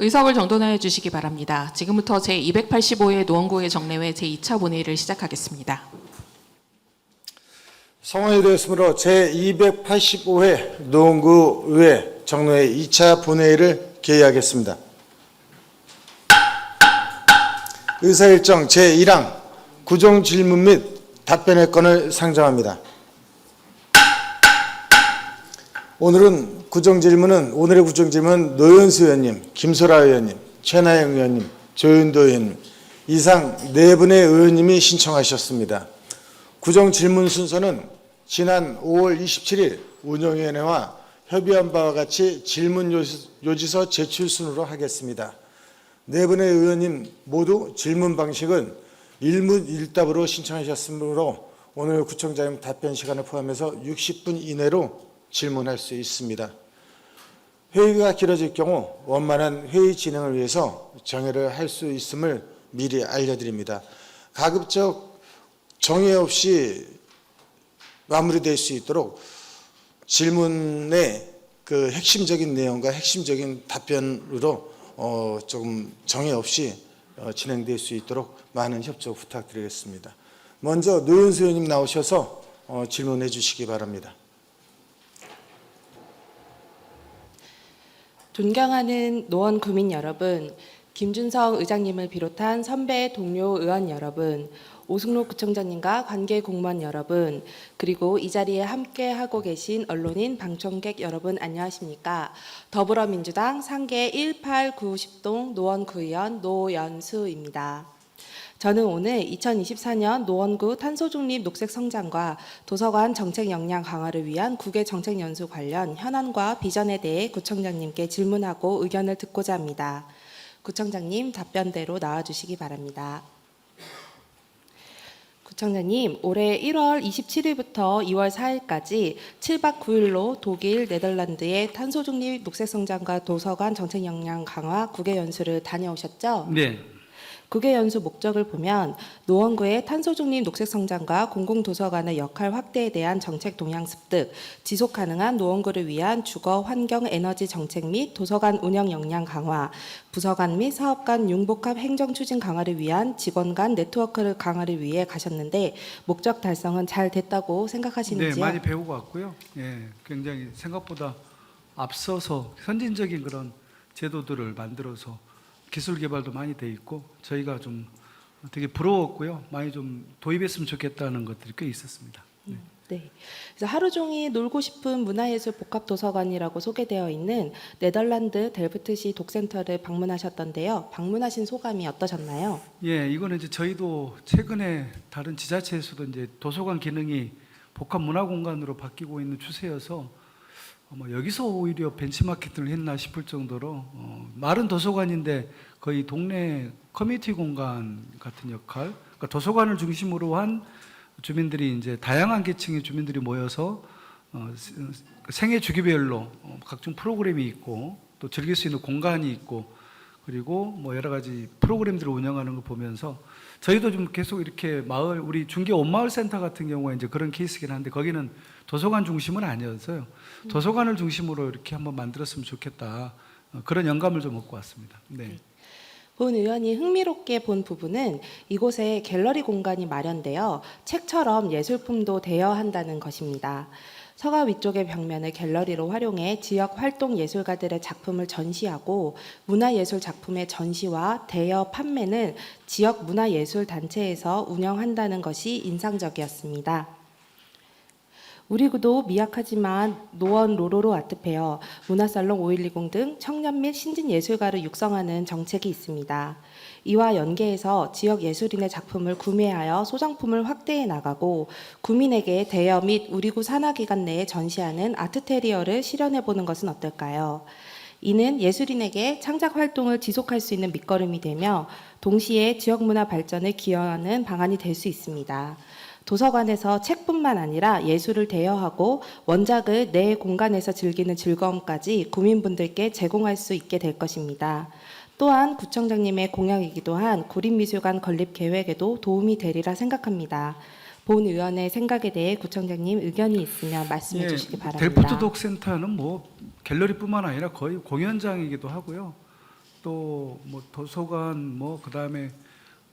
의석을 정돈하여 주시기 바랍니다. 지금부터 제285회 노원구의 정례회 제2차 본회의를 시작하겠습니다. 성원이 되었으므로 제285회 노원구의회 정례회 2차 본회의를 개의하겠습니다. 의사일정 제1항 구정질문 및 답변의 건을 상정합니다. 오늘의 구정질문은 노현수 의원님, 김소라 의원님, 최나영 의원님, 조윤도 의원님 이상 네 분의 의원님이 신청하셨습니다. 구정질문 순서는 지난 5월 27일 운영위원회와 협의한 바와 같이 질문 요지서 제출 순으로 하겠습니다. 네 분의 의원님 모두 질문 방식은 일문일답으로 신청하셨으므로 오늘 구청장님 답변 시간을 포함해서 60분 이내로 질문할 수 있습니다. 회의가 길어질 경우 원만한 회의 진행을 위해서 정회를 할 수 있음을 미리 알려드립니다. 가급적 정회 없이 마무리될 수 있도록 질문의 그 핵심적인 내용과 핵심적인 답변으로 조금 정해 없이 진행될 수 있도록 많은 협조 부탁드리겠습니다. 먼저 노현수 의원님 나오셔서 질문해 주시기 바랍니다. 존경하는 노원 구민 여러분, 김준성 의장님을 비롯한 선배 동료 의원 여러분, 오승록 구청장님과 관계 공무원 여러분, 그리고 이 자리에 함께하고 계신 언론인 방청객 여러분 안녕하십니까? 더불어민주당 상계 1890동 노원구의원 노연수입니다. 저는 오늘 2024년 노원구 탄소중립 녹색성장과 도서관 정책 역량 강화를 위한 국외 정책연수 관련 현안과 비전에 대해 구청장님께 질문하고 의견을 듣고자 합니다. 구청장님 답변대로 나와주시기 바랍니다. 구청장님, 올해 1월 27일부터 2월 4일까지 7박 9일로 독일, 네덜란드의 탄소중립 녹색성장과 도서관 정책 역량 강화 국외 연수를 다녀오셨죠? 네. 국외 연수 목적을 보면 노원구의 탄소중립 녹색성장과 공공도서관의 역할 확대에 대한 정책 동향 습득, 지속가능한 노원구를 위한 주거, 환경, 에너지 정책 및 도서관 운영 역량 강화, 부서간 및 사업 간 융복합 행정 추진 강화를 위한 직원 간 네트워크를 강화를 위해 가셨는데 목적 달성은 잘 됐다고 생각하시는지요? 네, 많이 배우고 왔고요. 예, 굉장히 생각보다 앞서서 선진적인 그런 제도들을 만들어서 기술 개발도 많이 돼 있고 저희가 좀 되게 부러웠고요. 많이 좀 도입했으면 좋겠다는 것들이 꽤 있었습니다. 네. 네. 그래서 하루 종일 놀고 싶은 문화예술 복합도서관이라고 소개되어 있는 네덜란드 델프트시 독센터를 방문하셨던데요. 방문하신 소감이 어떠셨나요? 예, 이거는 이제 저희도 최근에 다른 지자체에서도 이제 도서관 기능이 복합 문화 공간으로 바뀌고 있는 추세여서 여기서 오히려 벤치마킹을 했나 싶을 정도로 마른 도서관인데 거의 동네 커뮤니티 공간 같은 역할, 그러니까 도서관을 중심으로 한 주민들이 이제 다양한 계층의 주민들이 모여서 생애 주기별로 각종 프로그램이 있고 또 즐길 수 있는 공간이 있고 그리고 뭐 여러 가지 프로그램들을 운영하는 걸 보면서 저희도 좀 계속 이렇게 마을, 우리 중계 온마을 센터 같은 경우에 이제 그런 케이스긴 한데 거기는 도서관 중심은 아니어서요. 도서관을 중심으로 이렇게 한번 만들었으면 좋겠다. 그런 영감을 좀 얻고 왔습니다. 네. 본 의원이 흥미롭게 본 부분은 이곳에 갤러리 공간이 마련되어 책처럼 예술품도 대여한다는 것입니다. 서가 위쪽의 벽면을 갤러리로 활용해 지역 활동 예술가들의 작품을 전시하고 문화예술 작품의 전시와 대여 판매는 지역 문화예술단체에서 운영한다는 것이 인상적이었습니다. 우리 구도 미약하지만 노원 로로로 아트페어, 문화살롱 5120 등 청년 및 신진 예술가를 육성하는 정책이 있습니다. 이와 연계해서 지역 예술인의 작품을 구매하여 소장품을 확대해 나가고 구민에게 대여 및 우리구 산하기관 내에 전시하는 아트테리어를 실현해 보는 것은 어떨까요? 이는 예술인에게 창작 활동을 지속할 수 있는 밑거름이 되며 동시에 지역문화 발전에 기여하는 방안이 될 수 있습니다. 도서관에서 책뿐만 아니라 예술을 대여하고 원작을 내 공간에서 즐기는 즐거움까지 구민분들께 제공할 수 있게 될 것입니다. 또한 구청장님의 공약이기도 한 구립미술관 건립 계획에도 도움이 되리라 생각합니다. 본 의원의 생각에 대해 구청장님 의견이 있으면 말씀해 주시기 바랍니다. 델프트 독센터는 뭐 갤러리뿐만 아니라 거의 공연장이기도 하고요. 또 뭐 도서관 뭐 그다음에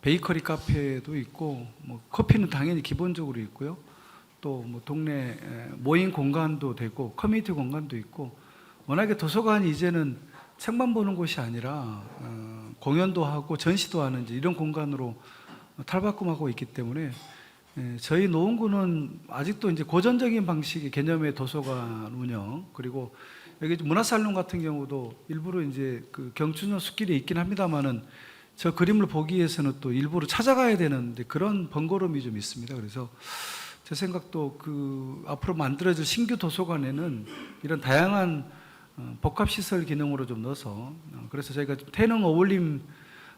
베이커리 카페도 있고 뭐 커피는 당연히 기본적으로 있고요. 또 뭐 동네 모임 공간도 되고 커뮤니티 공간도 있고 워낙에 도서관이 이제는 책만 보는 곳이 아니라 공연도 하고 전시도 하는 이런 공간으로 탈바꿈하고 있기 때문에 저희 노원구는 아직도 이제 고전적인 방식의 개념의 도서관 운영 그리고 여기 문화살롱 같은 경우도 일부러 이제 그 경춘선 숲길에 있긴 합니다만은 저 그림을 보기 위해서는 또 일부러 찾아가야 되는데 그런 번거로움이 좀 있습니다. 그래서 제 생각도 그 앞으로 만들어질 신규 도서관에는 이런 다양한 복합시설 기능으로 좀 넣어서 그래서 저희가 태릉 어울림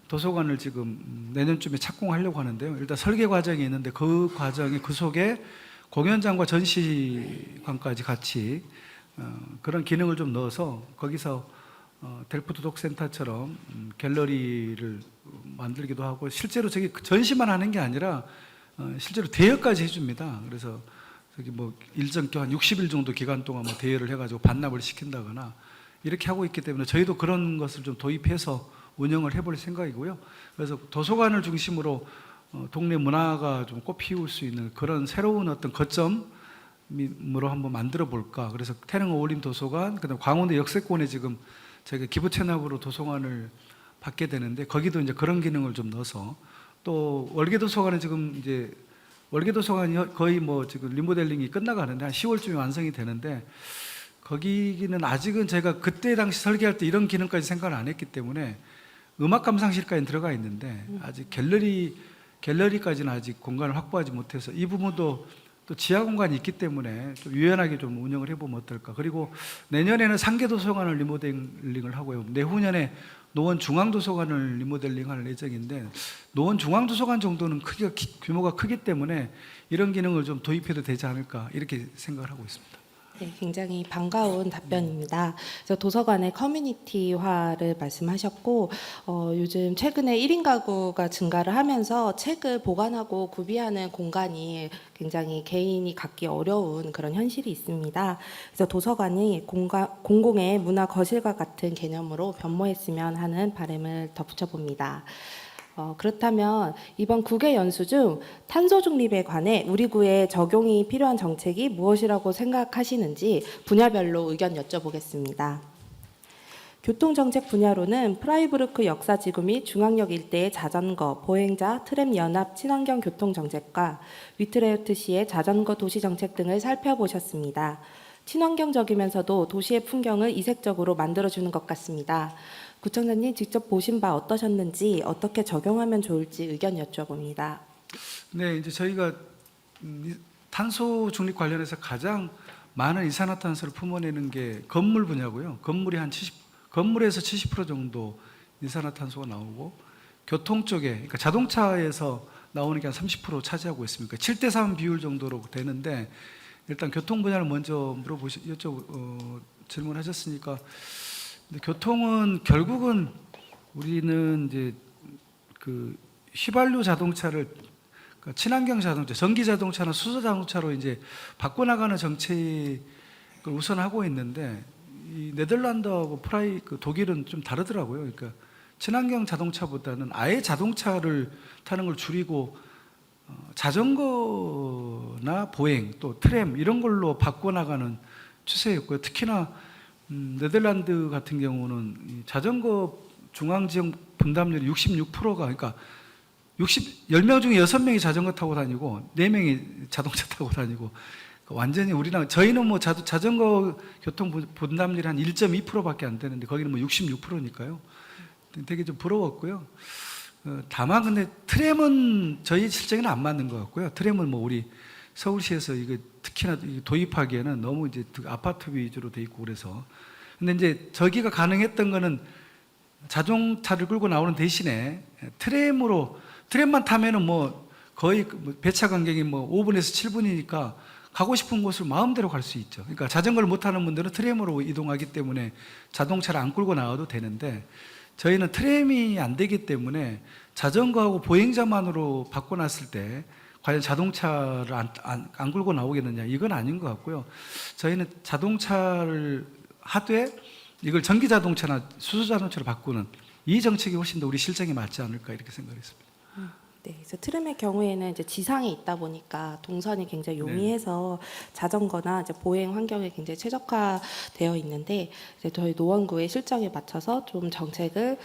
도서관을 지금 내년쯤에 착공하려고 하는데요. 일단 설계 과정이 있는데 그 과정에 그 속에 공연장과 전시관까지 같이 그런 기능을 좀 넣어서 거기서 델프 도덕센터처럼 갤러리를 만들기도 하고 실제로 저기 전시만 하는 게 아니라 실제로 대여까지 해줍니다. 그래서 저기 뭐 일정 한 60일 정도 기간 동안 뭐 대여를 해가지고 반납을 시킨다거나 이렇게 하고 있기 때문에 저희도 그런 것을 좀 도입해서 운영을 해볼 생각이고요. 그래서 도서관을 중심으로 동네 문화가 좀 꽃피울 수 있는 그런 새로운 어떤 거점으로 한번 만들어 볼까. 그래서 태릉 어울림 도서관, 그다음 광운대 역세권에 지금 저희가 기부 체납으로 도서관을 받게 되는데 거기도 이제 그런 기능을 좀 넣어서 또 월계 도서관은 지금 이제 월계 도서관이 거의 뭐 지금 리모델링이 끝나가는데 한 10월쯤에 완성이 되는데 거기는 아직은 제가 그때 당시 설계할 때 이런 기능까지 생각을 안 했기 때문에 음악 감상실까지 들어가 있는데 아직 갤러리까지는 아직 공간을 확보하지 못해서 이 부분도 또 지하 공간이 있기 때문에 좀 유연하게 좀 운영을 해보면 어떨까. 그리고 내년에는 상계 도서관을 리모델링을 하고요. 내후년에 노원 중앙도서관을 리모델링할 예정인데 노원 중앙도서관 정도는 규모가 크기 때문에 이런 기능을 좀 도입해도 되지 않을까 이렇게 생각을 하고 있습니다. 네, 굉장히 반가운 답변입니다. 그래서 도서관의 커뮤니티화를 말씀하셨고 요즘 최근에 1인 가구가 증가를 하면서 책을 보관하고 구비하는 공간이 굉장히 개인이 갖기 어려운 그런 현실이 있습니다. 그래서 도서관이 공공의 문화 거실과 같은 개념으로 변모했으면 하는 바람을 덧붙여 봅니다. 그렇다면 이번 국외 연수 중 탄소 중립에 관해 우리 구에 적용이 필요한 정책이 무엇이라고 생각하시는지 분야별로 의견 여쭤보겠습니다. 교통정책 분야로는 프라이부르크 역사지구 및 중앙역 일대의 자전거, 보행자, 트램 연합 친환경 교통정책과 위트레우트시의 자전거 도시정책 등을 살펴보셨습니다. 친환경적이면서도 도시의 풍경을 이색적으로 만들어주는 것 같습니다. 구청장님 직접 보신 바 어떠셨는지 어떻게 적용하면 좋을지 의견 여쭤봅니다. 네, 이제 저희가 탄소 중립 관련해서 가장 많은 이산화탄소를 품어내는 게 건물 분야고요. 건물에서 70% 정도 이산화탄소가 나오고 교통 쪽에 그러니까 자동차에서 나오는 게 한 30% 차지하고 있습니다. 7대3 비율 정도로 되는데 일단 교통 분야를 먼저 질문하셨으니까 근데 교통은 결국은 우리는 이제 그 휘발유 자동차를 그러니까 친환경 자동차, 전기 자동차나 수소 자동차로 이제 바꿔나가는 정책을 우선하고 있는데 이 네덜란드하고 그 독일은 좀 다르더라고요. 그러니까 친환경 자동차보다는 아예 자동차를 타는 걸 줄이고 자전거나 보행 또 트램 이런 걸로 바꿔나가는 추세였고요. 특히나 네덜란드 같은 경우는 이 자전거 중앙지역 분담률이 66%가 그러니까 10명 중에 6명이 자전거 타고 다니고 4명이 자동차 타고 다니고 완전히 우리나라 저희는 뭐 자전거 교통 분담률이 한 1.2%밖에 안 되는데 거기는 뭐 66%니까요. 되게 좀 부러웠고요. 다만 근데 트램은 저희 실정에는 안 맞는 것 같고요. 트램은 뭐 우리 서울시에서 이거 특히나 도입하기에는 너무 이제 아파트 위주로 돼 있고 그래서 근데 이제 저기가 가능했던 거는 자동차를 끌고 나오는 대신에 트램만 타면은 뭐 거의 배차 간격이 뭐 5분에서 7분이니까 가고 싶은 곳을 마음대로 갈 수 있죠. 그러니까 자전거를 못 타는 분들은 트램으로 이동하기 때문에 자동차를 안 끌고 나와도 되는데 저희는 트램이 안 되기 때문에 자전거하고 보행자만으로 바꿔놨을 때 과연 자동차를 안 끌고 나오겠느냐 이건 아닌 것 같고요. 저희는 자동차를 하되 이걸 전기 자동차나 수소 자동차로 바꾸는 이 정책이 훨씬 더 우리 실정에 맞지 않을까 이렇게 생각했습니다. 네, 그래서 트름의 경우에는 이제 지상에 있다 보니까 동선이 굉장히 용이해서 자전거나 이제 보행 환경에 굉장히 최적화되어 있는데 이제 저희 노원구의 실정에 맞춰서 좀 정책을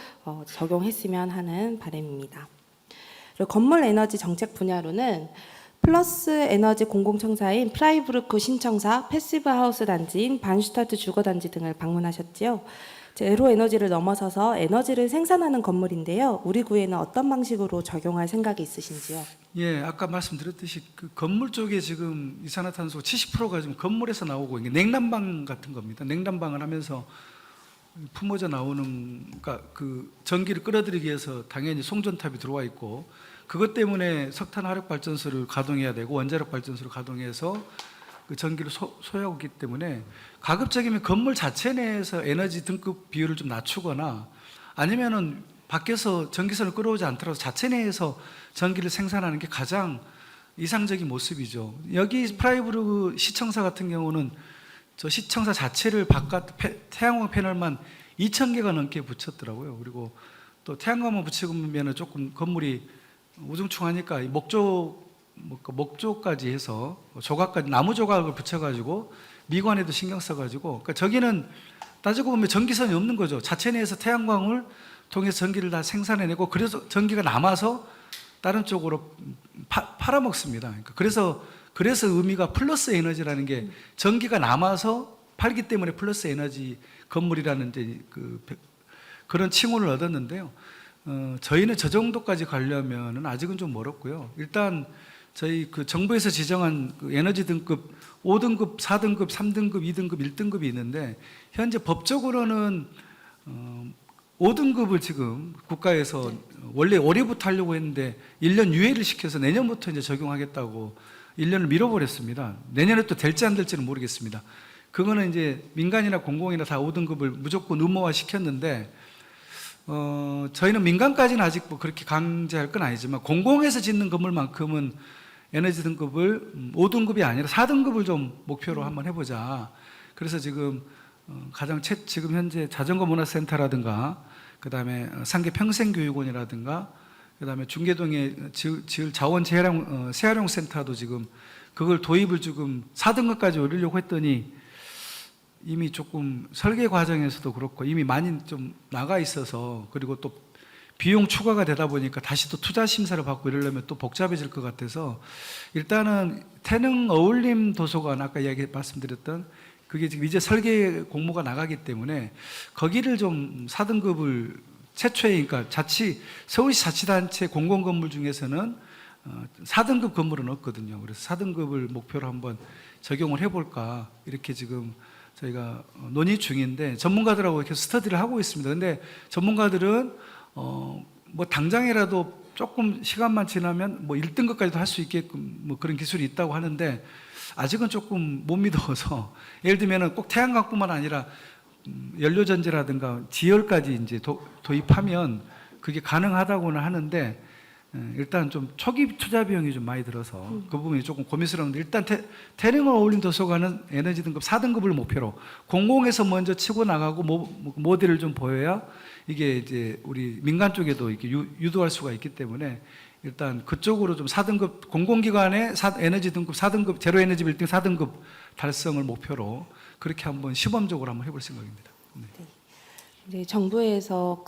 적용했으면 하는 바람입니다. 그리고 건물 에너지 정책 분야로는 플러스 에너지 공공청사인 프라이부르크 신청사, 패시브 하우스 단지인 반슈타트 주거단지 등을 방문하셨지요. 제로 에너지를 넘어서서 에너지를 생산하는 건물인데요. 우리 구에는 어떤 방식으로 적용할 생각이 있으신지요? 예, 아까 말씀드렸듯이 그 건물 쪽에 지금 이산화탄소 70%가 지금 건물에서 나오고 이게 냉난방 같은 겁니다. 냉난방을 하면서 품어져 나오는, 그러니까 그 전기를 끌어들이기 위해서 당연히 송전탑이 들어와 있고 그것 때문에 석탄 화력 발전소를 가동해야 되고 원자력 발전소를 가동해서 그 전기를 소유하고 있기 때문에 가급적이면 건물 자체 내에서 에너지 등급 비율을 좀 낮추거나 아니면은 밖에서 전기선을 끌어오지 않더라도 자체 내에서 전기를 생산하는 게 가장 이상적인 모습이죠. 여기 프라이부르크 시청사 같은 경우는 저 시청사 자체를 바깥 태양광 패널만 2,000개가 넘게 붙였더라고요. 그리고 또 태양광만 붙이면 조금 건물이 우중충하니까 목조까지 해서 조각까지 나무 조각을 붙여가지고 미관에도 신경 써가지고, 그러니까 저기는 따지고 보면 전기선이 없는 거죠. 자체 내에서 태양광을 통해서 전기를 다 생산해내고 그래서 전기가 남아서 다른 쪽으로 팔아먹습니다. 그러니까 그래서 의미가 플러스 에너지라는 게 전기가 남아서 팔기 때문에 플러스 에너지 건물이라는 이제 그런 칭호를 얻었는데요. 저희는 저 정도까지 가려면은 아직은 좀 멀었고요. 일단 저희 그 정부에서 지정한 그 에너지 등급 5등급, 4등급, 3등급, 2등급, 1등급이 있는데 현재 법적으로는 5등급을 지금 국가에서 원래 올해부터 하려고 했는데 1년 유예를 시켜서 내년부터 이제 적용하겠다고 1년을 미뤄버렸습니다. 내년에 또 될지 안 될지는 모르겠습니다. 그거는 이제 민간이나 공공이나 다 5등급을 무조건 의무화 시켰는데 저희는 민간까지는 아직 뭐 그렇게 강제할 건 아니지만 공공에서 짓는 건물만큼은 에너지 등급을 5등급이 아니라 4등급을 좀 목표로 한번 해보자. 그래서 지금 가장 지금 현재 자전거 문화센터라든가 그다음에 상계 평생교육원이라든가 그다음에 중계동에 지을 자원 재활용 센터도 지금 그걸 도입을 지금 4등급까지 올리려고 했더니 이미 조금 설계 과정에서도 그렇고 이미 많이 좀 나가 있어서 그리고 또 비용 추가가 되다 보니까 다시 또 투자 심사를 받고 이러려면 또 복잡해질 것 같아서 일단은 태능 어울림 도서관 아까 말씀드렸던 그게 지금 이제 설계 공모가 나가기 때문에 거기를 좀 4등급을 최초에 그러니까 서울시 자치단체 공공건물 중에서는 4등급 건물은 없거든요. 그래서 4등급을 목표로 한번 적용을 해볼까 이렇게 지금 저희가 논의 중인데 전문가들하고 이렇게 스터디를 하고 있습니다. 근데 전문가들은 뭐 당장이라도 조금 시간만 지나면 뭐 1등급까지도 할 수 있게끔 뭐 그런 기술이 있다고 하는데 아직은 조금 못 믿어서 예를 들면은 꼭 태양광뿐만 아니라 연료전지라든가 지열까지 이제 도입하면 그게 가능하다고는 하는데 일단 좀 초기 투자 비용이 좀 많이 들어서 그 부분이 조금 고민스러운데 일단 태릉을 어울린 도서관은 에너지 등급 4등급을 목표로 공공에서 먼저 치고 나가고 모델을 좀 보여야 이게 이제 우리 민간 쪽에도 이렇게 유도할 수가 있기 때문에 일단 그쪽으로 좀 4등급 공공기관의 에너지 등급 4등급 제로 에너지 빌딩 4등급 달성을 목표로 그렇게 한번 시범적으로 한번 해볼 생각입니다. 네. 이제 정부에서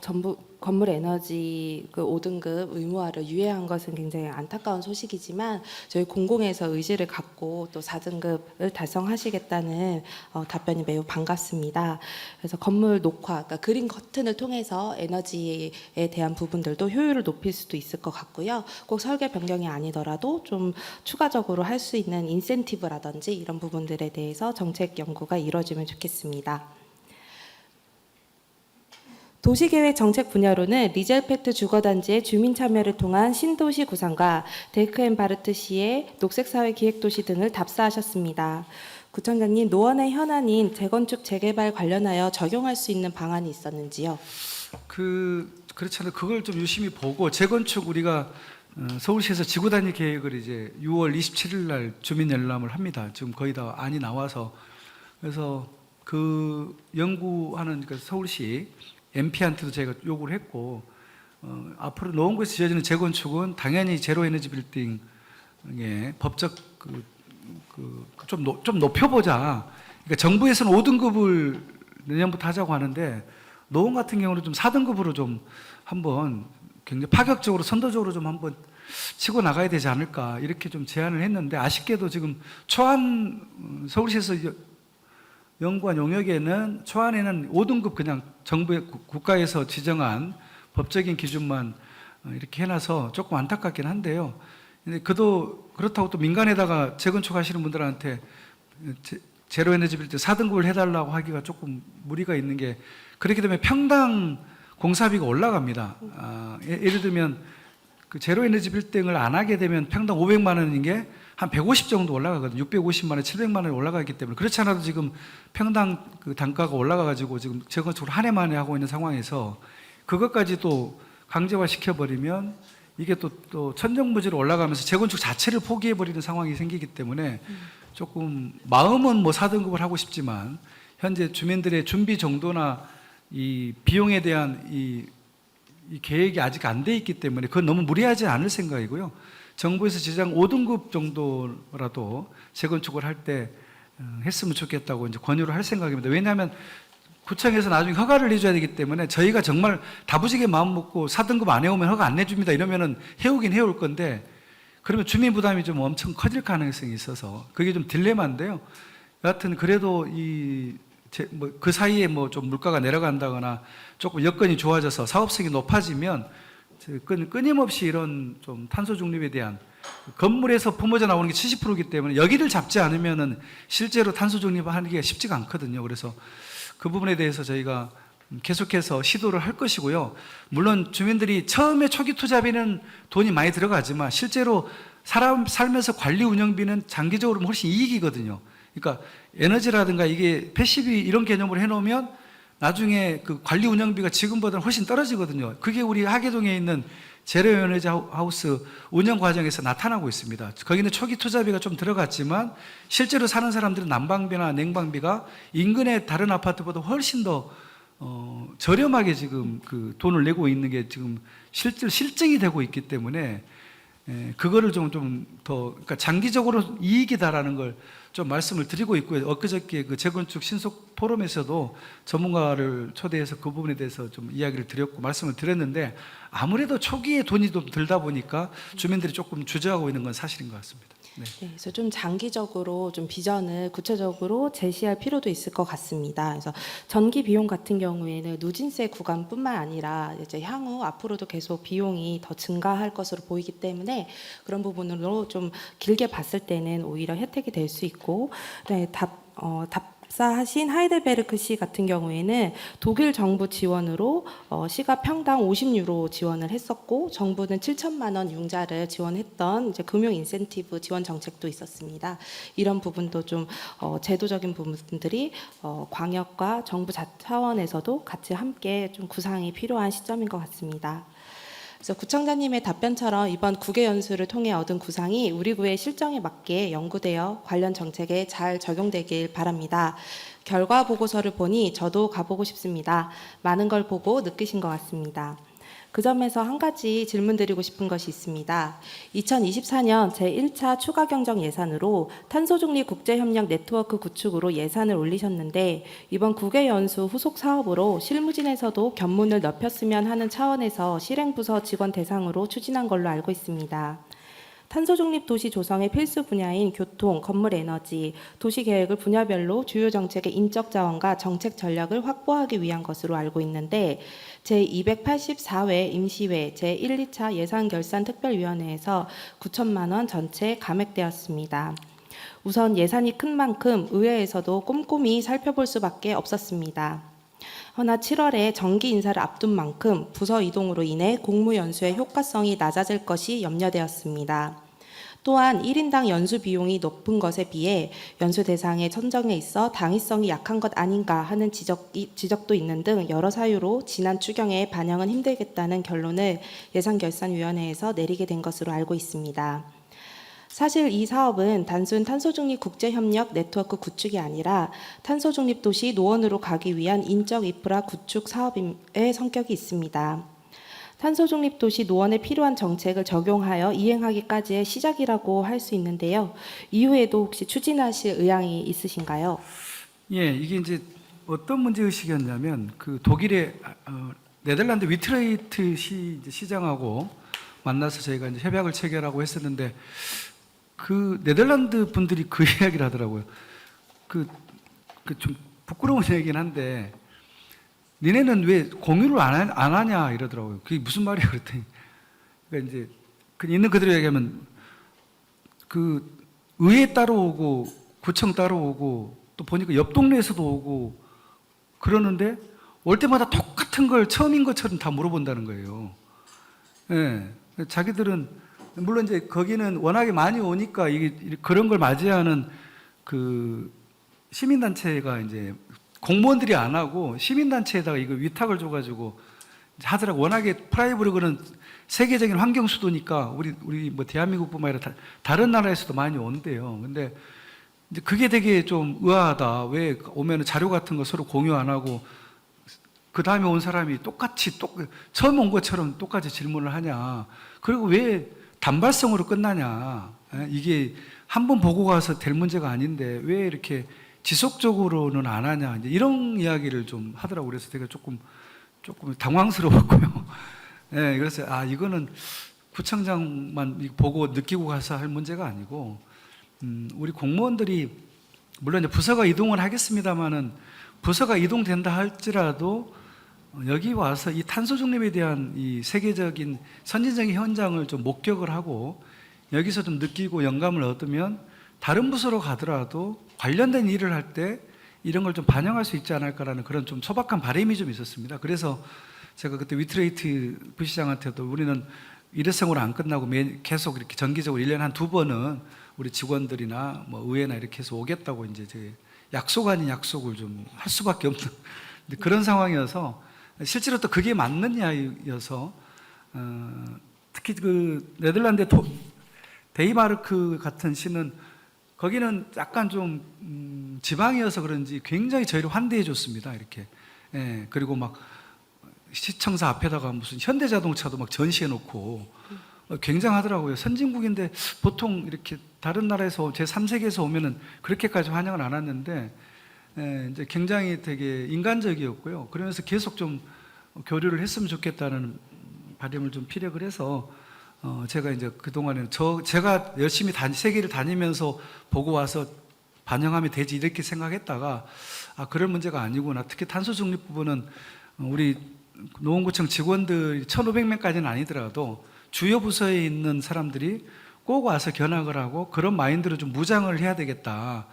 건물 에너지 그 5등급 의무화를 유예한 것은 굉장히 안타까운 소식이지만 저희 공공에서 의지를 갖고 또 4등급을 달성하시겠다는 답변이 매우 반갑습니다. 그래서 건물 녹화, 그러니까 그린 커튼을 통해서 에너지에 대한 부분들도 효율을 높일 수도 있을 것 같고요. 꼭 설계 변경이 아니더라도 좀 추가적으로 할 수 있는 인센티브라든지 이런 부분들에 대해서 정책 연구가 이루어지면 좋겠습니다. 도시계획 정책 분야로는 리젤페트 주거단지의 주민 참여를 통한 신도시 구상과 데크앤바르트시의 녹색사회 기획도시 등을 답사하셨습니다. 구청장님, 노원의 현안인 재건축 재개발 관련하여 적용할 수 있는 방안이 있었는지요? 그렇잖아요. 그걸 좀 유심히 보고 재건축 우리가 서울시에서 지구단위 계획을 이제 6월 27일 날 주민 열람을 합니다. 지금 거의 다 안이 나와서 그래서 그 연구하는 그러니까 서울시 MP한테도 제가 요구를 했고 앞으로 노원구에서 지어지는 재건축은 당연히 제로 에너지 빌딩의 법적 좀 높여보자. 그러니까 정부에서는 5등급을 내년부터 하자고 하는데 노원 같은 경우는 좀 4등급으로 좀 한번 굉장히 파격적으로 선도적으로 좀 한번 치고 나가야 되지 않을까 이렇게 좀 제안을 했는데 아쉽게도 지금 초안 서울시에서 연구한 용역에는 초안에는 5등급 그냥 정부의 국가에서 지정한 법적인 기준만 이렇게 해놔서 조금 안타깝긴 한데요. 근데 그렇다고 또 민간에다가 재건축하시는 분들한테 제로 에너지 빌딩 4등급을 해달라고 하기가 조금 무리가 있는 게 그렇게 되면 평당 공사비가 올라갑니다. 예를 들면 그 제로 에너지 빌딩을 안 하게 되면 평당 500만 원인 게 한 150 정도 올라가거든요. 650만 원, 700만 원이 올라가기 때문에 그렇지 않아도 지금 평당 그 단가가 올라가가지고 지금 재건축을 한 해 만에 하고 있는 상황에서 그것까지 또 강제화 시켜버리면 이게 또 천정부지로 올라가면서 재건축 자체를 포기해버리는 상황이 생기기 때문에 조금 마음은 뭐 4등급을 하고 싶지만 현재 주민들의 준비 정도나 이 비용에 대한 이 계획이 아직 안 돼 있기 때문에 그건 너무 무리하지 않을 생각이고요. 정부에서 지정 5등급 정도라도 재건축을 할 때 했으면 좋겠다고 이제 권유를 할 생각입니다. 왜냐하면 구청에서 나중에 허가를 내줘야 되기 때문에 저희가 정말 다부지게 마음 먹고 4등급 안 해오면 허가 안 내줍니다 이러면은 해오긴 해올 건데 그러면 주민 부담이 좀 엄청 커질 가능성이 있어서 그게 좀 딜레마인데요. 여하튼 그래도 그 사이에 뭐 좀 물가가 내려간다거나 조금 여건이 좋아져서 사업성이 높아지면 끊임없이 이런 좀 탄소 중립에 대한 건물에서 뿜어져 나오는 게 70%이기 때문에 여기를 잡지 않으면은 실제로 탄소 중립하는 게 쉽지가 않거든요. 그래서 그 부분에 대해서 저희가 계속해서 시도를 할 것이고요. 물론 주민들이 처음에 초기 투자비는 돈이 많이 들어가지만 실제로 사람 살면서 관리 운영비는 장기적으로 훨씬 이익이거든요. 그러니까 에너지라든가 이게 패시비 이런 개념으로 해놓으면 나중에 그 관리 운영비가 지금보다는 훨씬 떨어지거든요. 그게 우리 하계동에 있는 제로 에너지 하우스 운영 과정에서 나타나고 있습니다. 거기는 초기 투자비가 좀 들어갔지만 실제로 사는 사람들은 난방비나 냉방비가 인근의 다른 아파트보다 훨씬 더 저렴하게 지금 그 돈을 내고 있는 게 지금 실증이 되고 있기 때문에 그거를 좀 더 그러니까 장기적으로 이익이다라는 걸 좀 말씀을 드리고 있고요. 엊그저께 그 재건축 신속 포럼에서도 전문가를 초대해서 그 부분에 대해서 좀 이야기를 드렸고 말씀을 드렸는데 아무래도 초기에 돈이 좀 들다 보니까 주민들이 조금 주저하고 있는 건 사실인 것 같습니다. 네. 네, 그래서 좀 장기적으로 좀 비전을 구체적으로 제시할 필요도 있을 것 같습니다. 그래서 전기 비용 같은 경우에는 누진세 구간뿐만 아니라 이제 향후 앞으로도 계속 비용이 더 증가할 것으로 보이기 때문에 그런 부분으로 좀 길게 봤을 때는 오히려 혜택이 될 수 있고, 네, 답사하신 하이델베르크 시 같은 경우에는 독일 정부 지원으로 시가 평당 50유로 지원을 했었고 정부는 7천만 원 융자를 지원했던 이제 금융 인센티브 지원 정책도 있었습니다. 이런 부분도 좀 제도적인 부분들이 광역과 정부 차원에서도 같이 함께 좀 구상이 필요한 시점인 것 같습니다. 그래서 구청장님의 답변처럼 이번 국외 연수를 통해 얻은 구상이 우리 구의 실정에 맞게 연구되어 관련 정책에 잘 적용되길 바랍니다. 결과 보고서를 보니 저도 가보고 싶습니다. 많은 걸 보고 느끼신 것 같습니다. 그 점에서 한 가지 질문드리고 싶은 것이 있습니다. 2024년 제1차 추가 경정 예산으로 탄소중립 국제협력 네트워크 구축으로 예산을 올리셨는데 이번 국외 연수 후속 사업으로 실무진에서도 견문을 넓혔으면 하는 차원에서 실행부서 직원 대상으로 추진한 걸로 알고 있습니다. 탄소중립 도시 조성의 필수 분야인 교통, 건물 에너지, 도시계획을 분야별로 주요 정책의 인적 자원과 정책 전략을 확보하기 위한 것으로 알고 있는데 제284회 임시회 제1, 2차 예산결산특별위원회에서 9천만 원 전체 감액되었습니다. 우선 예산이 큰 만큼 의회에서도 꼼꼼히 살펴볼 수밖에 없었습니다. 허나 7월에 정기 인사를 앞둔 만큼 부서 이동으로 인해 공무연수의 효과성이 낮아질 것이 염려되었습니다. 또한 1인당 연수 비용이 높은 것에 비해 연수 대상의 선정에 있어 당위성이 약한 것 아닌가 하는 지적도 있는 등 여러 사유로 지난 추경에 반영은 힘들겠다는 결론을 예산결산위원회에서 내리게 된 것으로 알고 있습니다. 사실 이 사업은 단순 탄소중립 국제협력 네트워크 구축이 아니라 탄소중립 도시 노원으로 가기 위한 인적 인프라 구축 사업의 성격이 있습니다. 탄소중립 도시 노원에 필요한 정책을 적용하여 이행하기까지의 시작이라고 할 수 있는데요. 이후에도 혹시 추진하실 의향이 있으신가요? 예, 이게 이제 어떤 문제 의식이었냐면 그 독일의 네덜란드 위트레이트 시장하고 만나서 저희가 이제 협약을 체결하고 했었는데 그 네덜란드 분들이 그 이야기를 하더라고요. 그 좀 부끄러운 얘기긴 한데 니네는 왜 공유를 안 하냐 이러더라고요. 그게 무슨 말이야 그랬더니 그러니까 이제 있는 그대로 얘기하면 그 의회 따로 오고 구청 따로 오고 또 보니까 옆 동네에서도 오고 그러는데 올 때마다 똑같은 걸 처음인 것처럼 다 물어본다는 거예요. 예. 자기들은 물론 이제 거기는 워낙에 많이 오니까 이게 그런 걸 맞이하는 그 시민단체가 이제 공무원들이 안 하고 시민단체에다가 이거 위탁을 줘가지고 하더라고. 워낙에 프라이브르그는 세계적인 환경 수도니까 우리 뭐 대한민국뿐만 아니라 다른 나라에서도 많이 온대요. 근데 이제 그게 되게 좀 의아하다. 왜 오면은 자료 같은 거 서로 공유 안 하고 그 다음에 온 사람이 똑같이 처음 온 것처럼 똑같이 질문을 하냐. 그리고 왜 단발성으로 끝나냐. 이게 한 번 보고 가서 될 문제가 아닌데 왜 이렇게 지속적으로는 안 하냐. 이제 이런 이야기를 좀 하더라고요. 그래서 제가 조금 당황스러웠고요. 네, 그래서 이거는 구청장만 보고 느끼고 가서 할 문제가 아니고 우리 공무원들이 물론 이제 부서가 이동을 하겠습니다만은 부서가 이동된다 할지라도 여기 와서 이 탄소 중립에 대한 이 세계적인 선진적인 현장을 좀 목격을 하고 여기서 좀 느끼고 영감을 얻으면 다른 부서로 가더라도 관련된 일을 할 때 이런 걸 좀 반영할 수 있지 않을까라는 그런 좀 소박한 바람이 좀 있었습니다. 그래서 제가 그때 위트레이트 부시장한테도 우리는 일회성으로 안 끝나고 계속 이렇게 정기적으로 1년에 한 2번은 우리 직원들이나 뭐 의회나 이렇게 해서 오겠다고 이제 제 약속 아닌 약속을 좀 할 수밖에 없는 그런 상황이어서 실제로 또 그게 맞는 이야기여서 특히 그 네덜란드 데이마르크 같은 시는 거기는 약간 좀 지방이어서 그런지 굉장히 저희를 환대해 줬습니다. 이렇게. 예, 그리고 막 시청사 앞에다가 무슨 현대자동차도 막 전시해 놓고 굉장하더라고요. 선진국인데 보통 이렇게 다른 나라에서 제3세계에서 오면은 그렇게까지 환영을 안 하는데 이제 굉장히 되게 인간적이었고요. 그러면서 계속 좀 교류를 했으면 좋겠다는 바람을 좀 피력을 해서 제가 이제 그동안에는 제가 열심히 세계를 다니면서 보고 와서 반영하면 되지 이렇게 생각했다가 그런 문제가 아니구나. 특히 탄소 중립 부분은 우리 노원구청 직원들이 1,500명까지는 아니더라도 주요 부서에 있는 사람들이 꼭 와서 견학을 하고 그런 마인드로 좀 무장을 해야 되겠다.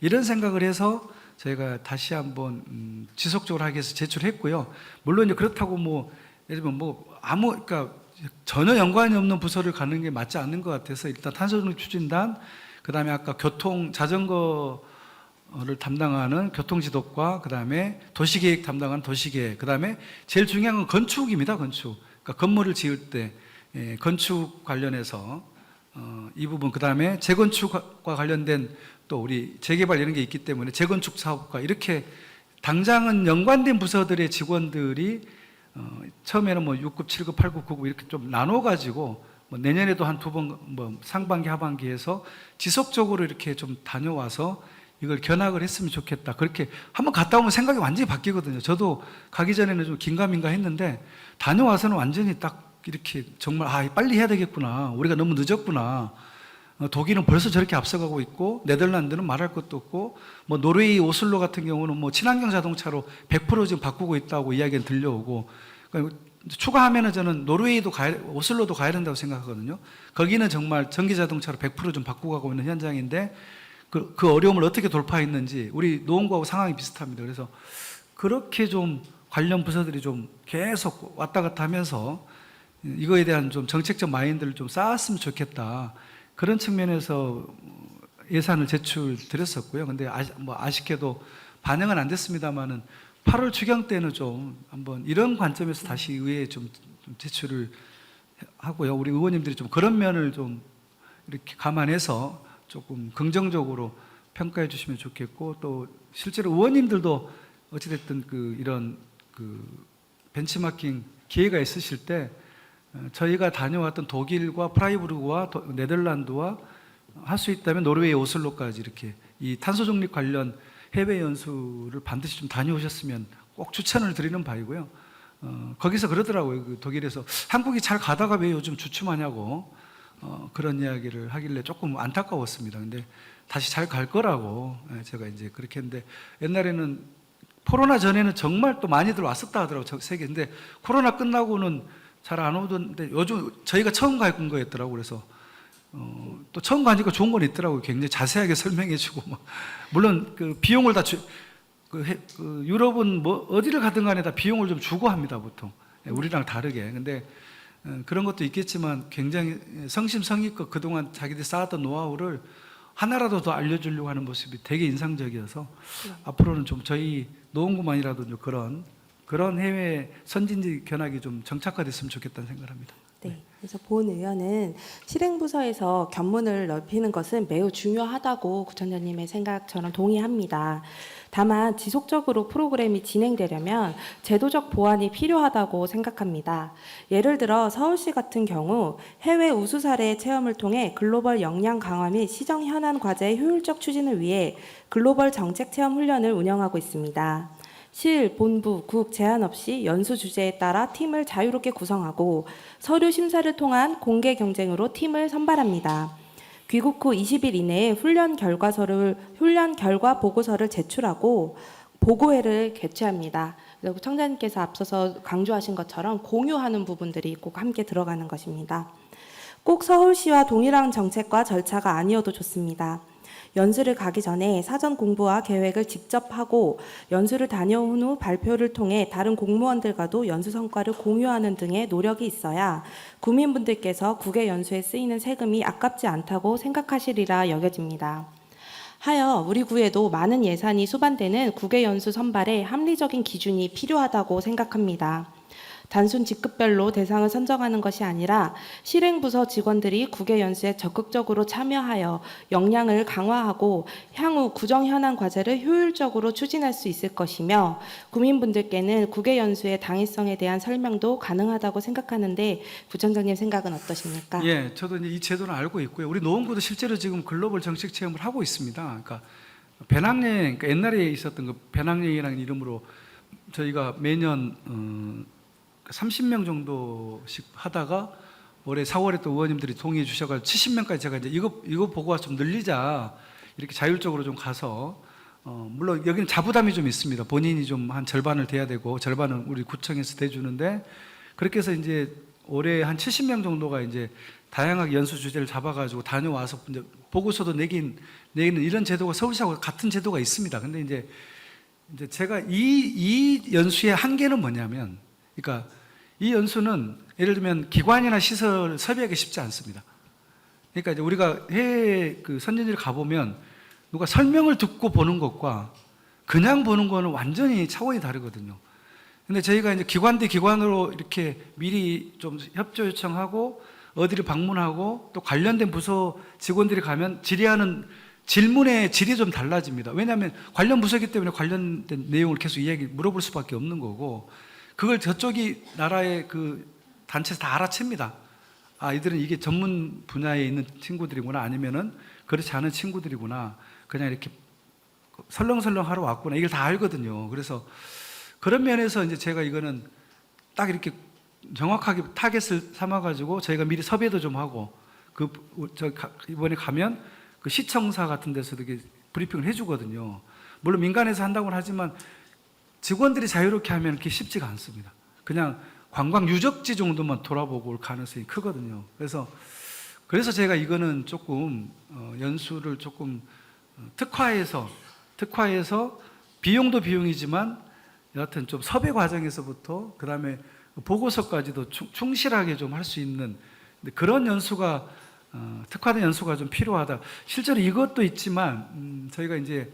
이런 생각을 해서 저희가 다시 한번 지속적으로 하기 위해서 제출했고요. 물론 이제 그렇다고 뭐 예를 들면 그러니까 전혀 연관이 없는 부서를 가는 게 맞지 않는 것 같아서 일단 탄소중립 추진단, 그 다음에 아까 자전거를 담당하는 교통지도과, 그 다음에 도시계획 담당하는 도시계획, 그 다음에 제일 중요한 건 건축입니다. 건축. 그러니까 건물을 지을 때 건축 관련해서 이 부분, 그 다음에 재건축과 관련된 또 우리 재개발 이런 게 있기 때문에 재건축 사업과 이렇게 당장은 연관된 부서들의 직원들이 처음에는 뭐 6급, 7급, 8급, 9급 이렇게 좀 나눠가지고 뭐 내년에도 한 2번 뭐 상반기, 하반기 해서 지속적으로 이렇게 좀 다녀와서 이걸 견학을 했으면 좋겠다. 그렇게 한번 갔다 오면 생각이 완전히 바뀌거든요. 저도 가기 전에는 좀 긴가민가 했는데 다녀와서는 완전히 딱 이렇게 정말 빨리 해야 되겠구나. 우리가 너무 늦었구나. 독일은 벌써 저렇게 앞서가고 있고 네덜란드는 말할 것도 없고 뭐 노르웨이 오슬로 같은 경우는 뭐 친환경 자동차로 100% 지금 바꾸고 있다고 이야기는 들려오고 그러니까 추가하면은 저는 노르웨이도 오슬로도 가야 된다고 생각하거든요. 거기는 정말 전기 자동차로 100% 좀 바꾸고 가고 있는 현장인데 그 어려움을 어떻게 돌파했는지 우리 노원구하고 상황이 비슷합니다. 그래서 그렇게 좀 관련 부서들이 좀 계속 왔다 갔다 하면서 이거에 대한 좀 정책적 마인드를 좀 쌓았으면 좋겠다. 그런 측면에서 예산을 제출드렸었고요. 근데 아쉽게도 반영은 안 됐습니다만은 8월 추경 때는 좀 한번 이런 관점에서 다시 의회에 좀 제출을 하고요. 우리 의원님들이 좀 그런 면을 좀 이렇게 감안해서 조금 긍정적으로 평가해 주시면 좋겠고, 또 실제로 의원님들도 어찌됐든 이런 벤치마킹 기회가 있으실 때 저희가 다녀왔던 독일과 프라이부르크와 네덜란드와 할 수 있다면 노르웨이 오슬로까지 이렇게 이 탄소 중립 관련 해외 연수를 반드시 좀 다녀오셨으면 꼭 추천을 드리는 바이고요. 거기서 그러더라고요. 독일에서 한국이 잘 가다가 왜 요즘 주춤하냐고 그런 이야기를 하길래 조금 안타까웠습니다. 근데 다시 잘 갈 거라고 제가 이제 그렇게 했는데, 옛날에는 코로나 전에는 정말 또 많이들 왔었다 하더라고요. 세계. 근데 코로나 끝나고는 잘 안 오던데 요즘 저희가 처음 간 거였더라고요. 그래서 또 처음 가니까 좋은 건 있더라고요. 굉장히 자세하게 설명해 주고 물론 비용을 다 유럽은 뭐 어디를 가든 간에 다 비용을 좀 주고 합니다, 보통. 우리랑 다르게. 근데 그런 것도 있겠지만 굉장히 성심성의껏 그동안 자기들이 쌓았던 노하우를 하나라도 더 알려주려고 하는 모습이 되게 인상적이어서 앞으로는 좀 저희 노원구만이라도 좀 그런 해외 선진지 견학이 좀 정착화됐으면 좋겠다는 생각을 합니다. 네. 그래서 본 의원은 실행부서에서 견문을 넓히는 것은 매우 중요하다고 구청장님의 생각처럼 동의합니다. 다만 지속적으로 프로그램이 진행되려면 제도적 보완이 필요하다고 생각합니다. 예를 들어 서울시 같은 경우 해외 우수 사례의 체험을 통해 글로벌 역량 강화 및 시정 현안 과제의 효율적 추진을 위해 글로벌 정책 체험 훈련을 운영하고 있습니다. 실, 본부, 국 제한 없이 연수 주제에 따라 팀을 자유롭게 구성하고 서류 심사를 통한 공개 경쟁으로 팀을 선발합니다. 귀국 후 20일 이내에 훈련 결과 보고서를 제출하고 보고회를 개최합니다. 그리고 청장님께서 앞서서 강조하신 것처럼 공유하는 부분들이 꼭 함께 들어가는 것입니다. 꼭 서울시와 동일한 정책과 절차가 아니어도 좋습니다. 연수를 가기 전에 사전 공부와 계획을 직접 하고 연수를 다녀온 후 발표를 통해 다른 공무원들과도 연수 성과를 공유하는 등의 노력이 있어야 구민분들께서 국외 연수에 쓰이는 세금이 아깝지 않다고 생각하시리라 여겨집니다. 하여 우리 구에도 많은 예산이 수반되는 국외 연수 선발에 합리적인 기준이 필요하다고 생각합니다. 단순 직급별로 대상을 선정하는 것이 아니라 실행부서 직원들이 국외 연수에 적극적으로 참여하여 역량을 강화하고 향후 구정 현안 과제를 효율적으로 추진할 수 있을 것이며, 구민분들께는 국외 연수의 당위성에 대한 설명도 가능하다고 생각하는데 부총장님 생각은 어떠십니까? 예, 저도 이제 이 제도는 알고 있고요. 우리 노원구도 실제로 지금 글로벌 정책 체험을 하고 있습니다. 그러니까 배낭여행, 그러니까 옛날에 있었던 그 배낭여행이라는 이름으로 저희가 매년 30명 정도씩 하다가 올해 4월에 또 의원님들이 동의해 주셔가지고 70명까지 제가 이제 이거 보고 와서 좀 늘리자, 이렇게 자율적으로 좀 가서 물론 여기는 자부담이 좀 있습니다. 본인이 좀 한 절반을 대야 되고 절반은 우리 구청에서 대주는데, 그렇게 해서 이제 올해 한 70명 정도가 이제 다양하게 연수 주제를 잡아가지고 다녀와서 이제 보고서도 내기는 이런 제도가 서울시하고 같은 제도가 있습니다. 근데 이제 제가 이 연수의 한계는 뭐냐면, 그러니까 이 연수는 예를 들면 기관이나 시설 섭외하기 쉽지 않습니다. 그러니까 이제 우리가 해외 선진지를 가보면 누가 설명을 듣고 보는 것과 그냥 보는 거는 완전히 차원이 다르거든요. 근데 저희가 이제 기관 대 기관으로 이렇게 미리 좀 협조 요청하고 어디를 방문하고 또 관련된 부서 직원들이 가면 질의하는 질문의 질이 좀 달라집니다. 왜냐하면 관련 부서이기 때문에 관련된 내용을 계속 물어볼 수밖에 없는 거고, 그걸 저쪽이 나라의 단체에서 다 알아챕니다. 아, 이들은 이게 전문 분야에 있는 친구들이구나, 아니면은 그렇지 않은 친구들이구나, 그냥 이렇게 설렁설렁 하러 왔구나, 이걸 다 알거든요. 그래서 그런 면에서 이제 제가 이거는 딱 이렇게 정확하게 타겟을 삼아가지고 저희가 미리 섭외도 좀 하고, 이번에 가면 그 시청사 같은 데서 이렇게 브리핑을 해주거든요. 물론 민간에서 한다고는 하지만 직원들이 자유롭게 하면 그렇게 쉽지가 않습니다. 그냥 관광 유적지 정도만 돌아보고 올 가능성이 크거든요. 그래서 제가 이거는 조금 연수를 조금 특화해서 비용도 비용이지만 여하튼 좀 섭외 과정에서부터 그다음에 보고서까지도 충실하게 좀 할 수 있는 그런 연수가 특화된 연수가 좀 필요하다. 실제로 이것도 있지만 저희가 이제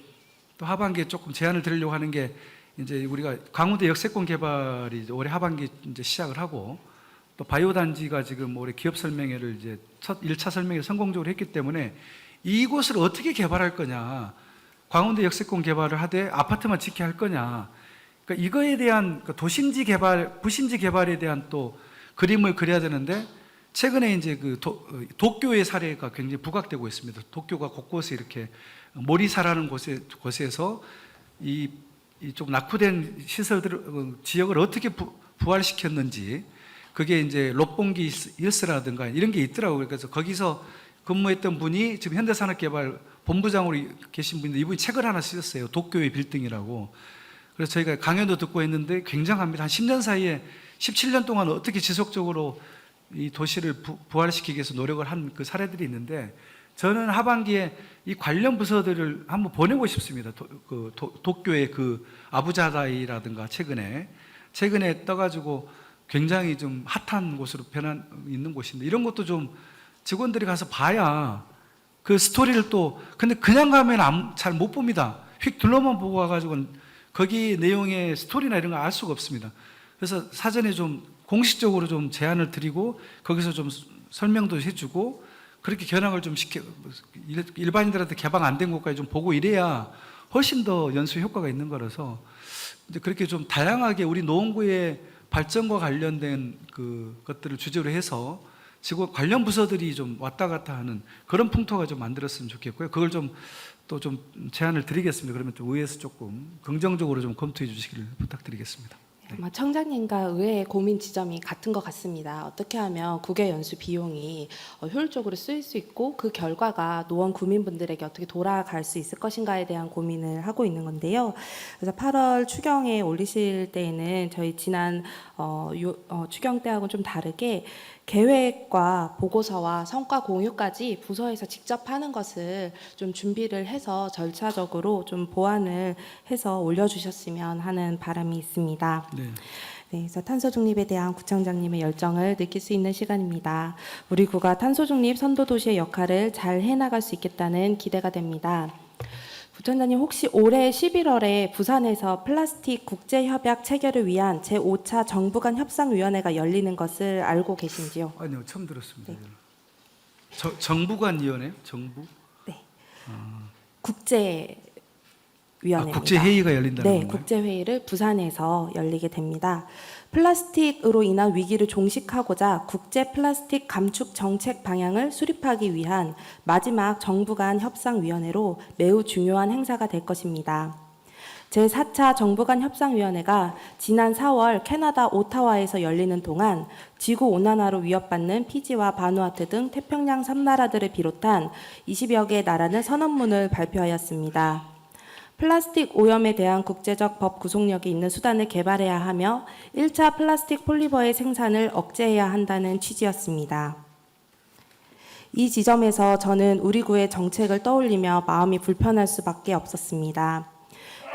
또 하반기에 조금 제안을 드리려고 하는 게, 이제 우리가 강원도 역세권 개발이 올해 하반기 이제 시작을 하고, 또 바이오 단지가 지금 올해 기업 설명회를 이제 첫 1차 설명회를 성공적으로 했기 때문에 이곳을 어떻게 개발할 거냐, 광운대 역세권 개발을 하되 아파트만 짓게 할 거냐, 그러니까 이거에 대한 도심지 개발, 부심지 개발에 대한 또 그림을 그려야 되는데, 최근에 이제 도쿄의 사례가 굉장히 부각되고 있습니다. 도쿄가 곳곳에 이렇게 모리사라는 곳에서 이 좀 낙후된 시설들, 지역을 어떻게 부활시켰는지, 그게 이제 롯봉기 일스라든가 이런 게 있더라고요. 그래서 거기서 근무했던 분이 지금 현대산업개발 본부장으로 계신 분인데, 이분이 책을 하나 쓰셨어요. 도쿄의 빌딩이라고. 그래서 저희가 강연도 듣고 했는데 굉장합니다. 한 10년 사이에 17년 동안 어떻게 지속적으로 이 도시를 부활시키기 위해서 노력을 한 그 사례들이 있는데, 저는 하반기에 이 관련 부서들을 한번 보내고 싶습니다. 도쿄의 그 아부자다이라든가 최근에 떠가지고 굉장히 좀 핫한 곳으로 있는 곳인데, 이런 것도 좀 직원들이 가서 봐야 그 스토리를 또, 근데 그냥 가면 잘 못 봅니다. 휙 둘러만 보고 와가지고는 거기 내용의 스토리나 이런 거 알 수가 없습니다. 그래서 사전에 좀 공식적으로 좀 제안을 드리고 거기서 좀 설명도 해주고, 그렇게 견학을 좀 일반인들한테 개방 안 된 곳까지 좀 보고 이래야 훨씬 더 연수 효과가 있는 거라서, 이제 그렇게 좀 다양하게 우리 노원구의 발전과 관련된 그 것들을 주제로 해서 지금 관련 부서들이 좀 왔다 갔다 하는 그런 풍토가 좀 만들었으면 좋겠고요. 그걸 좀 또 좀 제안을 드리겠습니다. 그러면 좀 의회에서 조금 긍정적으로 좀 검토해 주시기를 부탁드리겠습니다. 아마 청장님과 의회의 고민 지점이 같은 것 같습니다. 어떻게 하면 국외 연수 비용이 효율적으로 쓰일 수 있고 그 결과가 노원 구민분들에게 어떻게 돌아갈 수 있을 것인가에 대한 고민을 하고 있는 건데요. 그래서 8월 추경에 올리실 때에는 저희 지난 추경 때하고는 좀 다르게 계획과 보고서와 성과 공유까지 부서에서 직접 하는 것을 좀 준비를 해서 절차적으로 좀 보완을 해서 올려주셨으면 하는 바람이 있습니다. 네. 네, 그래서 탄소 중립에 대한 구청장님의 열정을 느낄 수 있는 시간입니다. 우리 구가 탄소 중립 선도 도시의 역할을 잘 해나갈 수 있겠다는 기대가 됩니다. 부총장님, 혹시 올해 11월에 부산에서 플라스틱 국제협약 체결을 위한 제5차 정부 간 협상위원회가 열리는 것을 알고 계신지요? 아니요, 처음 들었습니다. 네. 정부 간 위원회? 정부? 네. 국제위원회입니다. 국제회의가 열린다는 네, 건가요? 국제회의를 부산에서 열리게 됩니다. 플라스틱으로 인한 위기를 종식하고자 국제 플라스틱 감축 정책 방향을 수립하기 위한 마지막 정부 간 협상위원회로 매우 중요한 행사가 될 것입니다. 제4차 정부 간 협상위원회가 지난 4월 캐나다 오타와에서 열리는 동안 지구온난화로 위협받는 피지와 바누아투 등 태평양 3나라들을 비롯한 20여 개 나라는 선언문을 발표하였습니다. 플라스틱 오염에 대한 국제적 법 구속력이 있는 수단을 개발해야 하며 1차 플라스틱 폴리머의 생산을 억제해야 한다는 취지였습니다. 이 지점에서 저는 우리 구의 정책을 떠올리며 마음이 불편할 수밖에 없었습니다.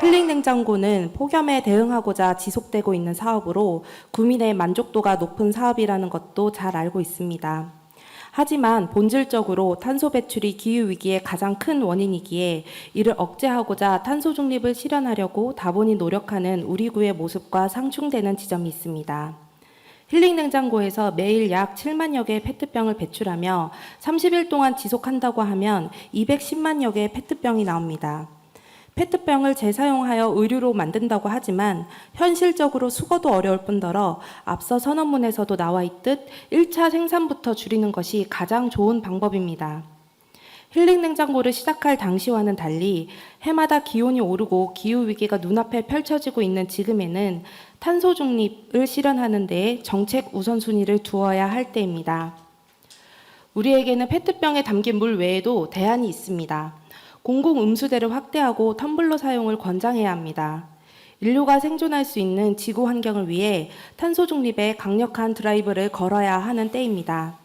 힐링 냉장고는 폭염에 대응하고자 지속되고 있는 사업으로 구민의 만족도가 높은 사업이라는 것도 잘 알고 있습니다. 하지만 본질적으로 탄소 배출이 기후위기의 가장 큰 원인이기에 이를 억제하고자 탄소 중립을 실현하려고 다분히 노력하는 우리 구의 모습과 상충되는 지점이 있습니다. 힐링 냉장고에서 매일 약 7만여 개의 페트병을 배출하며 30일 동안 지속한다고 하면 210만여 개의 페트병이 나옵니다. 페트병을 재사용하여 의류로 만든다고 하지만 현실적으로 수거도 어려울 뿐더러 앞서 선언문에서도 나와 있듯 1차 생산부터 줄이는 것이 가장 좋은 방법입니다. 힐링 냉장고를 시작할 당시와는 달리 해마다 기온이 오르고 기후위기가 눈앞에 펼쳐지고 있는 지금에는 탄소 중립을 실현하는 데에 정책 우선순위를 두어야 할 때입니다. 우리에게는 페트병에 담긴 물 외에도 대안이 있습니다. 공공 음수대를 확대하고 텀블러 사용을 권장해야 합니다. 인류가 생존할 수 있는 지구 환경을 위해 탄소 중립에 강력한 드라이브를 걸어야 하는 때입니다.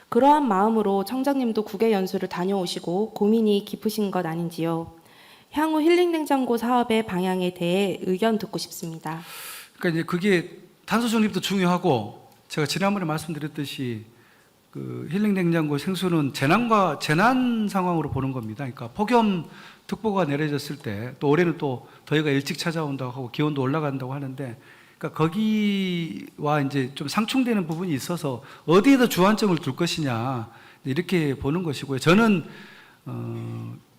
그러한 마음으로 청장님도 국외 연수를 다녀오시고 고민이 깊으신 것 아닌지요? 향후 힐링 냉장고 사업의 방향에 대해 의견 듣고 싶습니다. 그러니까 이제 그게 탄소 중립도 중요하고, 제가 지난번에 말씀드렸듯이 그 힐링 냉장고 생수는 재난 상황으로 보는 겁니다. 그러니까 폭염 특보가 내려졌을 때, 또 올해는 또 더위가 일찍 찾아온다고 하고 기온도 올라간다고 하는데, 그러니까 거기와 이제 좀 상충되는 부분이 있어서 어디에다 주안점을 둘 것이냐 이렇게 보는 것이고요. 저는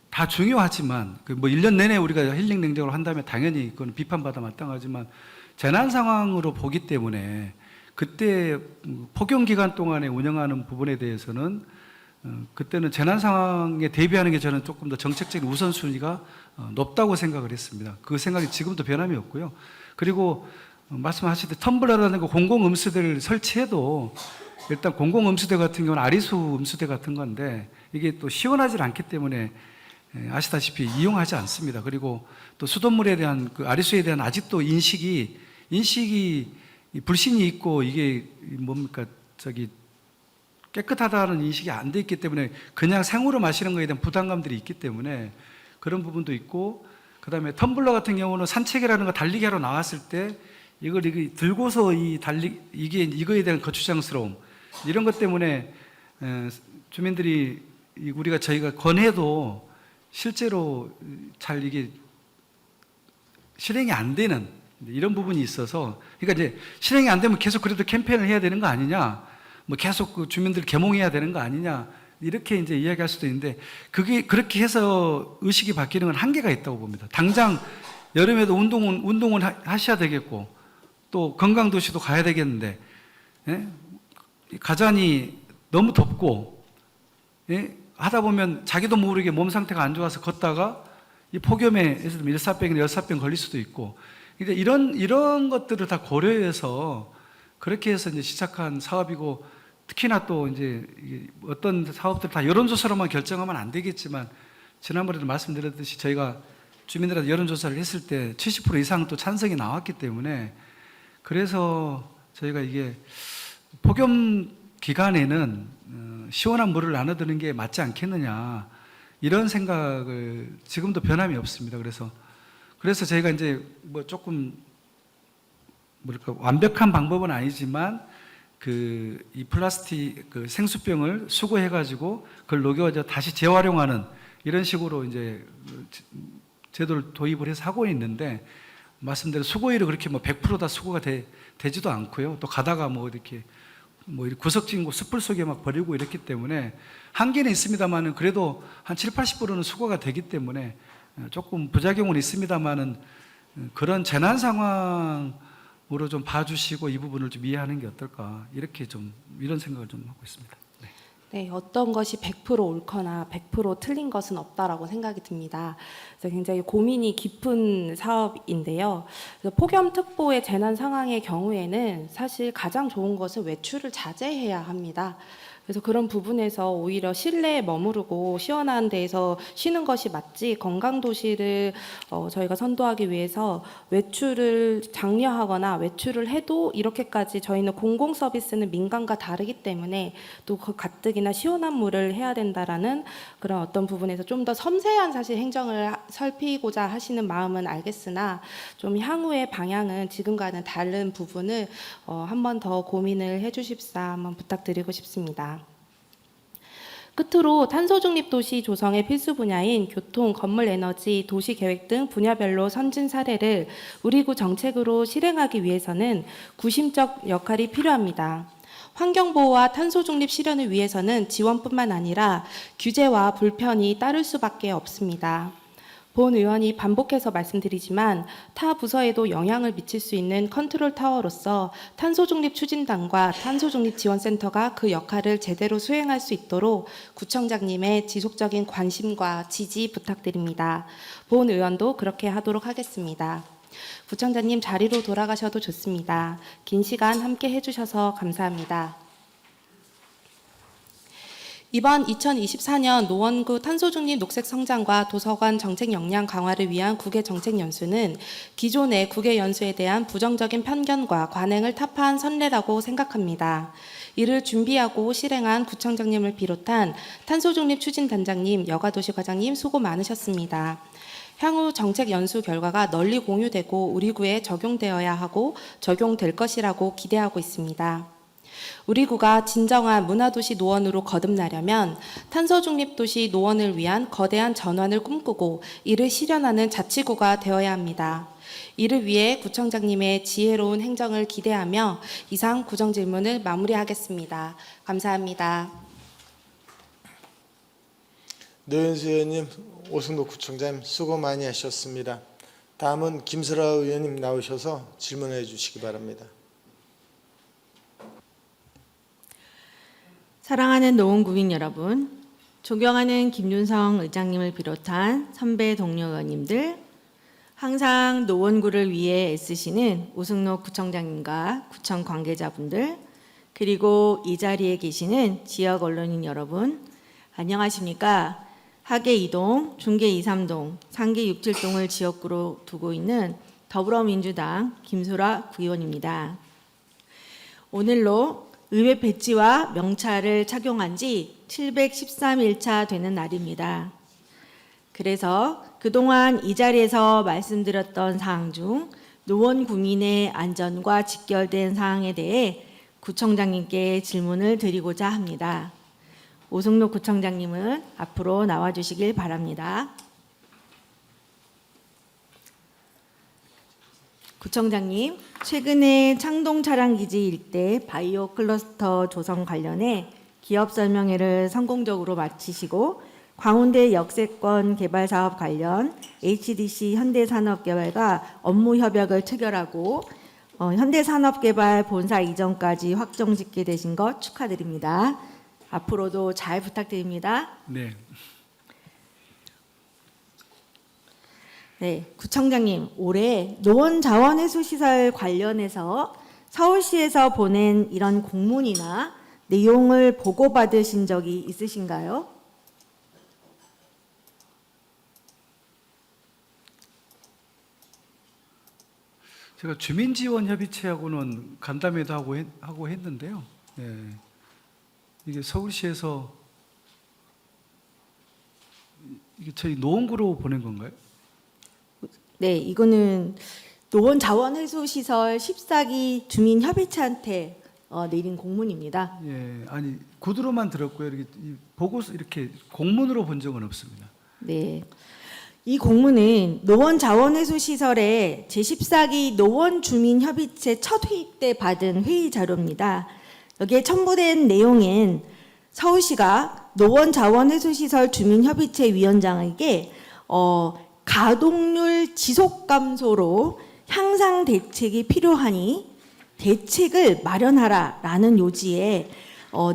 다 중요하지만 그 뭐 1년 내내 우리가 힐링 냉정을 한다면 당연히 그건 비판받아 마땅하지만 재난 상황으로 보기 때문에 그때 폭염 기간 동안에 운영하는 부분에 대해서는 그때는 재난 상황에 대비하는 게 저는 조금 더 정책적인 우선순위가 높다고 생각을 했습니다. 그 생각이 지금도 변함이 없고요. 그리고 말씀하실 때 텀블러라는 거 공공음수대를 설치해도 일단 공공음수대 같은 경우는 아리수 음수대 같은 건데 이게 또 시원하지 않기 때문에 아시다시피 이용하지 않습니다. 그리고 또 수돗물에 대한 그 아리수에 대한 아직도 인식이 불신이 있고 이게 뭡니까 깨끗하다는 인식이 안 돼 있기 때문에 그냥 생으로 마시는 것에 대한 부담감들이 있기 때문에 그런 부분도 있고, 그 다음에 텀블러 같은 경우는 산책이라는 거 달리기 하러 나왔을 때 이걸 들고서 이거에 대한 거추장스러움 이런 것 때문에 주민들이 저희가 권해도 실제로 잘 이게 실행이 안 되는 이런 부분이 있어서, 그러니까 이제 실행이 안 되면 계속 그래도 캠페인을 해야 되는 거 아니냐, 뭐 계속 그 주민들 개몽해야 되는 거 아니냐 이렇게 이제 이야기할 수도 있는데, 그게 그렇게 해서 의식이 바뀌는 건 한계가 있다고 봅니다. 당장 여름에도 운동은 하셔야 되겠고 또 건강도시도 가야 되겠는데, 예? 가자니 너무 덥고, 예? 하다 보면 자기도 모르게 몸 상태가 안 좋아서 걷다가 이 폭염에 예를 들면 일사병이나 열사병 걸릴 수도 있고, 근데 이런 것들을 다 고려해서 그렇게 해서 이제 시작한 사업이고, 특히나 또 이제 어떤 사업들 다 여론조사로만 결정하면 안 되겠지만, 지난번에도 말씀드렸듯이 저희가 주민들한테 여론조사를 했을 때 70% 이상 또 찬성이 나왔기 때문에, 그래서 저희가 이게 폭염 기간에는 시원한 물을 나눠드는 게 맞지 않겠느냐 이런 생각을 지금도 변함이 없습니다. 그래서 저희가 이제 뭐 조금 완벽한 방법은 아니지만 이 플라스틱 생수병을 수거해가지고 그걸 녹여서 다시 재활용하는 이런 식으로 이제 제도를 도입을 해서 하고 있는데, 말씀대로 수거일이 그렇게 100% 다 수거가 되지도 않고요. 또 가다가 이렇게 구석진 곳 숯불 속에 막 버리고 이랬기 때문에 한계는 있습니다만은 그래도 한 70~80%는 수거가 되기 때문에 조금 부작용은 있습니다만은 그런 재난 상황으로 좀 봐주시고 이 부분을 좀 이해하는 게 어떨까, 이런 생각을 좀 하고 있습니다. 네. 네, 어떤 것이 100% 옳거나 100% 틀린 것은 없다라고 생각이 듭니다. 그래서 굉장히 고민이 깊은 사업인데요. 그래서 폭염특보의 재난 상황의 경우에는 사실 가장 좋은 것은 외출을 자제해야 합니다. 그래서 그런 부분에서 오히려 실내에 머무르고 시원한 데에서 쉬는 것이 맞지, 건강도시를 저희가 선도하기 위해서 외출을 장려하거나 외출을 해도 이렇게까지 저희는 공공서비스는 민간과 다르기 때문에 또 그 가뜩이나 시원한 물을 해야 된다라는 그런 어떤 부분에서 좀 더 섬세한 사실 행정을 살피고자 하시는 마음은 알겠으나, 좀 향후의 방향은 지금과는 다른 부분을 한 번 더 고민을 해주십사 한번 부탁드리고 싶습니다. 끝으로 탄소중립 도시 조성의 필수 분야인 교통, 건물 에너지, 도시계획 등 분야별로 선진 사례를 우리 구 정책으로 실행하기 위해서는 구심적 역할이 필요합니다. 환경보호와 탄소중립 실현을 위해서는 지원뿐만 아니라 규제와 불편이 따를 수밖에 없습니다. 본 의원이 반복해서 말씀드리지만 타 부서에도 영향을 미칠 수 있는 컨트롤 타워로서 탄소중립 추진단과 탄소중립 지원센터가 그 역할을 제대로 수행할 수 있도록 구청장님의 지속적인 관심과 지지 부탁드립니다. 본 의원도 그렇게 하도록 하겠습니다. 구청장님 자리로 돌아가셔도 좋습니다. 긴 시간 함께 해주셔서 감사합니다. 이번 2024년 노원구 탄소중립 녹색 성장과 도서관 정책 역량 강화를 위한 국외 정책 연수는 기존의 국외 연수에 대한 부정적인 편견과 관행을 타파한 선례라고 생각합니다. 이를 준비하고 실행한 구청장님을 비롯한 탄소중립 추진단장님, 여가도시과장님 수고 많으셨습니다. 향후 정책 연수 결과가 널리 공유되고 우리 구에 적용되어야 하고 적용될 것이라고 기대하고 있습니다. 우리 구가 진정한 문화도시 노원으로 거듭나려면 탄소중립도시 노원을 위한 거대한 전환을 꿈꾸고 이를 실현하는 자치구가 되어야 합니다. 이를 위해 구청장님의 지혜로운 행정을 기대하며 이상 구정 질문을 마무리하겠습니다. 감사합니다. 노현수 의원님, 오승록 구청장님 수고 많이 하셨습니다. 다음은 김설아 의원님 나오셔서 질문해 주시기 바랍니다. 사랑하는 노원구민 여러분, 존경하는 김윤성 의장님을 비롯한 선배 동료 의원님들, 항상 노원구를 위해 애쓰시는 오승록 구청장님과 구청 관계자분들, 그리고 이 자리에 계시는 지역 언론인 여러분, 안녕하십니까? 하계 2동, 중계 2, 3동, 상계 6, 7동을 지역구로 두고 있는 더불어민주당 김소라 구의원입니다. 오늘로 의회 배지와 명찰을 착용한 지 713일차 되는 날입니다. 그래서 그동안 이 자리에서 말씀드렸던 사항 중 노원 구민의 안전과 직결된 사항에 대해 구청장님께 질문을 드리고자 합니다. 오승록 구청장님은 앞으로 나와주시길 바랍니다. 구청장님, 최근에 창동 차량기지 일대 바이오 클러스터 조성 관련해 기업 설명회를 성공적으로 마치시고 광운대 역세권 개발 사업 관련 HDC 현대산업개발과 업무 협약을 체결하고 현대산업개발 본사 이전까지 확정짓게 되신 것 축하드립니다. 앞으로도 잘 부탁드립니다. 네. 네, 구청장님, 올해 노원 자원해수시설 관련해서 서울시에서 보낸 이런 공문이나 내용을 보고받으신 적이 있으신가요? 제가 주민지원협의체하고는 간담회도 하고 했는데요. 예. 이게 서울시에서 이게 저희 노원구로 보낸 건가요? 네, 이거는 노원 자원해수시설 14기 주민협의체한테 내린 공문입니다. 예, 아니 구두로만 들었고요. 이렇게 보고서 이렇게 공문으로 본 적은 없습니다. 네. 이 공문은 노원 자원해수시설의 제14기 노원 주민협의체 첫 회의 때 받은 회의 자료입니다. 여기에 첨부된 내용엔 서울시가 노원 자원해수시설 주민협의체 위원장에게 가동률 지속 감소로 향상 대책이 필요하니 대책을 마련하라라는 요지의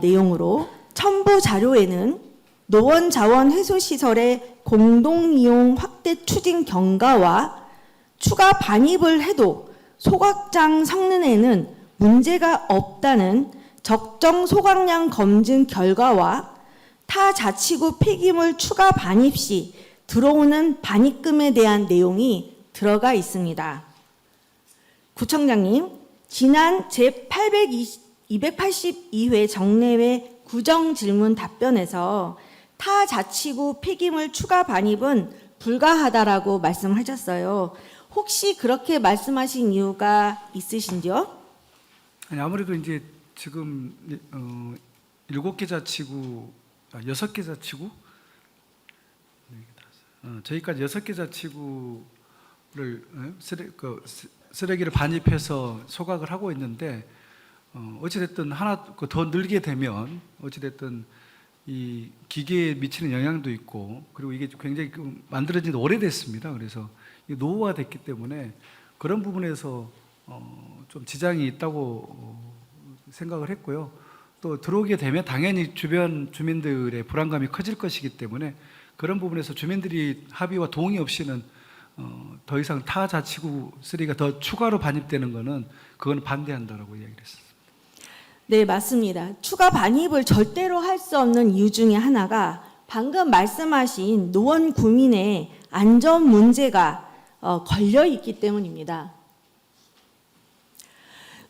내용으로 첨부 자료에는 노원 자원 해소 시설의 공동 이용 확대 추진 경과와 추가 반입을 해도 소각장 성능에는 문제가 없다는 적정 소각량 검증 결과와 타 자치구 폐기물 추가 반입 시 들어오는 반입금에 대한 내용이 들어가 있습니다. 구청장님, 지난 제282회 정례회 구정질문 답변에서 타 자치구 폐기물 추가 반입은 불가하다라고 말씀하셨어요. 혹시 그렇게 말씀하신 이유가 있으신지요? 아니, 아무래도 이제 지금 7개 자치구, 6개 자치구, 저희까지 6개 자치구를 쓰레기를 반입해서 소각을 하고 있는데 어찌됐든 하나 더 늘게 되면 어찌됐든 이 기계에 미치는 영향도 있고 그리고 이게 굉장히 만들어진 지 오래됐습니다. 그래서 노후화됐기 때문에 그런 부분에서 좀 지장이 있다고 생각을 했고요. 또 들어오게 되면 당연히 주변 주민들의 불안감이 커질 것이기 때문에 그런 부분에서 주민들이 합의와 동의 없이는 더 이상 타 자치구 쓰레기가 더 추가로 반입되는 것은 그건 반대한다라고 이야기를 했습니다. 네, 맞습니다. 추가 반입을 절대로 할 수 없는 이유 중에 하나가 방금 말씀하신 노원 구민의 안전 문제가 걸려 있기 때문입니다.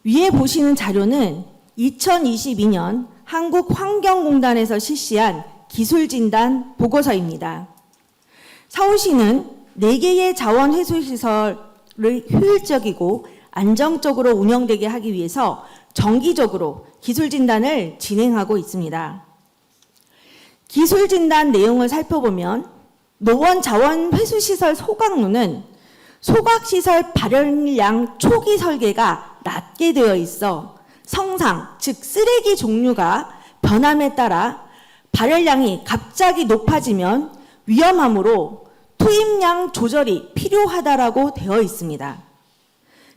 위에 보시는 자료는 2022년 한국환경공단에서 실시한 기술진단 보고서입니다. 서울시는 4개의 자원회수시설을 효율적이고 안정적으로 운영되게 하기 위해서 정기적으로 기술진단을 진행하고 있습니다. 기술진단 내용을 살펴보면 노원 자원회수시설 소각로는 소각시설 발열량 초기 설계가 낮게 되어 있어 성상, 즉 쓰레기 종류가 변함에 따라 발열량이 갑자기 높아지면 위험하므로 투입량 조절이 필요하다라고 되어 있습니다.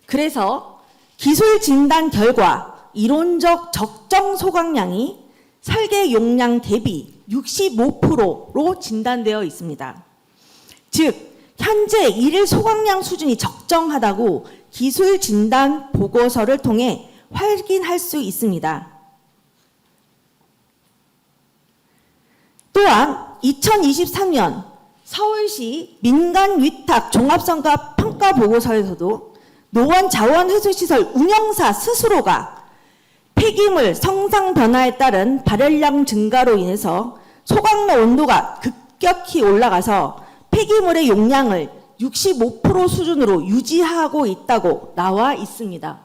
그래서 기술 진단 결과 이론적 적정 소각량이 설계 용량 대비 65%로 진단되어 있습니다. 즉 현재 일일 소각량 수준이 적정하다고 기술 진단 보고서를 통해 확인할 수 있습니다. 또한 2023년 서울시 민간 위탁 종합성과 평가 보고서에서도 노원 자원회수시설 운영사 스스로가 폐기물 성상 변화에 따른 발열량 증가로 인해서 소각로 온도가 급격히 올라가서 폐기물의 용량을 65% 수준으로 유지하고 있다고 나와 있습니다.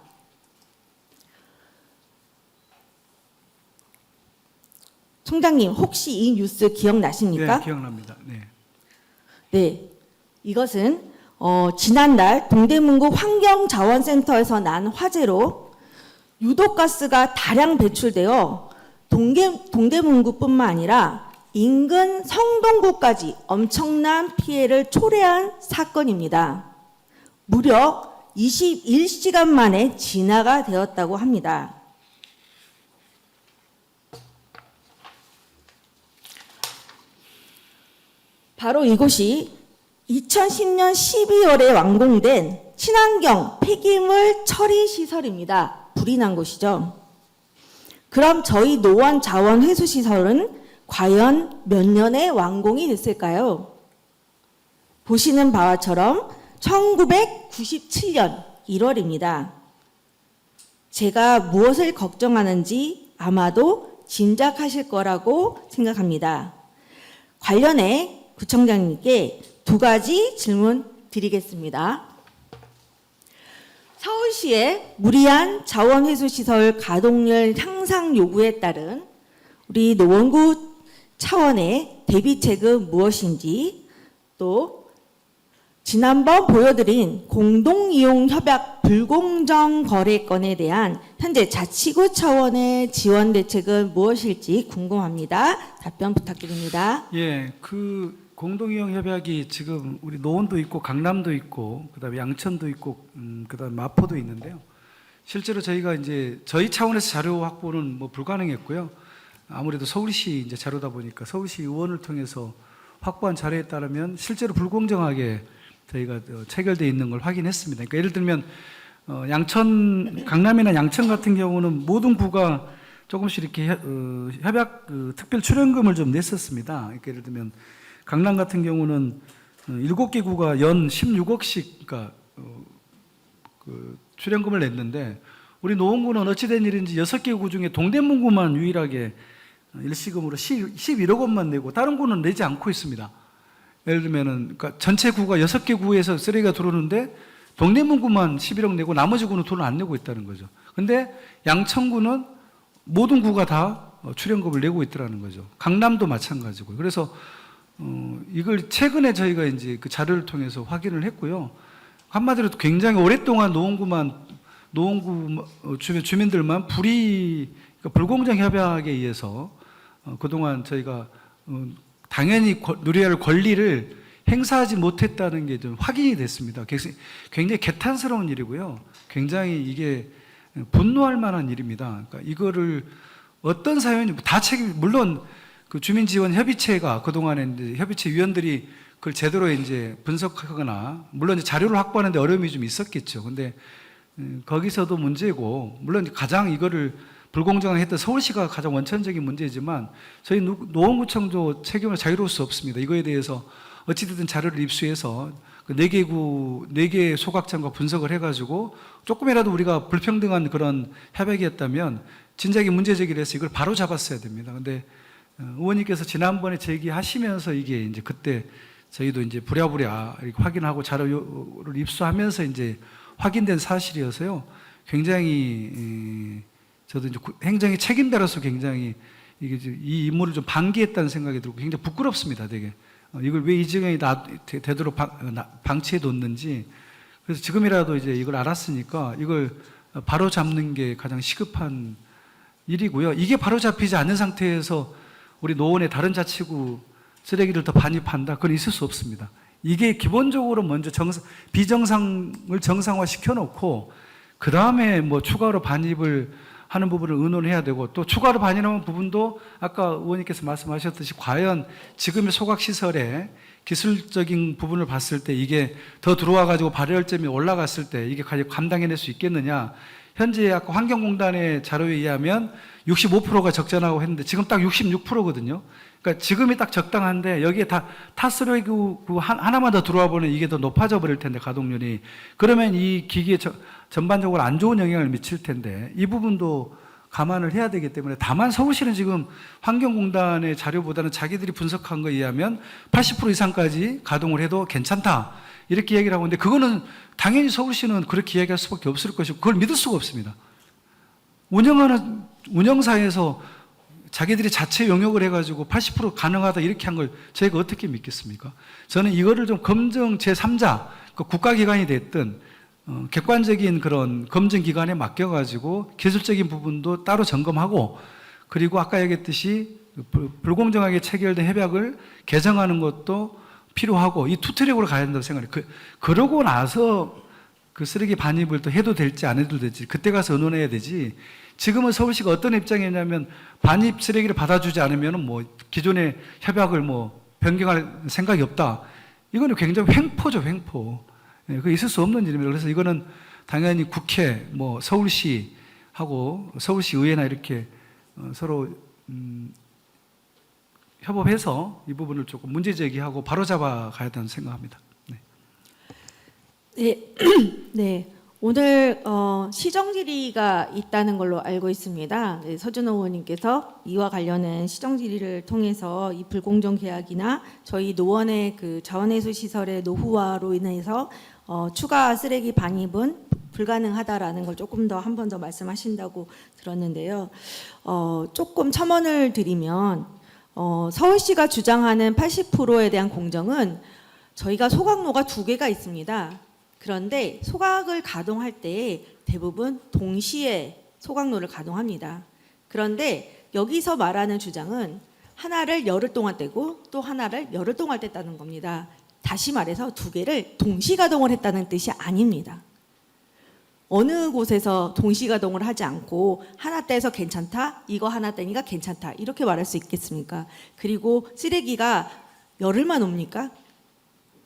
총장님, 혹시 이 뉴스 기억나십니까? 네, 기억납니다. 네. 네, 이것은 지난달 동대문구 환경자원센터에서 난 화재로 유독가스가 다량 배출되어 동대문구뿐만 아니라 인근 성동구까지 엄청난 피해를 초래한 사건입니다. 무려 21시간 만에 진화가 되었다고 합니다. 바로 이곳이 2010년 12월에 완공된 친환경 폐기물 처리 시설입니다. 불이 난 곳이죠. 그럼 저희 노원 자원 회수 시설은 과연 몇 년에 완공이 됐을까요? 보시는 바와처럼 1997년 1월입니다. 제가 무엇을 걱정하는지 아마도 짐작하실 거라고 생각합니다. 관련해 구청장님께 두 가지 질문 드리겠습니다. 서울시의 무리한 자원회수시설 가동률 향상 요구에 따른 우리 노원구 차원의 대비책은 무엇인지, 또 지난번 보여드린 공동이용협약 불공정 거래건에 대한 현재 자치구 차원의 지원 대책은 무엇일지 궁금합니다. 답변 부탁드립니다. 예, 그 공동이용 협약이 지금 우리 노원도 있고 강남도 있고 그다음에 양천도 있고 그다음에 마포도 있는데요. 실제로 저희가 이제 저희 차원에서 자료 확보는 뭐 불가능했고요. 아무래도 서울시 이제 자료다 보니까 서울시 의원을 통해서 확보한 자료에 따르면 실제로 불공정하게 저희가 체결되어 있는 걸 확인했습니다. 그러니까 예를 들면 양천, 강남이나 양천 같은 경우는 모든 구가 조금씩 이렇게 협약 특별 출연금을 좀 냈었습니다. 그러니까 예를 들면 강남 같은 경우는 7개 구가 연 16억씩 그러니까 출연금을 냈는데, 우리 노원구는 어찌된 일인지 6개 구 중에 동대문구만 유일하게 일시금으로 11억 원만 내고 다른 구는 내지 않고 있습니다. 예를 들면은 그러니까 전체 구가 6개 구에서 쓰레기가 들어오는데 동대문구만 11억 내고 나머지 구는 돈을 안 내고 있다는 거죠. 근데 양천구는 모든 구가 다 출연금을 내고 있더라는 거죠. 강남도 마찬가지고요. 그래서 이걸 최근에 저희가 이제 그 자료를 통해서 확인을 했고요. 한마디로 굉장히 오랫동안 노원구 주민들만 그러니까 불공정 협약에 의해서 그동안 저희가 당연히 누려야 할 권리를 행사하지 못했다는 게 좀 확인이 됐습니다. 굉장히 개탄스러운 일이고요. 굉장히 이게 분노할 만한 일입니다. 그러니까 이거를 어떤 사연이 다 물론 그 주민지원협의체가 그동안에 이제 협의체 위원들이 그걸 제대로 이제 분석하거나 물론 이제 자료를 확보하는데 어려움이 좀 있었겠죠. 근데 거기서도 문제고, 물론 가장 이거를 불공정하게 했던 서울시가 가장 원천적인 문제지만 저희 노원구청도 책임을 자유로울 수 없습니다. 이거에 대해서 어찌됐든 자료를 입수해서 그 4개 소각장과 분석을 해가지고 조금이라도 우리가 불평등한 그런 협약이었다면 진작에 문제 제기를 해서 이걸 바로 잡았어야 됩니다. 근데 의원님께서 지난번에 제기하시면서 이게 이제 그때 저희도 이제 부랴부랴 이렇게 확인하고 자료를 입수하면서 이제 확인된 사실이어서요. 굉장히 저도 이제 행정의 책임자로서 굉장히 이 임무를 좀 방기했다는 생각이 들고 굉장히 부끄럽습니다. 되게 이걸 왜 이 지경에 되도록 방치해 뒀는지 그래서 지금이라도 이제 이걸 알았으니까 이걸 바로 잡는 게 가장 시급한 일이고요. 이게 바로 잡히지 않는 상태에서 우리 노원의 다른 자치구 쓰레기를 더 반입한다. 그건 있을 수 없습니다. 이게 기본적으로 먼저 비정상을 정상화 시켜놓고 그 다음에 뭐 추가로 반입을 하는 부분을 의논해야 되고 또 추가로 반입하는 부분도 아까 의원님께서 말씀하셨듯이 과연 지금의 소각시설의 기술적인 부분을 봤을 때 이게 더 들어와 가지고 발열점이 올라갔을 때 이게 과연 감당해낼 수 있겠느냐. 현재 아까 환경공단의 자료에 의하면 65%가 적재라고 했는데 지금 딱 66%거든요. 그러니까 지금이 딱 적당한데 여기에 다 타스러기 하나만 더 들어와 보면 이게 더 높아져 버릴 텐데 가동률이. 그러면 이 기기에 전반적으로 안 좋은 영향을 미칠 텐데 이 부분도 감안을 해야 되기 때문에 다만 서울시는 지금 환경공단의 자료보다는 자기들이 분석한 거에 의하면 80% 이상까지 가동을 해도 괜찮다. 이렇게 얘기를 하고 있는데 그거는 당연히 서울시는 그렇게 이야기할 수밖에 없을 것이고 그걸 믿을 수가 없습니다. 운영하는 운영사에서 자기들이 자체 용역을 해가지고 80% 가능하다 이렇게 한 걸 저희가 어떻게 믿겠습니까? 저는 이거를 좀 검증 제3자, 그 국가기관이 됐든 객관적인 그런 검증기관에 맡겨가지고 기술적인 부분도 따로 점검하고 그리고 아까 얘기했듯이 불공정하게 체결된 협약을 개정하는 것도 필요하고 이 투트랙으로 가야 된다고 생각해요. 그러고 나서 그 쓰레기 반입을 또 해도 될지 안 해도 될지 그때 가서 의논해야 되지. 지금은 서울시가 어떤 입장이냐면 반입 쓰레기를 받아주지 않으면 뭐 기존의 협약을 뭐 변경할 생각이 없다. 이거는 굉장히 횡포죠, 횡포. 그 있을 수 없는 일입니다. 그래서 이거는 당연히 국회, 뭐 서울시하고 서울시 의회나 이렇게 서로 협업해서 이 부분을 조금 문제 제기하고 바로 잡아 가야 된다고 생각합니다. 네. 네, 네. 오늘 시정 질의가 있다는 걸로 알고 있습니다. 네, 서준호 의원님께서 이와 관련한 시정 질의를 통해서 이 불공정 계약이나 저희 노원의 그 자원회수 시설의 노후화로 인해서 추가 쓰레기 반입은 불가능하다라는 걸 조금 더 한 번 더 말씀하신다고 들었는데요. 조금 첨언을 드리면 서울시가 주장하는 80%에 대한 공정은 저희가 소각로가 2개가 있습니다. 그런데 소각을 가동할 때 대부분 동시에 소각로를 가동합니다. 그런데 여기서 말하는 주장은 하나를 열흘 동안 떼고 또 하나를 열흘 동안 뗐다는 겁니다. 다시 말해서 2개를 동시 가동을 했다는 뜻이 아닙니다. 어느 곳에서 동시 가동을 하지 않고 하나 떼서 괜찮다, 이거 하나 떼니까 괜찮다 이렇게 말할 수 있겠습니까? 그리고 쓰레기가 열흘만 옵니까?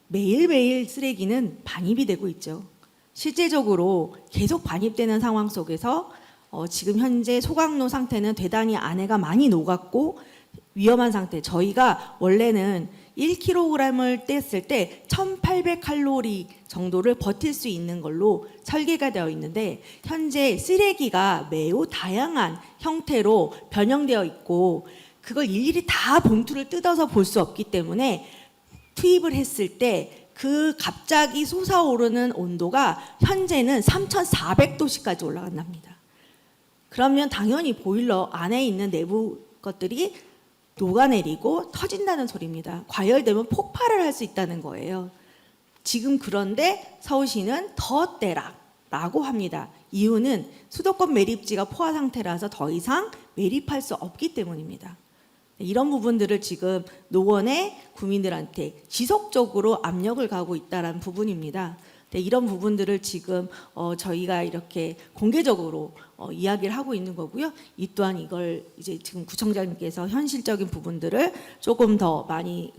매일매일 쓰레기는 반입이 되고 있죠. 실제적으로 계속 반입되는 상황 속에서 지금 현재 소각로 상태는 대단히 안에가 많이 녹았고 위험한 상태. 저희가 원래는 1kg을 뗐을 때 1800칼로리 정도를 버틸 수 있는 걸로 설계가 되어 있는데 현재 쓰레기가 매우 다양한 형태로 변형되어 있고 그걸 일일이 다 봉투를 뜯어서 볼 수 없기 때문에 투입을 했을 때 그 갑자기 솟아오르는 온도가 현재는 3400도씨까지 올라간답니다. 그러면 당연히 보일러 안에 있는 내부 것들이 녹아내리고 터진다는 소리입니다. 과열되면 폭발을 할 수 있다는 거예요. 지금 그런데 서울시는 더 떼라라고 합니다. 이유는 수도권 매립지가 포화 상태라서 더 이상 매립할 수 없기 때문입니다. 이런 부분들을 지금 노원의 구민들한테 지속적으로 압력을 가하고 있다는 부분입니다. 이런 부분들을 지금 저희가 이렇게 공개적으로 이야기를 하고 있는 거고요. 이 또한 이걸 이제 지금 구청장님께서 현실적인 부분들을 조금 더 많이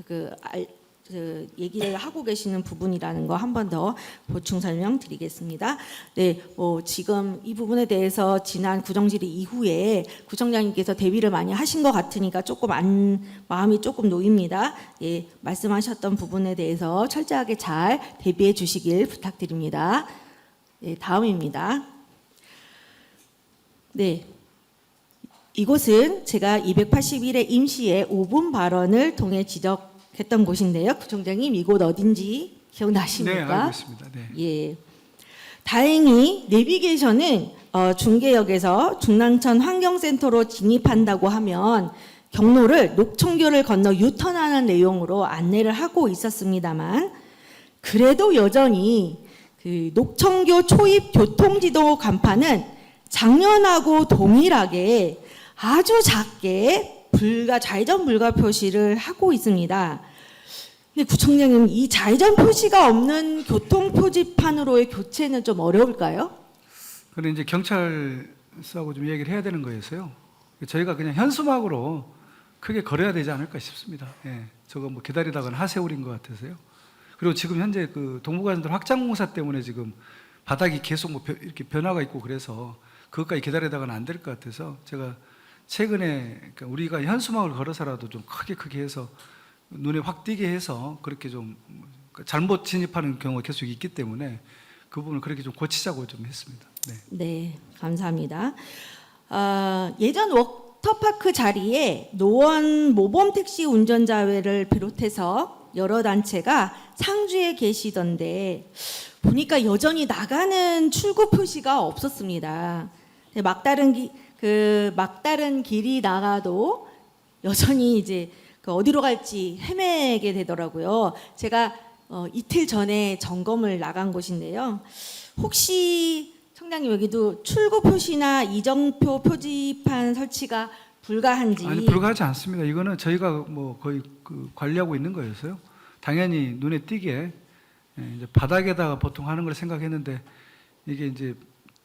얘기를 하고 계시는 부분이라는 거 한 번 더 보충 설명드리겠습니다. 네, 지금 이 부분에 대해서 지난 구정질의 이후에 구청장님께서 대비를 많이 하신 것 같으니까 조금 마음이 조금 놓입니다. 예, 말씀하셨던 부분에 대해서 철저하게 잘 대비해 주시길 부탁드립니다. 네, 다음입니다. 네. 이곳은 제가 281회 임시의 5분 발언을 통해 지적했던 곳인데요. 구청장님 이곳 어딘지 기억나십니까? 네, 알고 있습니다. 네. 예. 다행히 내비게이션은 중계역에서 중랑천 환경센터로 진입한다고 하면 경로를 녹청교를 건너 유턴하는 내용으로 안내를 하고 있었습니다만 그래도 여전히 그 녹청교 초입 교통지도 간판은 작년하고 동일하게 아주 작게 좌회전 불가 표시를 하고 있습니다. 근데 구청장님, 이 좌회전 표시가 없는 교통 표지판으로의 교체는 좀 어려울까요? 그런데 이제 경찰서하고 좀 얘기를 해야 되는 거여서요. 저희가 그냥 현수막으로 크게 걸어야 되지 않을까 싶습니다. 예, 저거 뭐 기다리다가는 하세울인 것 같아서요. 그리고 지금 현재 그 동부가전도로 확장공사 때문에 지금 바닥이 계속 뭐 이렇게 변화가 있고 그래서 그것까지 기다리다가는 안 될 것 같아서 제가 최근에 그러니까 우리가 현수막을 걸어서라도 좀 크게 해서 눈에 확 띄게 해서 그렇게 좀 잘못 진입하는 경우가 계속 있기 때문에 그 부분을 그렇게 좀 고치자고 좀 했습니다. 네. 네, 감사합니다. 예전 워터파크 자리에 노원 모범택시 운전자회를 비롯해서 여러 단체가 상주에 계시던데 보니까 여전히 나가는 출구 표시가 없었습니다. 막다른 길이 나가도 여전히 이제 어디로 갈지 헤매게 되더라고요. 제가 이틀 전에 점검을 나간 곳인데요. 혹시 청장님 여기도 출구 표시나 이정표 표지판 설치가 불가한지? 아니, 불가하지 않습니다. 이거는 저희가 뭐 거의 관리하고 있는 거여서요. 당연히 눈에 띄게 이제 바닥에다가 보통 하는 걸 생각했는데 이게 이제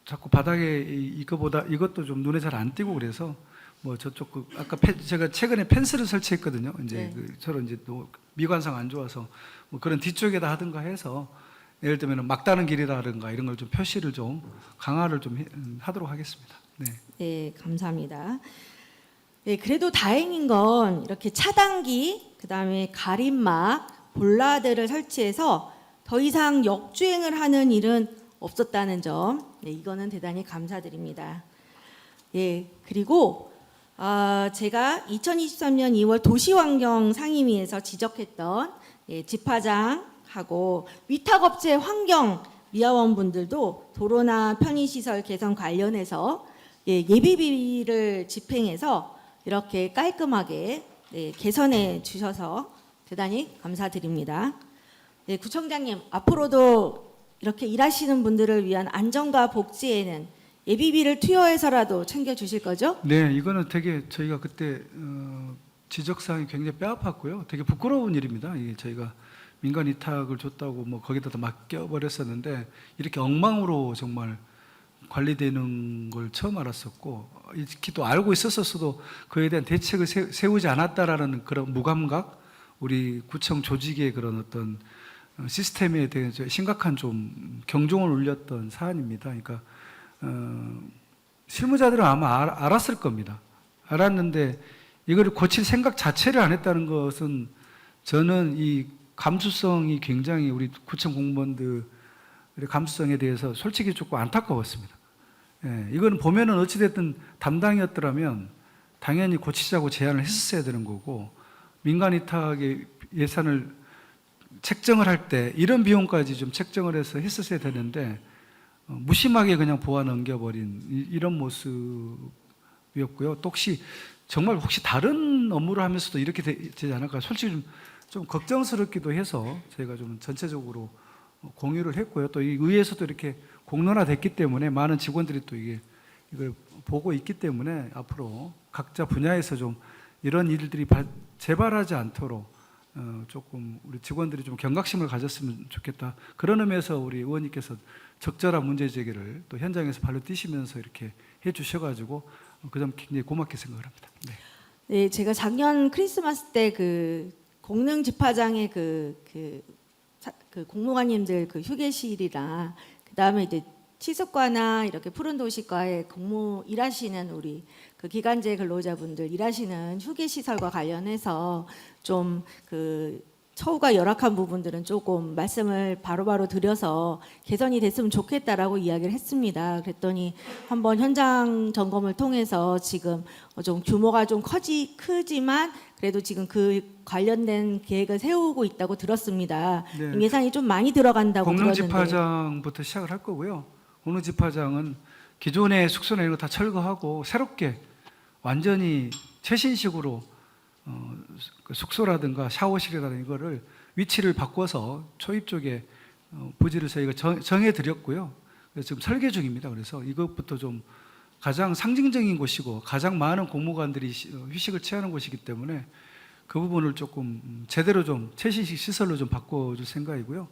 자꾸 바닥에 이것도 좀 눈에 잘 안 띄고 그래서 뭐 저쪽 아까 제가 최근에 펜스를 설치했거든요. 이제 네. 서로 이제 또 미관상 안 좋아서 뭐 그런 뒤쪽에다 하든가 해서 예를 들면 막다른 길이라든가 이런 걸 좀 표시를 좀 강화를 좀 하도록 하겠습니다. 네. 네, 감사합니다. 네, 그래도 다행인 건 이렇게 차단기, 그다음에 가림막, 볼라드를 설치해서 더 이상 역주행을 하는 일은 없었다는 점, 네, 이거는 대단히 감사드립니다. 예, 그리고 제가 2023년 2월 도시환경 상임위에서 지적했던 집화장하고 위탁업체 환경 미화원분들도 도로나 편의시설 개선 관련해서 예비비를 집행해서 이렇게 깔끔하게 개선해 주셔서 대단히 감사드립니다. 네, 구청장님, 앞으로도 이렇게 일하시는 분들을 위한 안전과 복지에는 예비비를 투여해서라도 챙겨주실 거죠? 네, 이거는 되게 저희가 그때 지적사항이 굉장히 뼈아팠고요. 되게 부끄러운 일입니다. 이게 저희가 민간 위탁을 줬다고 뭐 거기다 맡겨버렸었는데 이렇게 엉망으로 정말 관리되는 걸 처음 알았었고, 익히 또 알고 있었어도 그에 대한 대책을 세우지 않았다라는 그런 무감각, 우리 구청 조직의 그런 어떤 시스템에 대해서 심각한 좀 경종을 울렸던 사안입니다. 그러니까 실무자들은 아마 알았을 겁니다. 알았는데 이걸 고칠 생각 자체를 안 했다는 것은 저는 이 감수성이 굉장히 우리 구청 공무원들의 감수성에 대해서 솔직히 조금 안타까웠습니다. 예, 이건 보면은 어찌됐든 담당이었더라면 당연히 고치자고 제안을 했었어야 되는 거고, 민간 위탁의 예산을 책정을 할 때 이런 비용까지 좀 책정을 해서 했었어야 되는데 무심하게 그냥 보아 넘겨버린 이런 모습이었고요. 또 혹시 다른 업무를 하면서도 이렇게 되지 않을까 솔직히 좀 걱정스럽기도 해서 저희가 좀 전체적으로 공유를 했고요. 또 이 의회에서도 이렇게 공론화됐기 때문에 많은 직원들이 또 이걸 보고 있기 때문에 앞으로 각자 분야에서 좀 이런 일들이 재발하지 않도록 조금 우리 직원들이 좀 경각심을 가졌으면 좋겠다. 그런 의미에서 우리 의원님께서 적절한 문제 제기를 또 현장에서 발로 뛰시면서 이렇게 해주셔가지고 그 점 굉장히 고맙게 생각을 합니다. 네. 네, 제가 작년 크리스마스 때 그 공릉 집화장의 그 공무관님들 그 휴게실이랑 그다음에 이제 치숙과나 이렇게 푸른 도시과에 일하시는 우리 그 기간제 근로자분들 일하시는 휴게 시설과 관련해서 좀 처우가 열악한 부분들은 조금 말씀을 바로바로 드려서 개선이 됐으면 좋겠다라고 이야기를 했습니다. 그랬더니 한번 현장 점검을 통해서 지금 좀 규모가 좀 크지만 그래도 지금 그 관련된 계획을 세우고 있다고 들었습니다. 네. 예산이 좀 많이 들어간다고 들었는데. 공릉집화장부터 시작을 할 거고요. 공릉집화장은 기존의 숙소나 이런 거 다 철거하고 새롭게 완전히 최신식으로 숙소라든가 샤워실이라든가 이거를 위치를 바꿔서 초입 쪽에 부지를 저희가 정해드렸고요. 그래서 지금 설계 중입니다. 그래서 이것부터 좀 가장 상징적인 곳이고 가장 많은 공무관들이 휴식을 취하는 곳이기 때문에 그 부분을 조금 제대로 좀 최신식 시설로 좀 바꿔줄 생각이고요.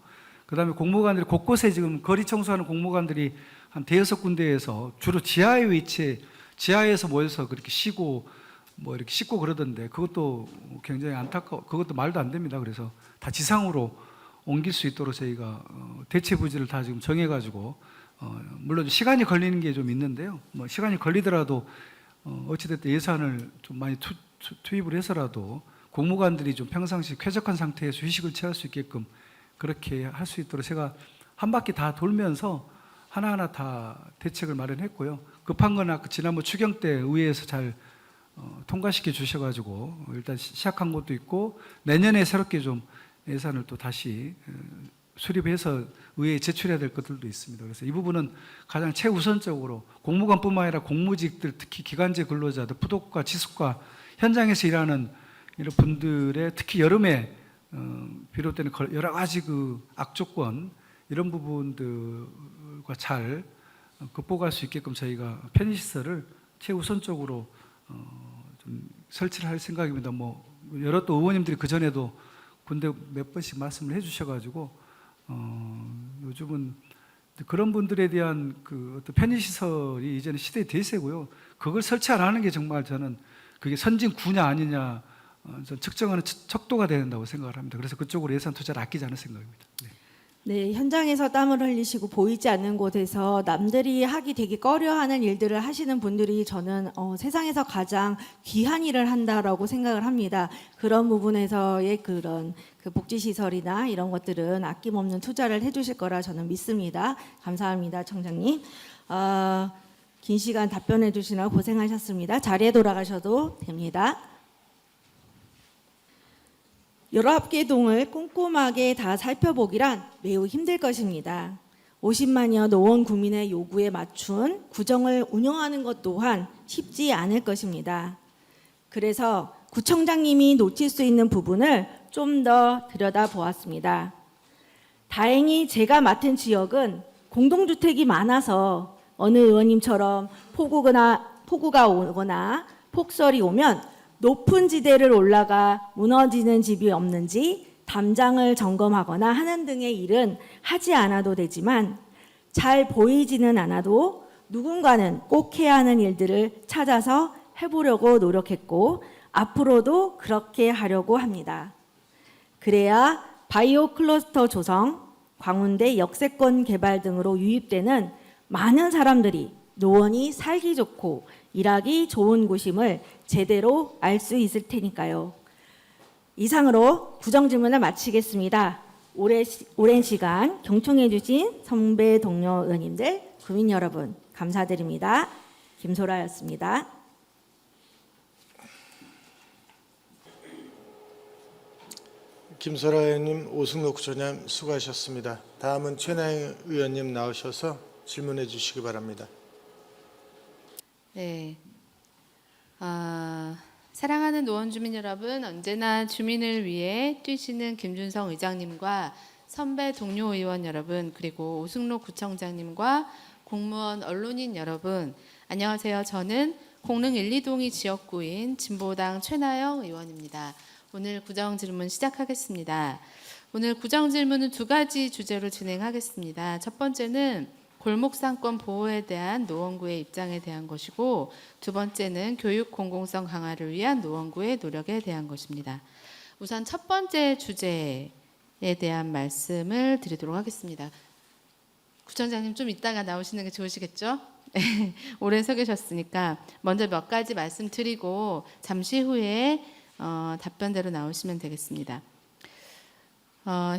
그다음에 공무관들이 곳곳에 지금 거리 청소하는 공무관들이 한 대여섯 군데에서 주로 지하에 위치해 지하에서 모여서 그렇게 쉬고 뭐 이렇게 씻고 그러던데 그것도 굉장히 안타까워. 그것도 말도 안 됩니다. 그래서 다 지상으로 옮길 수 있도록 저희가 대체 부지를 다 지금 정해가지고 물론 시간이 걸리는 게 좀 있는데요. 뭐 시간이 걸리더라도 어찌됐든 예산을 좀 많이 투입을 해서라도 공무관들이 좀 평상시 쾌적한 상태에서 휴식을 취할 수 있게끔 그렇게 할 수 있도록 제가 한 바퀴 다 돌면서 하나하나 다 대책을 마련했고요. 급한 건 아까 지난번 추경 때 의회에서 잘 통과시켜 주셔가지고 일단 시작한 것도 있고 내년에 새롭게 좀 예산을 또 다시 수립해서 의회에 제출해야 될 것들도 있습니다. 그래서 이 부분은 가장 최우선적으로 공무관뿐만 아니라 공무직들 특히 기간제 근로자들 부독과 지속과 현장에서 일하는 이런 분들의 특히 여름에 비롯되는 여러 가지 그 악조건 이런 부분들과 잘 극복할 수 있게끔 저희가 편의시설을 최우선적으로 좀 설치를 할 생각입니다. 뭐 여러 또 의원님들이 그 전에도 군데 몇 번씩 말씀을 해주셔가지고 요즘은 그런 분들에 대한 그 어떤 편의시설이 이제는 시대의 대세고요. 그걸 설치 안 하는 게 정말 저는 그게 선진구냐 아니냐 측정하는 척도가 된다고 생각을 합니다. 그래서 그쪽으로 예산 투자를 아끼지 않을 생각입니다. 네. 네, 현장에서 땀을 흘리시고 보이지 않는 곳에서 남들이 하기 되게 꺼려하는 일들을 하시는 분들이 저는 세상에서 가장 귀한 일을 한다라고 생각을 합니다. 그런 부분에서의 그런 그 복지시설이나 이런 것들은 아낌없는 투자를 해주실 거라 저는 믿습니다. 감사합니다, 청장님. 긴 시간 답변해 주시느라 고생하셨습니다. 자리에 돌아가셔도 됩니다. 19개 동을 꼼꼼하게 다 살펴보기란 매우 힘들 것입니다. 50만여 노원 구민의 요구에 맞춘 구정을 운영하는 것 또한 쉽지 않을 것입니다. 그래서 구청장님이 놓칠 수 있는 부분을 좀 더 들여다보았습니다. 다행히 제가 맡은 지역은 공동주택이 많아서 어느 의원님처럼 폭우가 오거나 폭설이 오면 높은 지대를 올라가 무너지는 집이 없는지 담장을 점검하거나 하는 등의 일은 하지 않아도 되지만 잘 보이지는 않아도 누군가는 꼭 해야 하는 일들을 찾아서 해보려고 노력했고 앞으로도 그렇게 하려고 합니다. 그래야 바이오 클러스터 조성, 광운대 역세권 개발 등으로 유입되는 많은 사람들이 노원이 살기 좋고 일하기 좋은 곳임을 제대로 알 수 있을 테니까요. 이상으로 구정질문을 마치겠습니다. 오랜 시간 경청해 주신 선배 동료 의원님들, 국민 여러분 감사드립니다. 김소라였습니다. 김소라 의원님, 오승록 구청장 수고하셨습니다. 다음은 최나영 의원님 나오셔서 질문해 주시기 바랍니다. 네. 사랑하는 노원 주민 여러분, 언제나 주민을 위해 뛰시는 김준성 의장님과 선배 동료 의원 여러분, 그리고 오승록 구청장님과 공무원 언론인 여러분, 안녕하세요. 저는 공릉 1, 2동이 지역구인 진보당 최나영 의원입니다. 오늘 구정질문 시작하겠습니다. 오늘 구정질문은 두 가지 주제로 진행하겠습니다. 첫 번째는 골목상권 보호에 대한 노원구의 입장에 대한 것이고 두 번째는 교육 공공성 강화를 위한 노원구의 노력에 대한 것입니다. 우선 첫 번째 주제에 대한 말씀을 드리도록 하겠습니다. 구청장님 좀 이따가 나오시는 게 좋으시겠죠? 오래 서 계셨으니까 먼저 몇 가지 말씀드리고 잠시 후에 답변대로 나오시면 되겠습니다.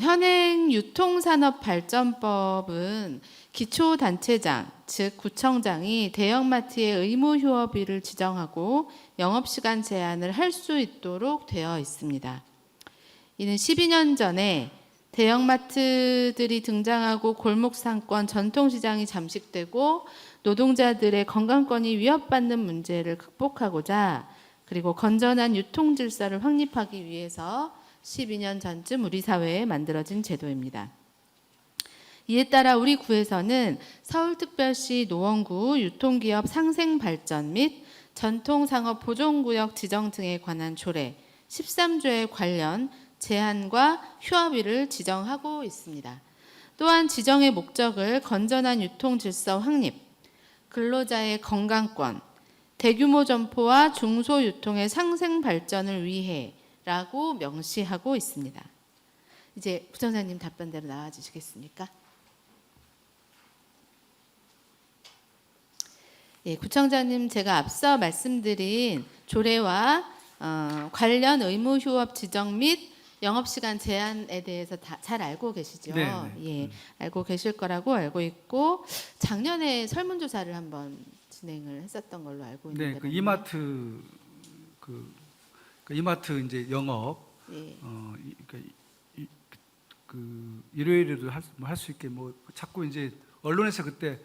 현행 유통산업발전법은 기초단체장, 즉 구청장이 대형마트의 의무휴업일을 지정하고 영업시간 제한을 할 수 있도록 되어 있습니다. 이는 12년 전에 대형마트들이 등장하고 골목상권, 전통시장이 잠식되고 노동자들의 건강권이 위협받는 문제를 극복하고자 그리고 건전한 유통질서를 확립하기 위해서 12년 전쯤 우리 사회에 만들어진 제도입니다. 이에 따라 우리 구에서는 서울특별시 노원구 유통기업 상생발전 및 전통상업보존구역 지정 등에 관한 조례 13조에 관련 제한과 휴업일을 지정하고 있습니다. 또한 지정의 목적을 건전한 유통질서 확립, 근로자의 건강권, 대규모 점포와 중소유통의 상생 발전을 위해라고 명시하고 있습니다. 이제 부총장님 답변대로 나와 주시겠습니까? 예, 구청장님 제가 앞서 말씀드린 조례와 관련 의무 휴업 지정 및 영업시간 제한에 대해서 다 잘 알고 계시죠? 네, 예, 알고 계실 거라고 알고 있고 작년에 설문조사를 한번 진행을 했었던 걸로 알고 있는데. 네, 그 이마트 이마트 이제 영업 예. 그 일요일에도 할 수 있게 뭐 자꾸 이제 언론에서 그때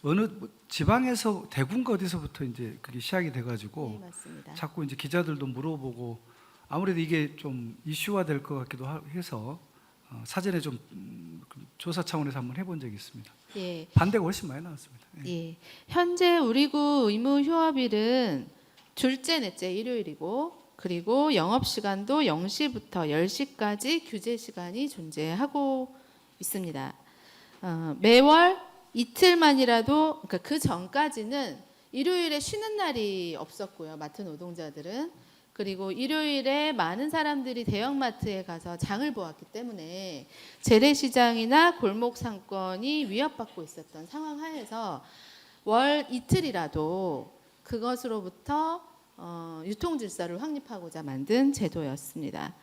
어느 지방에서 대구인가 어디서부터 이제 그게 시작이 돼가지고 네, 맞습니다. 자꾸 이제 기자들도 물어보고 아무래도 이게 좀 이슈화 될 것 같기도 해서 사전에 좀 조사 차원에서 한번 해본 적이 있습니다. 예. 반대가 훨씬 많이 나왔습니다. 예. 예. 현재 우리 구 의무 휴업일은 둘째, 넷째 일요일이고 그리고 영업 시간도 0시부터 10시까지 규제 시간이 존재하고 있습니다. 매월 이틀만이라도 그러니까 그 전까지는 일요일에 쉬는 날이 없었고요. 마트 노동자들은 그리고 일요일에 많은 사람들이 대형마트에 가서 장을 보았기 때문에 재래시장이나 골목 상권이 위협받고 있었던 상황 하에서 월 이틀이라도 그것으로부터 유통 질서를 확립하고자 만든 제도였습니다.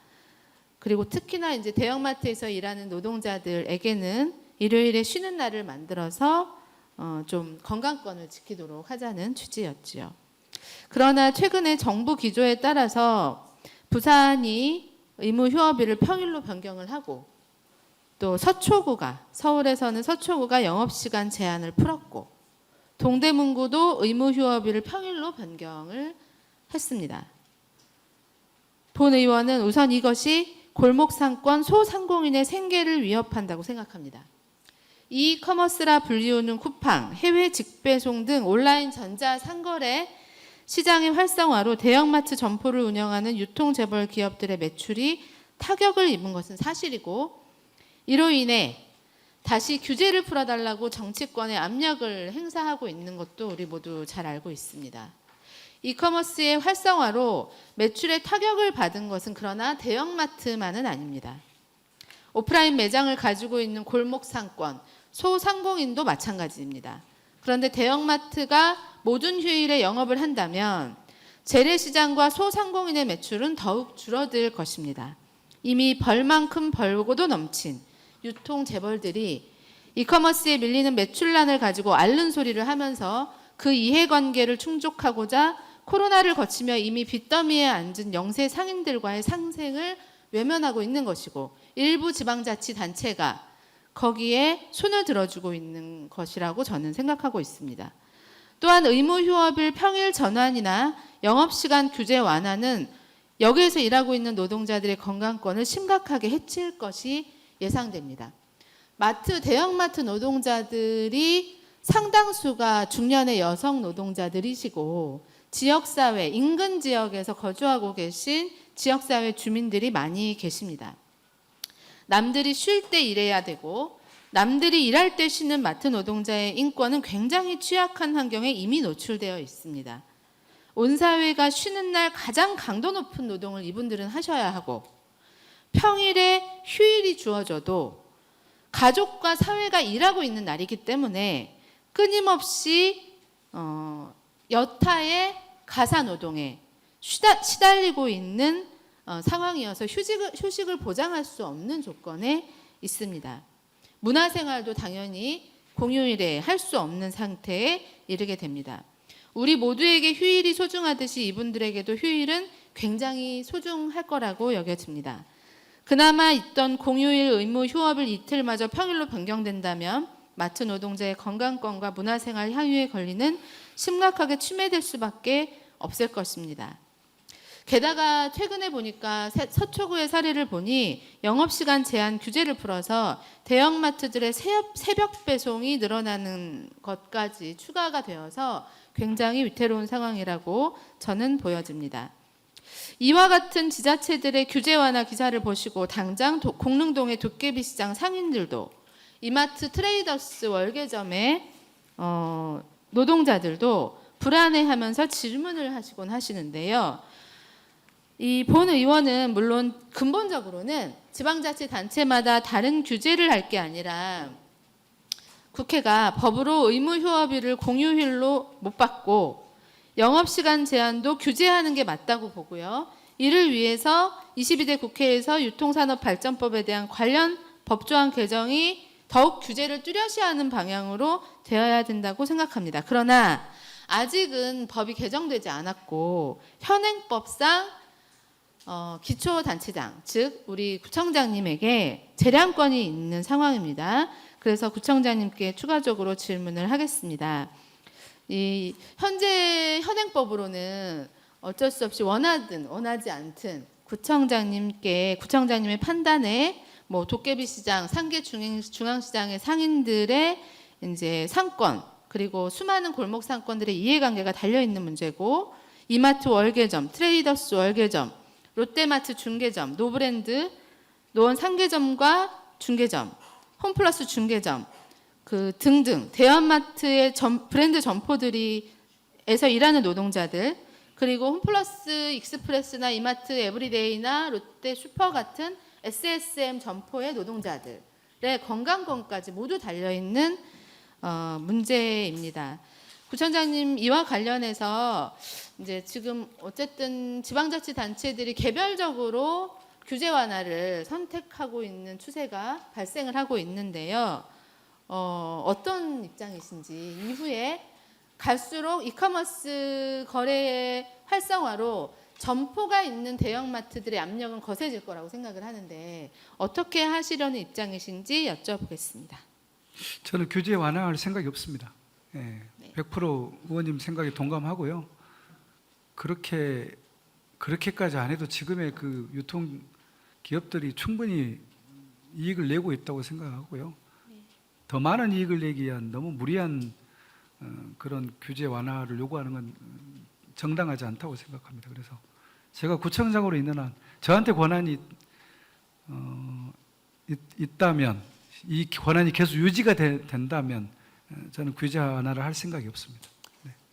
그리고 특히나 이제 대형마트에서 일하는 노동자들에게는 일요일에 쉬는 날을 만들어서 좀 건강권을 지키도록 하자는 취지였지요. 그러나 최근에 정부 기조에 따라서 부산이 의무 휴업일을 평일로 변경을 하고 또 서울에서는 서초구가 영업시간 제한을 풀었고 동대문구도 의무 휴업일을 평일로 변경을 했습니다. 본 의원은 우선 이것이 골목상권 소상공인의 생계를 위협한다고 생각합니다. 이커머스라 불리우는 쿠팡, 해외 직배송 등 온라인 전자상거래 시장의 활성화로 대형마트 점포를 운영하는 유통재벌 기업들의 매출이 타격을 입은 것은 사실이고 이로 인해 다시 규제를 풀어달라고 정치권에 압력을 행사하고 있는 것도 우리 모두 잘 알고 있습니다. 이커머스의 활성화로 매출에 타격을 받은 것은 그러나 대형마트만은 아닙니다. 오프라인 매장을 가지고 있는 골목상권, 소상공인도 마찬가지입니다. 그런데 대형마트가 모든 휴일에 영업을 한다면 재래시장과 소상공인의 매출은 더욱 줄어들 것입니다. 이미 벌만큼 벌고도 넘친 유통재벌들이 이커머스에 밀리는 매출난을 가지고 앓는 소리를 하면서 그 이해관계를 충족하고자 코로나를 거치며 이미 빚더미에 앉은 영세 상인들과의 상생을 외면하고 있는 것이고 일부 지방자치단체가 거기에 손을 들어주고 있는 것이라고 저는 생각하고 있습니다. 또한 의무 휴업일 평일 전환이나 영업시간 규제 완화는 여기에서 일하고 있는 노동자들의 건강권을 심각하게 해칠 것이 예상됩니다. 대형마트 노동자들이 상당수가 중년의 여성 노동자들이시고 지역사회, 인근 지역에서 거주하고 계신 지역사회 주민들이 많이 계십니다. 남들이 쉴 때 일해야 되고 남들이 일할 때 쉬는 마트 노동자의 인권은 굉장히 취약한 환경에 이미 노출되어 있습니다. 온 사회가 쉬는 날 가장 강도 높은 노동을 이분들은 하셔야 하고 평일에 휴일이 주어져도 가족과 사회가 일하고 있는 날이기 때문에 끊임없이 여타의 가사노동에 시달리고 있는 상황이어서 휴식을 보장할 수 없는 조건에 있습니다. 문화생활도 당연히 공휴일에 할 수 없는 상태에 이르게 됩니다. 우리 모두에게 휴일이 소중하듯이 이분들에게도 휴일은 굉장히 소중할 거라고 여겨집니다. 그나마 있던 공휴일 의무 휴업을 이틀마저 평일로 변경된다면 마트 노동자의 건강권과 문화생활 향유의 권리는 심각하게 침해될 수밖에 없을 것입니다. 게다가 최근에 보니까 서초구의 사례를 보니 영업시간 제한 규제를 풀어서 대형마트들의 새벽 배송이 늘어나는 것까지 추가가 되어서 굉장히 위태로운 상황이라고 저는 보여집니다. 이와 같은 지자체들의 규제 완화 기사를 보시고 당장 공릉동의 도깨비시장 상인들도 이마트 트레이더스 월계점의 노동자들도 불안해하면서 질문을 하시곤 하시는데요. 이 본 의원은 물론 근본적으로는 지방자치단체마다 다른 규제를 할 게 아니라 국회가 법으로 의무 휴업일을 공휴일로 못 받고 영업시간 제한도 규제하는 게 맞다고 보고요. 이를 위해서 22대 국회에서 유통산업발전법에 대한 관련 법조항 개정이 더욱 규제를 뚜렷이하는 방향으로 되어야 된다고 생각합니다. 그러나 아직은 법이 개정되지 않았고 현행법상 기초단체장, 즉 우리 구청장님에게 재량권이 있는 상황입니다. 그래서 구청장님께 추가적으로 질문을 하겠습니다. 이 현재 현행법으로는 어쩔 수 없이 원하든 원하지 않든 구청장님의 판단에 뭐 도깨비시장, 상계 중앙시장의 상인들의 이제 상권 그리고 수많은 골목 상권들의 이해관계가 달려 있는 문제고 이마트 월계점, 트레이더스 월계점, 롯데마트 중개점, 노브랜드, 노원 상계점과 중개점, 홈플러스 중개점 등등 대형마트의 브랜드 점포들이에서 일하는 노동자들 그리고 홈플러스 익스프레스나 이마트 에브리데이나 롯데 슈퍼 같은 SSM 점포의 노동자들의 건강권까지 모두 달려있는 문제입니다. 구청장님 이와 관련해서 이제 지금 어쨌든 지방자치단체들이 개별적으로 규제 완화를 선택하고 있는 추세가 발생을 하고 있는데요. 어떤 입장이신지 이후에 갈수록 이커머스 거래의 활성화로 점포가 있는 대형마트들의 압력은 거세질 거라고 생각을 하는데 어떻게 하시려는 입장이신지 여쭤보겠습니다. 저는 규제 완화할 생각이 없습니다. 예, 100% 의원님 생각에 동감하고요. 그렇게까지 안 해도 지금의 그 유통 기업들이 충분히 이익을 내고 있다고 생각하고요. 더 많은 이익을 내기 위한 너무 무리한 그런 규제 완화를 요구하는 건 정당하지 않다고 생각합니다. 그래서 제가 구청장으로 있는 한 저한테 권한이 있다면 이 권한이 계속 유지가 된다면 저는 규제 완화를 할 생각이 없습니다.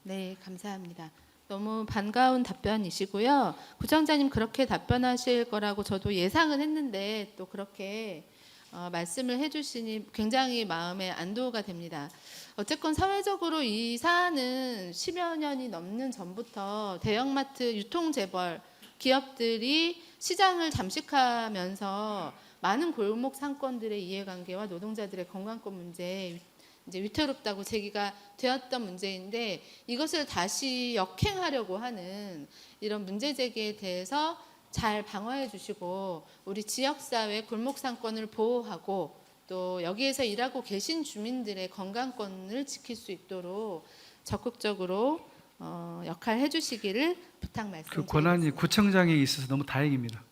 네, 감사합니다. 너무 반가운 답변이시고요. 구청장님 그렇게 답변하실 거라고 저도 예상은 했는데 또 그렇게 말씀을 해주시니 굉장히 마음에 안도가 됩니다. 어쨌건 사회적으로 이 사안은 10여 년이 넘는 전부터 대형마트 유통재벌 기업들이 시장을 잠식하면서 많은 골목 상권들의 이해관계와 노동자들의 건강권 문제 이제 위태롭다고 제기가 되었던 문제인데 이것을 다시 역행하려고 하는 이런 문제 제기에 대해서 잘 방어해 주시고 우리 지역사회 골목 상권을 보호하고 또 여기에서 일하고 계신 주민들의 건강권을 지킬 수 있도록 적극적으로 역할 해주시기를 부탁 말씀드리겠습니다. 그 권한이 구청장에 있어서 너무 다행입니다.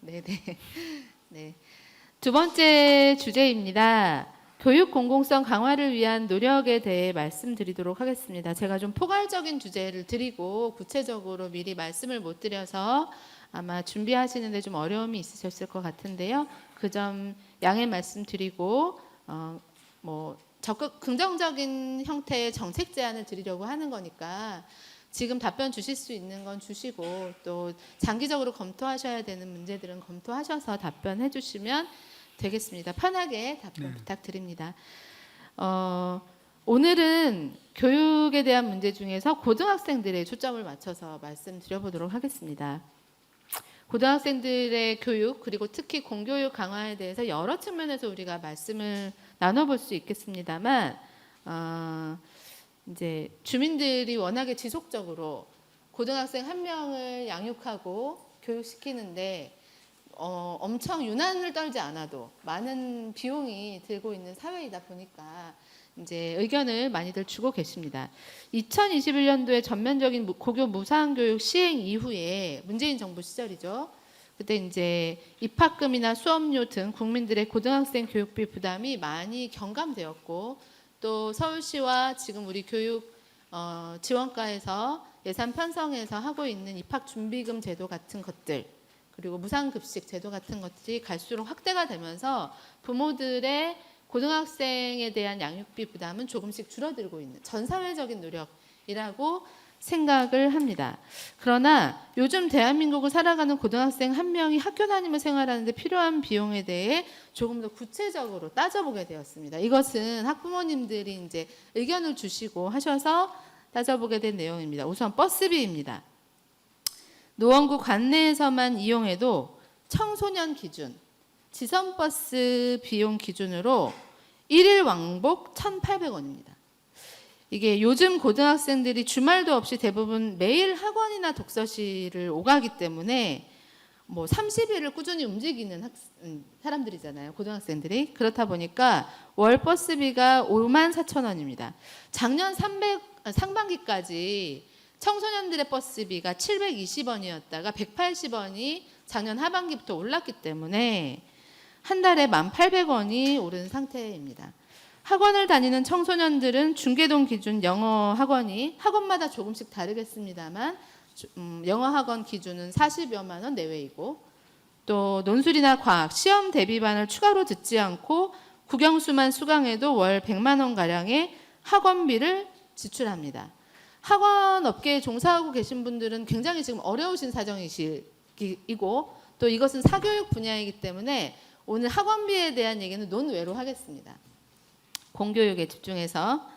네네. 네. 두 번째 주제입니다. 교육 공공성 강화를 위한 노력에 대해 말씀드리도록 하겠습니다. 제가 좀 포괄적인 주제를 드리고 구체적으로 미리 말씀을 못 드려서 아마 준비하시는데 좀 어려움이 있으셨을 것 같은데요. 그 점 양해 말씀드리고 적극 긍정적인 형태의 정책 제안을 드리려고 하는 거니까 지금 답변 주실 수 있는 건 주시고 또 장기적으로 검토하셔야 되는 문제들은 검토하셔서 답변해 주시면 되겠습니다. 편하게 답변 부탁드립니다. 오늘은 교육에 대한 문제 중에서 고등학생들의 초점을 맞춰서 말씀드려보도록 하겠습니다. 고등학생들의 교육 그리고 특히 공교육 강화에 대해서 여러 측면에서 우리가 말씀을 나눠볼 수 있겠습니다만 이제 주민들이 워낙에 지속적으로 고등학생 한 명을 양육하고 교육시키는데 엄청 유난을 떨지 않아도 많은 비용이 들고 있는 사회이다 보니까 이제 의견을 많이들 주고 계십니다. 2021년도에 전면적인 고교 무상교육 시행 이후에 문재인 정부 시절이죠. 그때 이제 입학금이나 수업료 등 국민들의 고등학생 교육비 부담이 많이 경감되었고, 또 서울시와 지금 우리 교육 지원과에서 예산 편성해서 하고 있는 입학준비금 제도 같은 것들, 그리고 무상급식 제도 같은 것들이 갈수록 확대가 되면서 부모들의 고등학생에 대한 양육비 부담은 조금씩 줄어들고 있는 전 사회적인 노력이라고 생각을 합니다. 그러나 요즘 대한민국을 살아가는 고등학생 한 명이 학교 다니며 생활하는데 필요한 비용에 대해 조금 더 구체적으로 따져보게 되었습니다. 이것은 학부모님들이 이제 의견을 주시고 하셔서 따져보게 된 내용입니다. 우선 버스비입니다. 노원구 관내에서만 이용해도 청소년 기준, 지선버스 비용 기준으로 1일 왕복 1,800원입니다. 이게 요즘 고등학생들이 주말도 없이 대부분 매일 학원이나 독서실을 오가기 때문에 뭐 30일을 꾸준히 움직이는 사람들이잖아요. 고등학생들이. 그렇다 보니까 월 버스비가 54,000원입니다. 작년 상반기까지 청소년들의 버스비가 720원이었다가 180원이 작년 하반기부터 올랐기 때문에 한 달에 1,800원이 오른 상태입니다. 학원을 다니는 청소년들은 중계동 기준 영어 학원이 학원마다 조금씩 다르겠습니다만 영어 학원 기준은 40여만 원 내외이고, 또 논술이나 과학, 시험 대비반을 추가로 듣지 않고 국영수만 수강해도 월 100만 원 가량의 학원비를 지출합니다. 학원 업계에 종사하고 계신 분들은 굉장히 지금 어려우신 사정이고, 또 이것은 사교육 분야이기 때문에 오늘 학원비에 대한 얘기는 논외로 하겠습니다. 공교육에 집중해서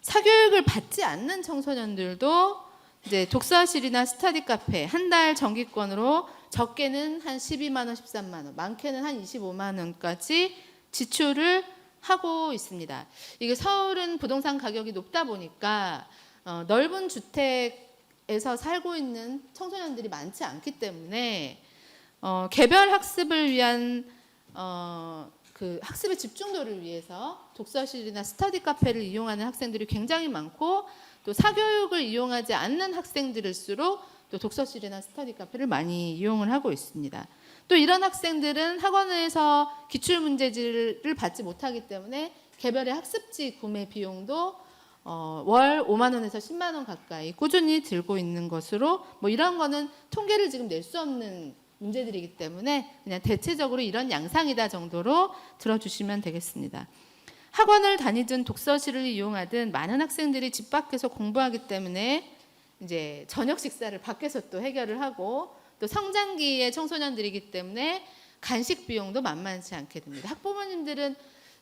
사교육을 받지 않는 청소년들도 이제 독서실이나 스터디 카페 한 달 정기권으로 적게는 한 12만 원, 13만 원, 많게는 한 25만 원까지 지출을 하고 있습니다. 이게 서울은 부동산 가격이 높다 보니까 넓은 주택에서 살고 있는 청소년들이 많지 않기 때문에 개별 학습을 위한 그 학습의 집중도를 위해서 독서실이나 스터디 카페를 이용하는 학생들이 굉장히 많고, 또 사교육을 이용하지 않는 학생들일수록 또 독서실이나 스터디 카페를 많이 이용을 하고 있습니다. 또 이런 학생들은 학원에서 기출문제지를 받지 못하기 때문에 개별의 학습지 구매 비용도 월 5만 원에서 10만 원 가까이 꾸준히 들고 있는 것으로, 뭐 이런 거는 통계를 지금 낼 수 없는 문제들이기 때문에 그냥 대체적으로 이런 양상이다 정도로 들어주시면 되겠습니다. 학원을 다니든 독서실을 이용하든 많은 학생들이 집 밖에서 공부하기 때문에 이제 저녁 식사를 밖에서 또 해결을 하고, 또 성장기의 청소년들이기 때문에 간식 비용도 만만치 않게 됩니다. 학부모님들은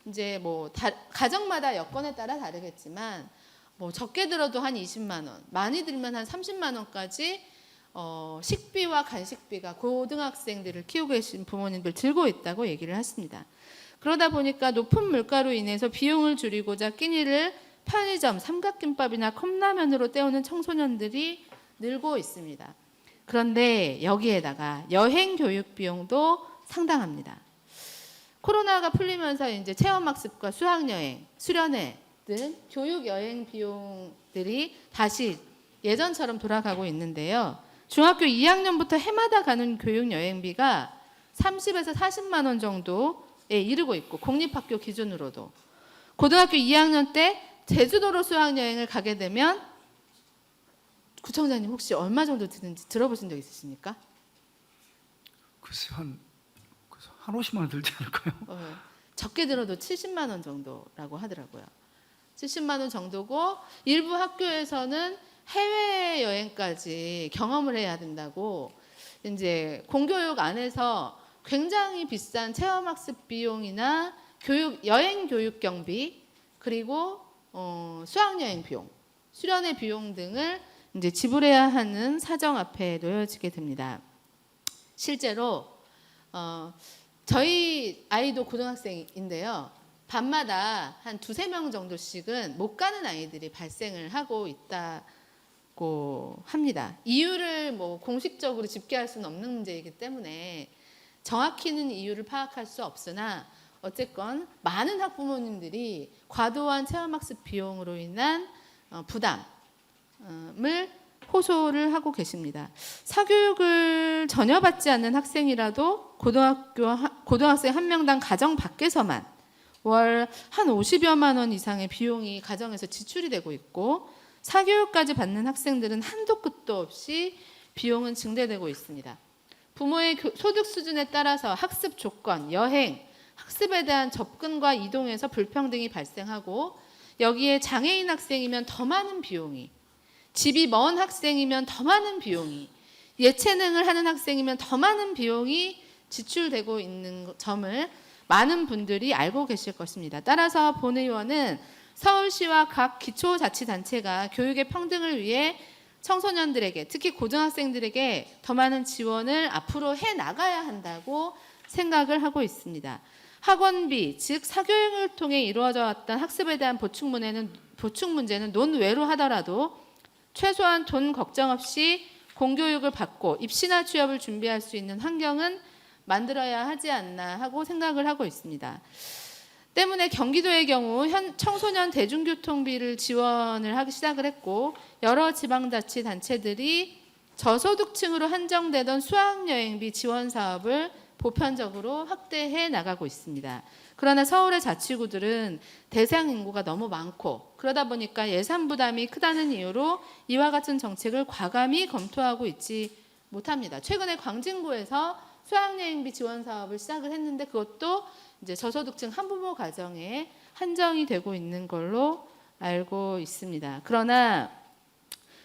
이제 뭐 가정마다 여건에 따라 다르겠지만 뭐 적게 들어도 한 20만 원, 많이 들면 한 30만 원까지 식비와 간식비가 고등학생들을 키우고 계신 부모님들 들고 있다고 얘기를 했습니다. 그러다 보니까 높은 물가로 인해서 비용을 줄이고자 끼니를 편의점, 삼각김밥이나 컵라면으로 때우는 청소년들이 늘고 있습니다. 그런데 여기에다가 여행 교육 비용도 상당합니다. 코로나가 풀리면서 이제 체험학습과 수학여행, 수련회 등 교육 여행 비용들이 다시 예전처럼 돌아가고 있는데요. 중학교 2학년부터 해마다 가는 교육 여행비가 30에서 40만 원 정도에 이르고 있고, 공립학교 기준으로도 고등학교 2학년 때 제주도로 수학여행을 가게 되면 구청장님 혹시 얼마 정도 드는지 들어보신 적 있으십니까? 글쎄 한 50만 원 들지 않을까요? 적게 들어도 70만 원 정도라고 하더라고요. 70만 원 정도고, 일부 학교에서는 해외 여행까지 경험을 해야 된다고 이제 공교육 안에서 굉장히 비싼 체험학습 비용이나 여행 교육 경비, 그리고 수학여행 비용, 수련회 비용 등을 이제 지불해야 하는 사정 앞에 놓여지게 됩니다. 실제로 저희 아이도 고등학생인데요. 밤마다 한 2-3명 정도씩은 못 가는 아이들이 발생을 하고 있다고 합니다. 이유를 뭐 공식적으로 집계할 수는 없는 문제이기 때문에 정확히는 이유를 파악할 수 없으나 어쨌건 많은 학부모님들이 과도한 체험학습 비용으로 인한 부담을 호소를 하고 계십니다. 사교육을 전혀 받지 않는 학생이라도 고등학생 한 명당 가정 밖에서만 월 한 50여만 원 이상의 비용이 가정에서 지출이 되고 있고, 사교육까지 받는 학생들은 한도 끝도 없이 비용은 증대되고 있습니다. 부모의 소득 수준에 따라서 학습 조건, 여행, 학습에 대한 접근과 이동에서 불평등이 발생하고, 여기에 장애인 학생이면 더 많은 비용이, 집이 먼 학생이면 더 많은 비용이, 예체능을 하는 학생이면 더 많은 비용이 지출되고 있는 점을 많은 분들이 알고 계실 것입니다. 따라서 본 의원은 서울시와 각 기초자치단체가 교육의 평등을 위해 청소년들에게, 특히 고등학생들에게 더 많은 지원을 앞으로 해 나가야 한다고 생각을 하고 있습니다. 학원비, 즉 사교육을 통해 이루어져 왔던 학습에 대한 보충 문제는 논외로 하더라도 최소한 돈 걱정 없이 공교육을 받고 입시나 취업을 준비할 수 있는 환경은 만들어야 하지 않나 하고 생각을 하고 있습니다. 때문에 경기도의 경우 청소년 대중교통비를 지원을 하기 시작을 했고, 여러 지방자치단체들이 저소득층으로 한정되던 수학여행비 지원 사업을 보편적으로 확대해 나가고 있습니다. 그러나 서울의 자치구들은 대상 인구가 너무 많고, 그러다 보니까 예산 부담이 크다는 이유로 이와 같은 정책을 과감히 검토하고 있지 못합니다. 최근에 광진구에서 수학여행비 지원 사업을 시작을 했는데, 그것도 이제 저소득층 한부모 가정에 한정이 되고 있는 걸로 알고 있습니다. 그러나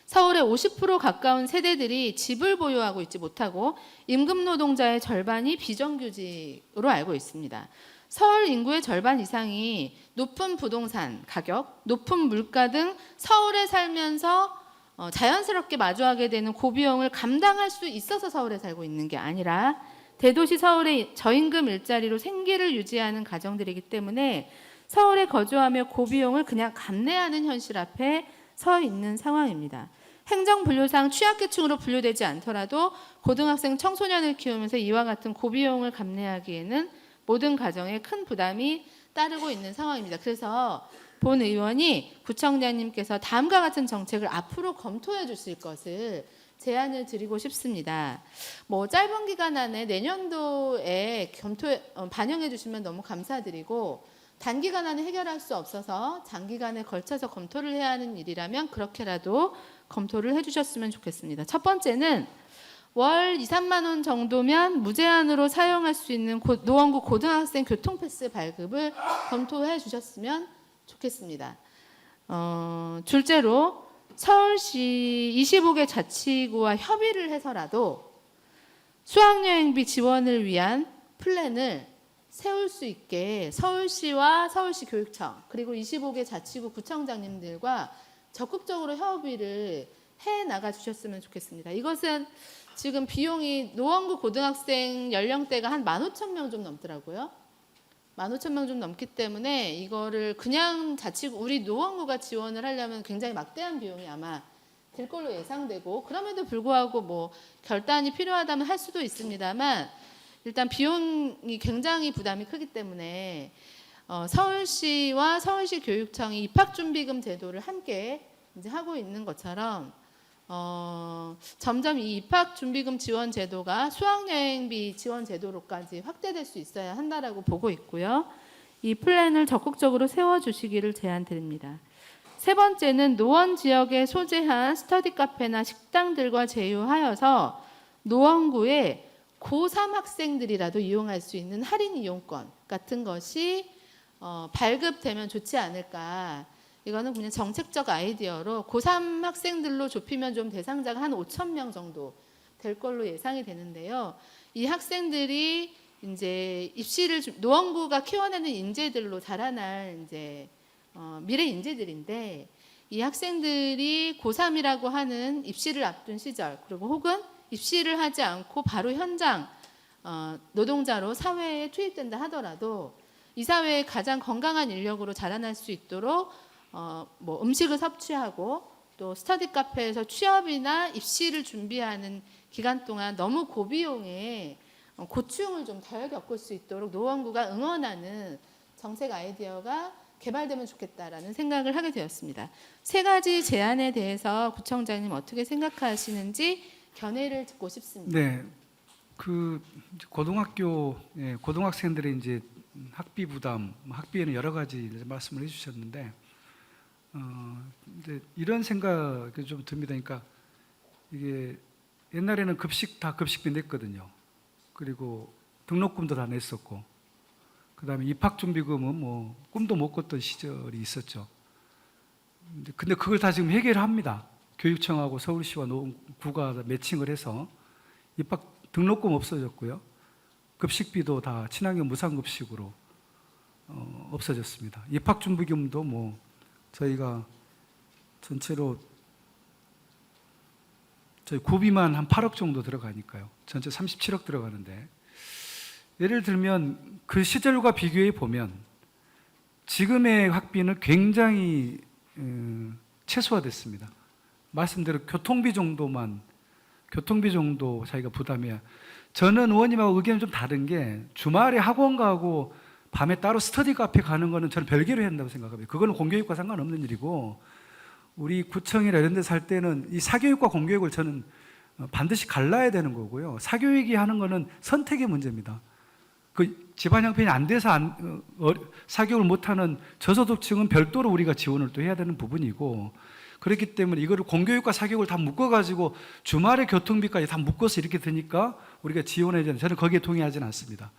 서울의 50% 가까운 세대들이 집을 보유하고 있지 못하고 임금 노동자의 절반이 비정규직으로 알고 있습니다. 서울 인구의 절반 이상이 높은 부동산 가격, 높은 물가 등 서울에 살면서 자연스럽게 마주하게 되는 고비용을 감당할 수 있어서 서울에 살고 있는 게 아니라 대도시 서울의 저임금 일자리로 생계를 유지하는 가정들이기 때문에 서울에 거주하며 고비용을 그냥 감내하는 현실 앞에 서 있는 상황입니다. 행정분류상 취약계층으로 분류되지 않더라도 고등학생 청소년을 키우면서 이와 같은 고비용을 감내하기에는 모든 가정에 큰 부담이 따르고 있는 상황입니다. 그래서 본 의원이 구청장님께서 다음과 같은 정책을 앞으로 검토해 주실 것을 제안을 드리고 싶습니다. 짧은 기간 안에 내년도에 반영해 주시면 너무 감사드리고, 단기간 안에 해결할 수 없어서 장기간에 걸쳐서 검토를 해야 하는 일이라면 그렇게라도 검토를 해주셨으면 좋겠습니다. 첫 번째는 월 2, 3만 원 정도면 무제한으로 사용할 수 있는 노원구 고등학생 교통패스 발급을 검토해 주셨으면 좋겠습니다. 둘째로 서울시 25개 자치구와 협의를 해서라도 수학여행비 지원을 위한 플랜을 세울 수 있게 서울시와 서울시 교육청 그리고 25개 자치구 구청장님들과 적극적으로 협의를 해 나가 주셨으면 좋겠습니다. 이것은 지금 비용이 노원구 고등학생 연령대가 한 15,000명 좀 넘더라고요. 15,000명 좀 넘기 때문에 이거를 그냥 자치구 우리 노원구가 지원을 하려면 굉장히 막대한 비용이 아마 될 걸로 예상되고, 그럼에도 불구하고 결단이 필요하다면 할 수도 있습니다만 일단 비용이 굉장히 부담이 크기 때문에 서울시와 서울시 교육청이 입학준비금 제도를 함께 이제 하고 있는 것처럼 점점 이 입학준비금 지원 제도가 수학여행비 지원 제도로까지 확대될 수 있어야 한다라고 보고 있고요. 이 플랜을 적극적으로 세워주시기를 제안드립니다. 세 번째는 노원 지역에 소재한 스터디 카페나 식당들과 제휴하여서 노원구에 고3 학생들이라도 이용할 수 있는 할인 이용권 같은 것이 발급되면 좋지 않을까. 이거는 그냥 정책적 아이디어로 고3 학생들로 좁히면 좀 대상자가 한 5,000명 정도 될 걸로 예상이 되는데요. 이 학생들이 이제 입시를 노원구가 키워내는 인재들로 자라날 이제 미래 인재들인데, 이 학생들이 고3이라고 하는 입시를 앞둔 시절, 그리고 혹은 입시를 하지 않고 바로 현장 노동자로 사회에 투입된다 하더라도 이 사회의 가장 건강한 인력으로 자라날 수 있도록 음식을 섭취하고 또 스터디 카페에서 취업이나 입시를 준비하는 기간 동안 너무 고비용의 고충을 좀 덜 겪을 수 있도록 노원구가 응원하는 정책 아이디어가 개발되면 좋겠다라는 생각을 하게 되었습니다. 세 가지 제안에 대해서 구청장님 어떻게 생각하시는지 견해를 듣고 싶습니다. 네, 그 고등학교 고등학생들의 이제 학비 부담, 학비에는 여러 가지 이제 말씀을 해주셨는데 이제 이런 생각이 좀 듭니다. 그러니까 이게 옛날에는 급식 다 급식비 냈거든요. 그리고 등록금도 다 냈었고, 그다음에 입학준비금은 뭐 꿈도 못 꿨던 시절이 있었죠. 근데 그걸 다 지금 해결합니다. 교육청하고 서울시와 노원구가 매칭을 해서 입학 등록금 없어졌고요. 급식비도 다 친환경 무상급식으로 없어졌습니다. 입학준비금도 뭐 저희가 전체로 저희 구비만 한 8억 정도 들어가니까요. 전체 37억 들어가는데, 예를 들면 그 시절과 비교해 보면 지금의 학비는 굉장히 최소화됐습니다. 말씀대로 교통비 정도 자기가 부담해야. 저는 의원님하고 의견이 좀 다른 게, 주말에 학원 가고 밤에 따로 스터디 카페 가는 거는 저는 별개로 해야 한다고 생각합니다. 그거는 공교육과 상관없는 일이고, 우리 구청이나 이런 데서 할 때는 이 사교육과 공교육을 저는 반드시 갈라야 되는 거고요. 사교육이 하는 거는 선택의 문제입니다. 그 집안 형편이 안 돼서 사교육을 못하는 저소득층은 별도로 우리가 지원을 또 해야 되는 부분이고, 그렇기 때문에 이거를 공교육과 사교육을 다 묶어가지고 주말에 교통비까지 다 묶어서 이렇게 되니까 우리가 지원해야 되는, 저는 거기에 동의하지는 않습니다.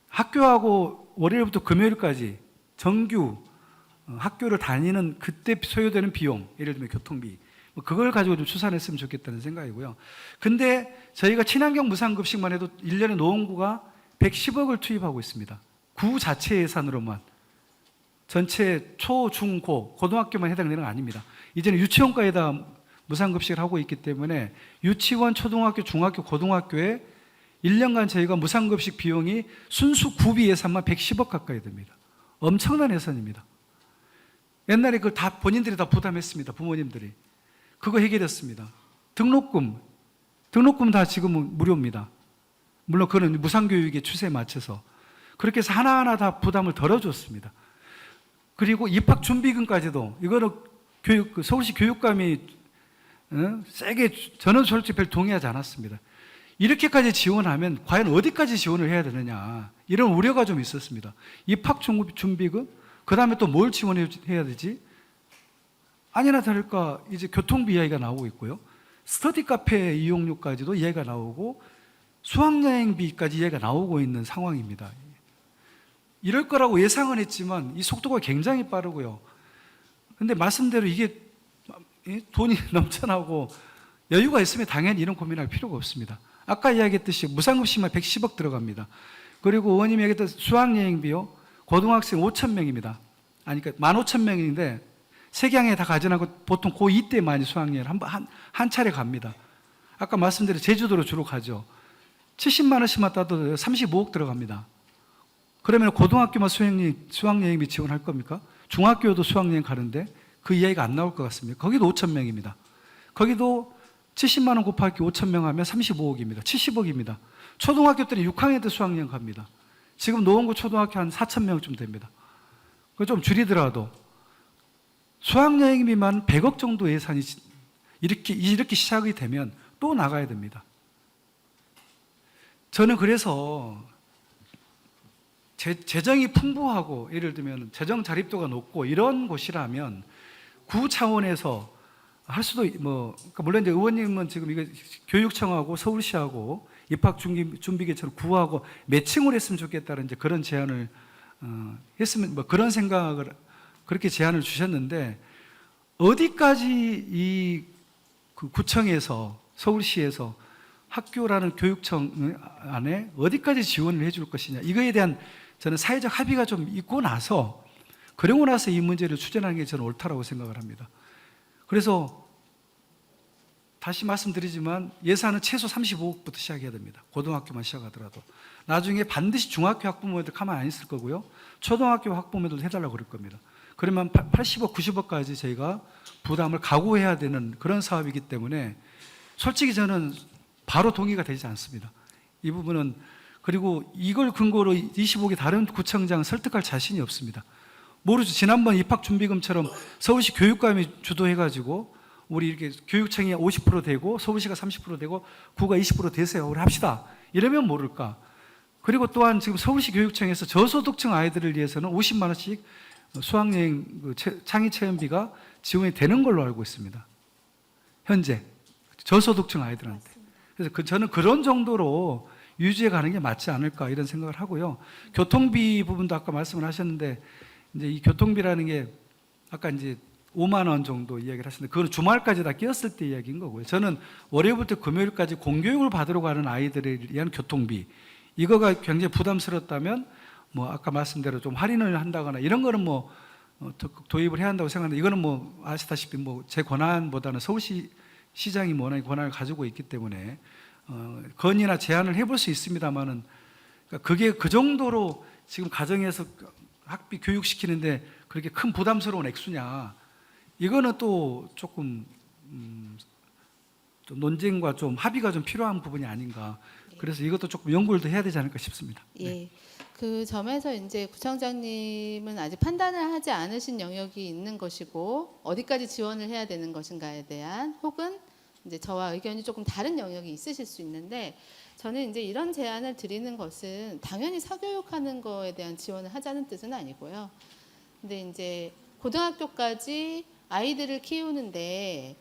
학교하고 월요일부터 금요일까지 정규 학교를 다니는 그때 소요되는 비용, 예를 들면 교통비, 그걸 가지고 좀 추산했으면 좋겠다는 생각이고요. 근데 저희가 친환경 무상급식만 해도 1년에 노원구가 110억을 투입하고 있습니다. 구 자체 예산으로만. 전체 초, 중, 고, 고등학교만 해당되는 건 아닙니다. 이제는 유치원까지다 무상급식을 하고 있기 때문에 유치원, 초등학교, 중학교, 고등학교에 1년간 저희가 무상급식 비용이 순수 구비 예산만 110억 가까이 됩니다. 엄청난 예산입니다. 옛날에 그걸 다 본인들이 다 부담했습니다. 부모님들이. 그거 해결했습니다. 등록금 다 지금은 무료입니다. 물론 그건 무상교육의 추세에 맞춰서. 그렇게 해서 하나하나 다 부담을 덜어줬습니다. 그리고 입학준비금까지도, 이거는 서울시 교육감이 세게, 저는 솔직히 별 동의하지 않았습니다. 이렇게까지 지원하면 과연 어디까지 지원을 해야 되느냐, 이런 우려가 좀 있었습니다. 입학준비금, 그 다음에 또 뭘 지원해야 되지? 아니나 다를까 이제 교통비 이야기가 나오고 있고요. 스터디 카페 이용료까지도 이야기가 나오고, 수학여행비까지 이야기가 나오고 있는 상황입니다. 이럴 거라고 예상은 했지만 이 속도가 굉장히 빠르고요. 근데 말씀대로 이게 돈이 넘쳐나고 여유가 있으면 당연히 이런 고민할 필요가 없습니다. 아까 이야기했듯이 무상급식만 110억 들어갑니다. 그리고 의원님이 얘기했던 수학여행비요, 고등학생 5,000명입니다. 아니, 그러니까 15,000명인데 세경에 다 가지 않고 보통 고2 때 많이 수학여행을 한 차례 갑니다. 아까 말씀드린 제주도로 주로 가죠. 70만 원씩만 따도 35억 들어갑니다. 그러면 고등학교만 수학여행비 지원할 겁니까? 중학교도 수학여행 가는데 그 이야기가 안 나올 것 같습니다. 거기도 5,000명입니다. 거기도 70만 원 곱하기 5,000명 하면 35억입니다. 70억입니다. 초등학교 때는 6학년 때 수학여행 갑니다. 지금 노원구 초등학교 한 4,000명쯤 됩니다. 그거 좀 줄이더라도 수학여행비만 100억 정도 예산이 이렇게 시작이 되면 또 나가야 됩니다. 저는 그래서 재정이 풍부하고, 예를 들면 재정 자립도가 높고 이런 곳이라면 구 차원에서 할 수도, 그러니까 물론 이제 의원님은 지금 이거 교육청하고 서울시하고 입학준비계처럼 구하고 매칭을 했으면 좋겠다는 이제 그런 제안을 했으면, 그런 생각을, 그렇게 제안을 주셨는데, 어디까지 그 구청에서, 서울시에서 학교라는 교육청 안에 어디까지 지원을 해줄 것이냐, 이거에 대한 저는 사회적 합의가 좀 있고 나서, 그러고 나서 이 문제를 추진하는 게 저는 옳다라고 생각을 합니다. 그래서 다시 말씀드리지만 예산은 최소 35억부터 시작해야 됩니다. 고등학교만 시작하더라도. 나중에 반드시 중학교 학부모들 가만 안 있을 거고요. 초등학교 학부모들도 해달라고 그럴 겁니다. 그러면 80억, 90억까지 저희가 부담을 각오해야 되는 그런 사업이기 때문에 솔직히 저는 바로 동의가 되지 않습니다. 이 부분은. 그리고 이걸 근거로 25개 다른 구청장 설득할 자신이 없습니다. 모르죠. 지난번 입학준비금처럼 서울시 교육감이 주도해가지고 우리 이렇게 교육청이 50% 되고 서울시가 30% 되고 구가 20% 되세요. 우리 합시다. 이러면 모를까. 그리고 또한 지금 서울시 교육청에서 저소득층 아이들을 위해서는 50만 원씩 수학여행 창의 체험비가 지원이 되는 걸로 알고 있습니다. 현재 저소득층 아이들한테. 그래서 저는 그런 정도로 유지해 가는 게 맞지 않을까 이런 생각을 하고요. 교통비 부분도 아까 말씀을 하셨는데 이제 이 교통비라는 게 아까 이제 5만 원 정도 이야기를 하셨는데 그건 주말까지 다 끼었을 때 이야기인 거고요. 저는 월요일부터 금요일까지 공교육을 받으러 가는 아이들에 의한 교통비 이거가 굉장히 부담스럽다면 뭐 아까 말씀대로 좀 할인을 한다거나 이런 거는 뭐 도입을 해야 한다고 생각하는데 이거는 뭐 아시다시피 뭐 제 권한보다는 서울시 시장이 워낙 권한을 가지고 있기 때문에 건의나 제안을 해볼 수 있습니다만은 그러니까 그게 그 정도로 지금 가정에서 학비 교육시키는데 그렇게 큰 부담스러운 액수냐 이거는 또 조금 좀 논쟁과 좀 합의가 좀 필요한 부분이 아닌가. 그래서 이것도 조금 연구를 더 해야 되지 않을까 싶습니다. 예. 그 점에서 이제 구청장님은 아직 판단을 하지 않으신 영역이 있는 것이고 어디까지 지원을 해야 되는 것인가에 대한 혹은 이제 저와 의견이 조금 다른 영역이 있으실 수 있는데 저는 이제 이런 제안을 드리는 것은 당연히 사교육하는 거에 대한 지원을 하자는 뜻은 아니고요. 근데 이제 고등학교까지 아이들을 키우는데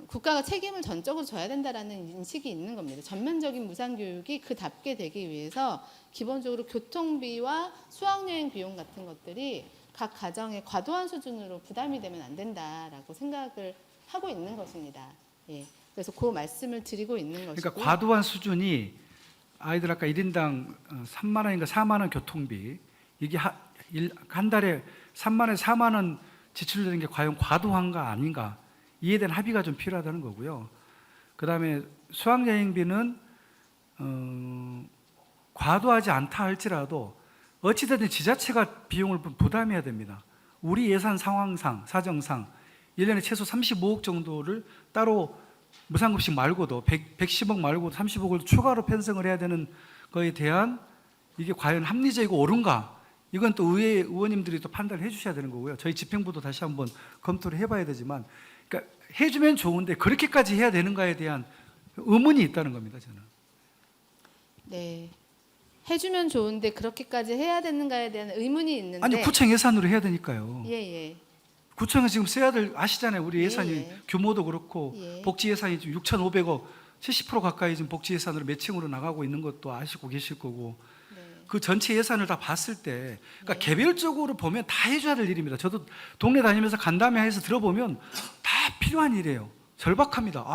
국가가 책임을 전적으로 져야 된다라는 인식이 있는 겁니다. 전면적인 무상교육이 그답게 되기 위해서 기본적으로 교통비와 수학여행 비용 같은 것들이 각 가정의 과도한 수준으로 부담이 되면 안 된다라고 생각을 하고 있는 것입니다. 예. 그래서 그 말씀을 드리고 있는 것이고. 그러니까 과도한 수준이 아이들 아까 1인당 3만 원인가 4만 원 교통비 이게 한 달에 3만 원, 4만 원 지출되는 게 과연 과도한가 아닌가 이에 대한 합의가 좀 필요하다는 거고요. 그다음에 수학여행비는 과도하지 않다 할지라도 어찌됐든 지자체가 비용을 부담해야 됩니다. 우리 예산 상황상 사정상 1년에 최소 35억 정도를 따로 무상급식 말고도 110억 말고도 30억을 추가로 편성을 해야 되는 거에 대한 이게 과연 합리적이고 옳은가? 이건 또 의회 의원님들이 또 판단을 해주셔야 되는 거고요. 저희 집행부도 다시 한번 검토를 해봐야 되지만, 그러니까 해주면 좋은데 그렇게까지 해야 되는가에 대한 의문이 있다는 겁니다. 저는. 네. 해주면 좋은데 그렇게까지 해야 되는가에 대한 의문이 있는데. 아니 구청 예산으로 해야 되니까요. 예. 구청은 지금 써야 될 아시잖아요. 우리 예산이 예. 규모도 그렇고 예. 복지 예산이 지금 6,500억 70% 가까이 지금 복지 예산으로 매칭으로 나가고 있는 것도 아시고 계실 거고 그 전체 예산을 다 봤을 때 그러니까 개별적으로 보면 다 해줘야 될 일입니다. 저도 동네 다니면서 간담회에서 들어보면 다 필요한 일이에요. 절박합니다.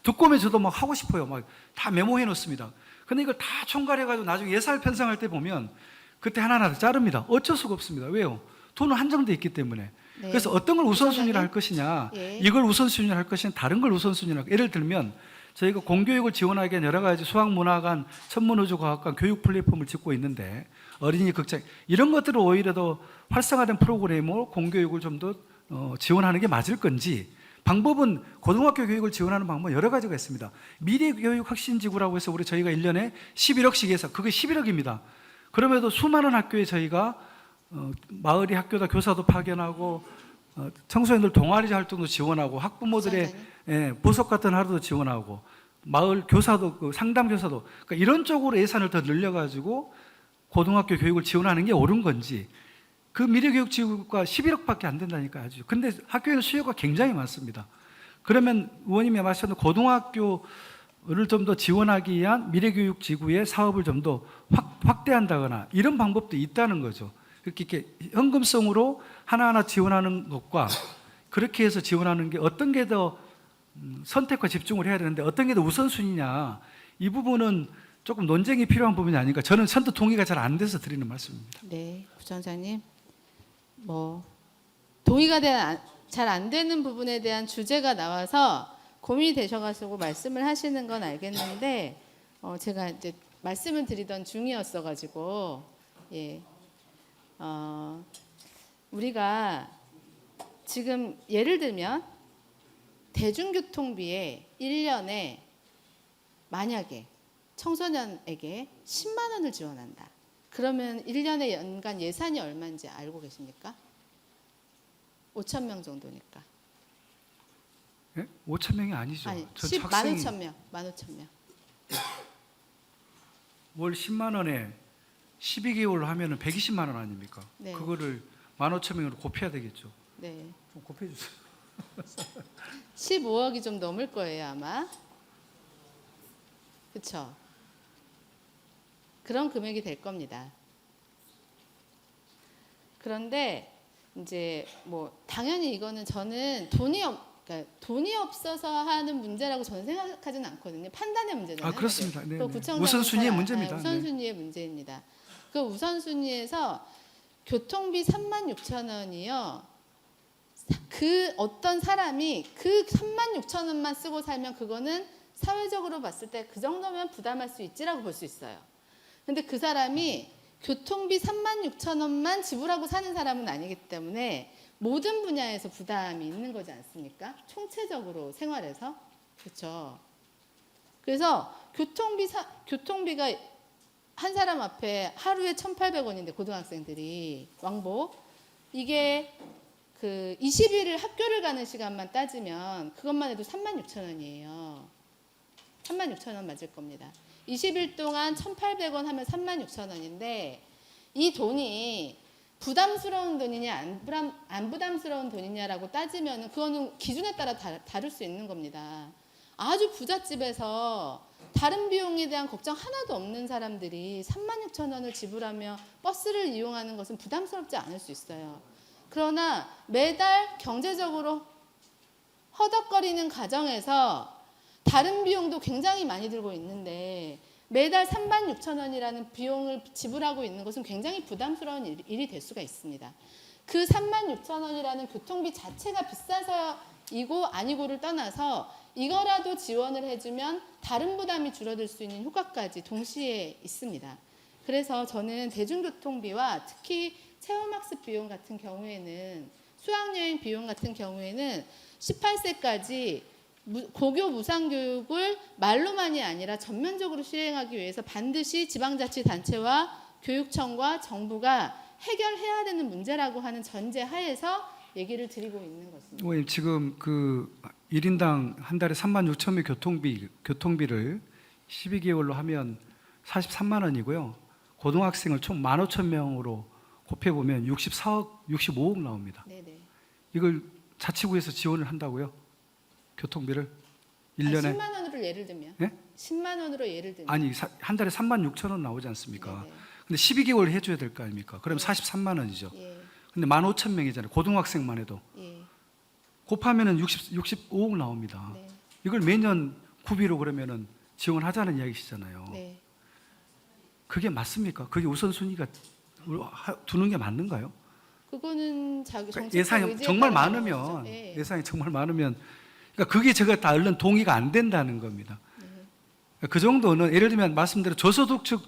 듣고 오면 저도 막 하고 싶어요. 막 다 메모해 놓습니다. 근데 이걸 다 총괄해가지고 나중에 예산을 편성할 때 보면 그때 하나하나 자릅니다. 어쩔 수가 없습니다. 왜요? 돈은 한정돼 있기 때문에. 네. 그래서 어떤 걸 우선순위로 할 것이냐, 예. 이걸 우선순위로 할 것이냐, 다른 걸 우선순위로 할 것이냐. 예를 들면 저희가 공교육을 지원하기 위한 여러 가지 수학문화관, 천문우주과학관 교육 플랫폼을 짓고 있는데 어린이 극장 이런 것들을 오히려 더 활성화된 프로그램으로 공교육을 좀 더 지원하는 게 맞을 건지 방법은 고등학교 교육을 지원하는 방법은 여러 가지가 있습니다. 미래교육 혁신지구라고 해서 저희가 1년에 11억씩 해서 그게 11억입니다. 그럼에도 수많은 학교에 저희가 마을이 학교다 교사도 파견하고 청소년들 동아리 활동도 지원하고 학부모들의 보석 같은 하루도 지원하고 마을 교사도 상담 교사도 그러니까 이런 쪽으로 예산을 더 늘려가지고 고등학교 교육을 지원하는 게 옳은 건지 그 미래교육지구가 11억밖에 안 된다니까요. 근데 학교에는 수요가 굉장히 많습니다. 그러면 의원님이 말씀하신 고등학교를 좀 더 지원하기 위한 미래교육지구의 사업을 좀 더 확대한다거나 이런 방법도 있다는 거죠. 이렇게 현금성으로 하나하나 지원하는 것과 그렇게 해서 지원하는 게 어떤 게 더 선택과 집중을 해야 되는데 어떤 게 더 우선순위냐 이 부분은 조금 논쟁이 필요한 부분이 아닌가 저는 선뜻 동의가 잘 안 돼서 드리는 말씀입니다. 네, 부총장님. 동의가 잘 안 되는 부분에 대한 주제가 나와서 고민이 되셔가지고 말씀을 하시는 건 알겠는데 제가 이제 말씀을 드리던 중이었어가지고 우리가 지금 예를 들면 대중교통비에 1년에 만약에 청소년에게 10만 원을 지원한다. 그러면 1년에 연간 예산이 얼마인지 알고 계십니까? 5천 명 정도니까. 예? 5천 명이 아니죠. 아니, 전 학생이 15,000명. 15,000명. 월 10만 원에 12개월로 하면은 120만 원 아닙니까? 네. 그거를 15,000명으로 곱해야 되겠죠. 네. 좀 곱해 주세요. 15억이 좀 넘을 거예요, 아마. 그렇죠? 그런 금액이 될 겁니다. 그런데 이제 뭐 당연히 이거는 저는 그러니까 돈이 없어서 하는 문제라고 저는 생각하지는 않거든요. 판단의 문제잖아요. 아, 그렇습니다. 네, 그 네. 구청장이 우선순위의 잘 문제입니다. 우선순위의 문제입니다. 그 우선순위에서 교통비 36,000원이요. 그 어떤 사람이 그 36,000원만 쓰고 살면 그거는 사회적으로 봤을 때 그 정도면 부담할 수 있지라고 볼 수 있어요. 근데 그 사람이 교통비 36,000원만 지불하고 사는 사람은 아니기 때문에 모든 분야에서 부담이 있는 거지 않습니까? 총체적으로 생활에서. 그렇죠. 그래서 교통비가 한 사람 앞에 하루에 1,800원인데 고등학생들이 왕복 이게 그 20일을 학교를 가는 시간만 따지면 그것만 해도 36,000원이에요. 36,000원 맞을 겁니다. 20일 동안 1,800원 하면 36,000원인데 이 돈이 부담스러운 돈이냐 안 부담스러운 돈이냐라고 따지면 그거는 기준에 따라 다를 수 있는 겁니다. 아주 부잣집에서 다른 비용에 대한 걱정 하나도 없는 사람들이 36,000원을 지불하며 버스를 이용하는 것은 부담스럽지 않을 수 있어요. 그러나 매달 경제적으로 허덕거리는 가정에서 다른 비용도 굉장히 많이 들고 있는데 매달 36,000원이라는 비용을 지불하고 있는 것은 굉장히 부담스러운 일이 될 수가 있습니다. 그 36,000원이라는 교통비 자체가 비싸서이고 아니고를 떠나서 이거라도 지원을 해주면 다른 부담이 줄어들 수 있는 효과까지 동시에 있습니다. 그래서 저는 대중교통비와 특히 체험학습 비용 같은 경우에는 수학여행 비용 같은 경우에는 18세까지 고교 무상교육을 말로만이 아니라 전면적으로 실행하기 위해서 반드시 지방자치단체와 교육청과 정부가 해결해야 되는 문제라고 하는 전제 하에서 얘기를 드리고 있는 것입니다. 의원님 지금 그 1인당 한 달에 36,000명 교통비를 12개월로 하면 43만 원이고요. 고등학생을 총 15,000명으로 곱해보면 65억 나옵니다. 네네. 이걸 자치구에서 지원을 한다고요? 교통비를 1년에? 10만 원으로 예를 들면. 예? 10만 원으로 예를 들면. 아니 한 달에 36,000원 나오지 않습니까? 네네. 근데 12개월 해줘야 될 거 아닙니까? 그럼 43만 원이죠. 예. 근데 15,000명이잖아요. 고등학생만 해도. 예. 곱하면은 65억 나옵니다. 네. 이걸 매년 구비로 그러면은 지원하자는 이야기시잖아요. 네. 그게 맞습니까? 그게 우선순위가 두는 게 맞는가요? 그거는 자기 그러니까 정책 예산이 정말 많으면 예. 예산이 정말 많으면 그러니까 그게 제가 다 얼른 동의가 안 된다는 겁니다. 그러니까 그 정도는 예를 들면 말씀대로 저소득층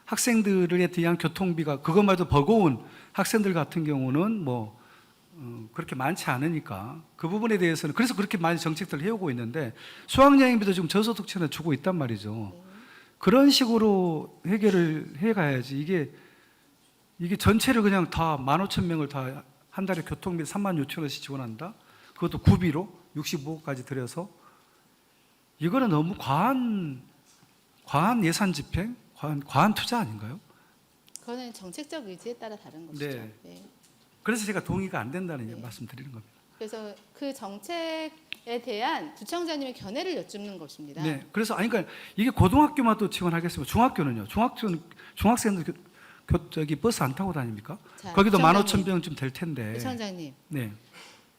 학생들에 대한 교통비가 그것마저 버거운 학생들 같은 경우는 뭐 그렇게 많지 않으니까 그 부분에 대해서는 그래서 그렇게 많이 정책들을 해오고 있는데 수학여행비도 지금 저소득층에 주고 있단 말이죠. 그런 식으로 해결을 해가야지 이게 전체를 그냥 다 15,000명을 다 한 달에 교통비 36,000원씩 지원한다. 그것도 구비로 65억까지 들여서 이거는 너무 과한 예산 집행, 과한 투자 아닌가요? 그거는 정책적 의지에 따라 다른 것이죠. 네. 네. 그래서 제가 동의가 안 된다는 네. 말씀드리는 겁니다. 그래서 그 정책에 대한 부청장님의 견해를 여쭙는 것입니다. 네, 그래서 아니 그러니까 이게 고등학교만 중원하겠습니다. 중학교는요. 중학생들 저기 버스 안 타고 다닙니까? 자, 거기도 부청장님. 15,000명쯤 될 텐데. 부청장님, 네.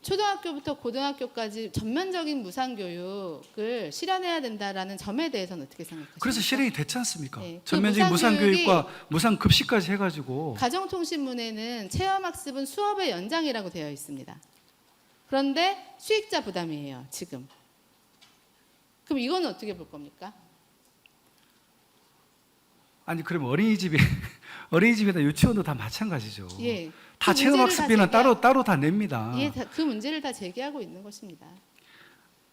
초등학교부터 고등학교까지 전면적인 무상교육을 실현해야 된다라는 점에 대해서는 어떻게 생각하십니까? 그래서 실행이 됐지 않습니까? 네, 그 전면적인 무상교육이 무상교육과 무상급식까지 해가지고 가정통신문에는 체험학습은 수업의 연장이라고 되어 있습니다. 그런데 수익자 부담이에요, 지금. 그럼 이거는 어떻게 볼 겁니까? 아니 그러면 어린이집이나 유치원도 다 마찬가지죠. 예. 다 그 문제를 체험학습비는 다 따로 다 냅니다. 예, 그 문제를 다 제기하고 있는 것입니다.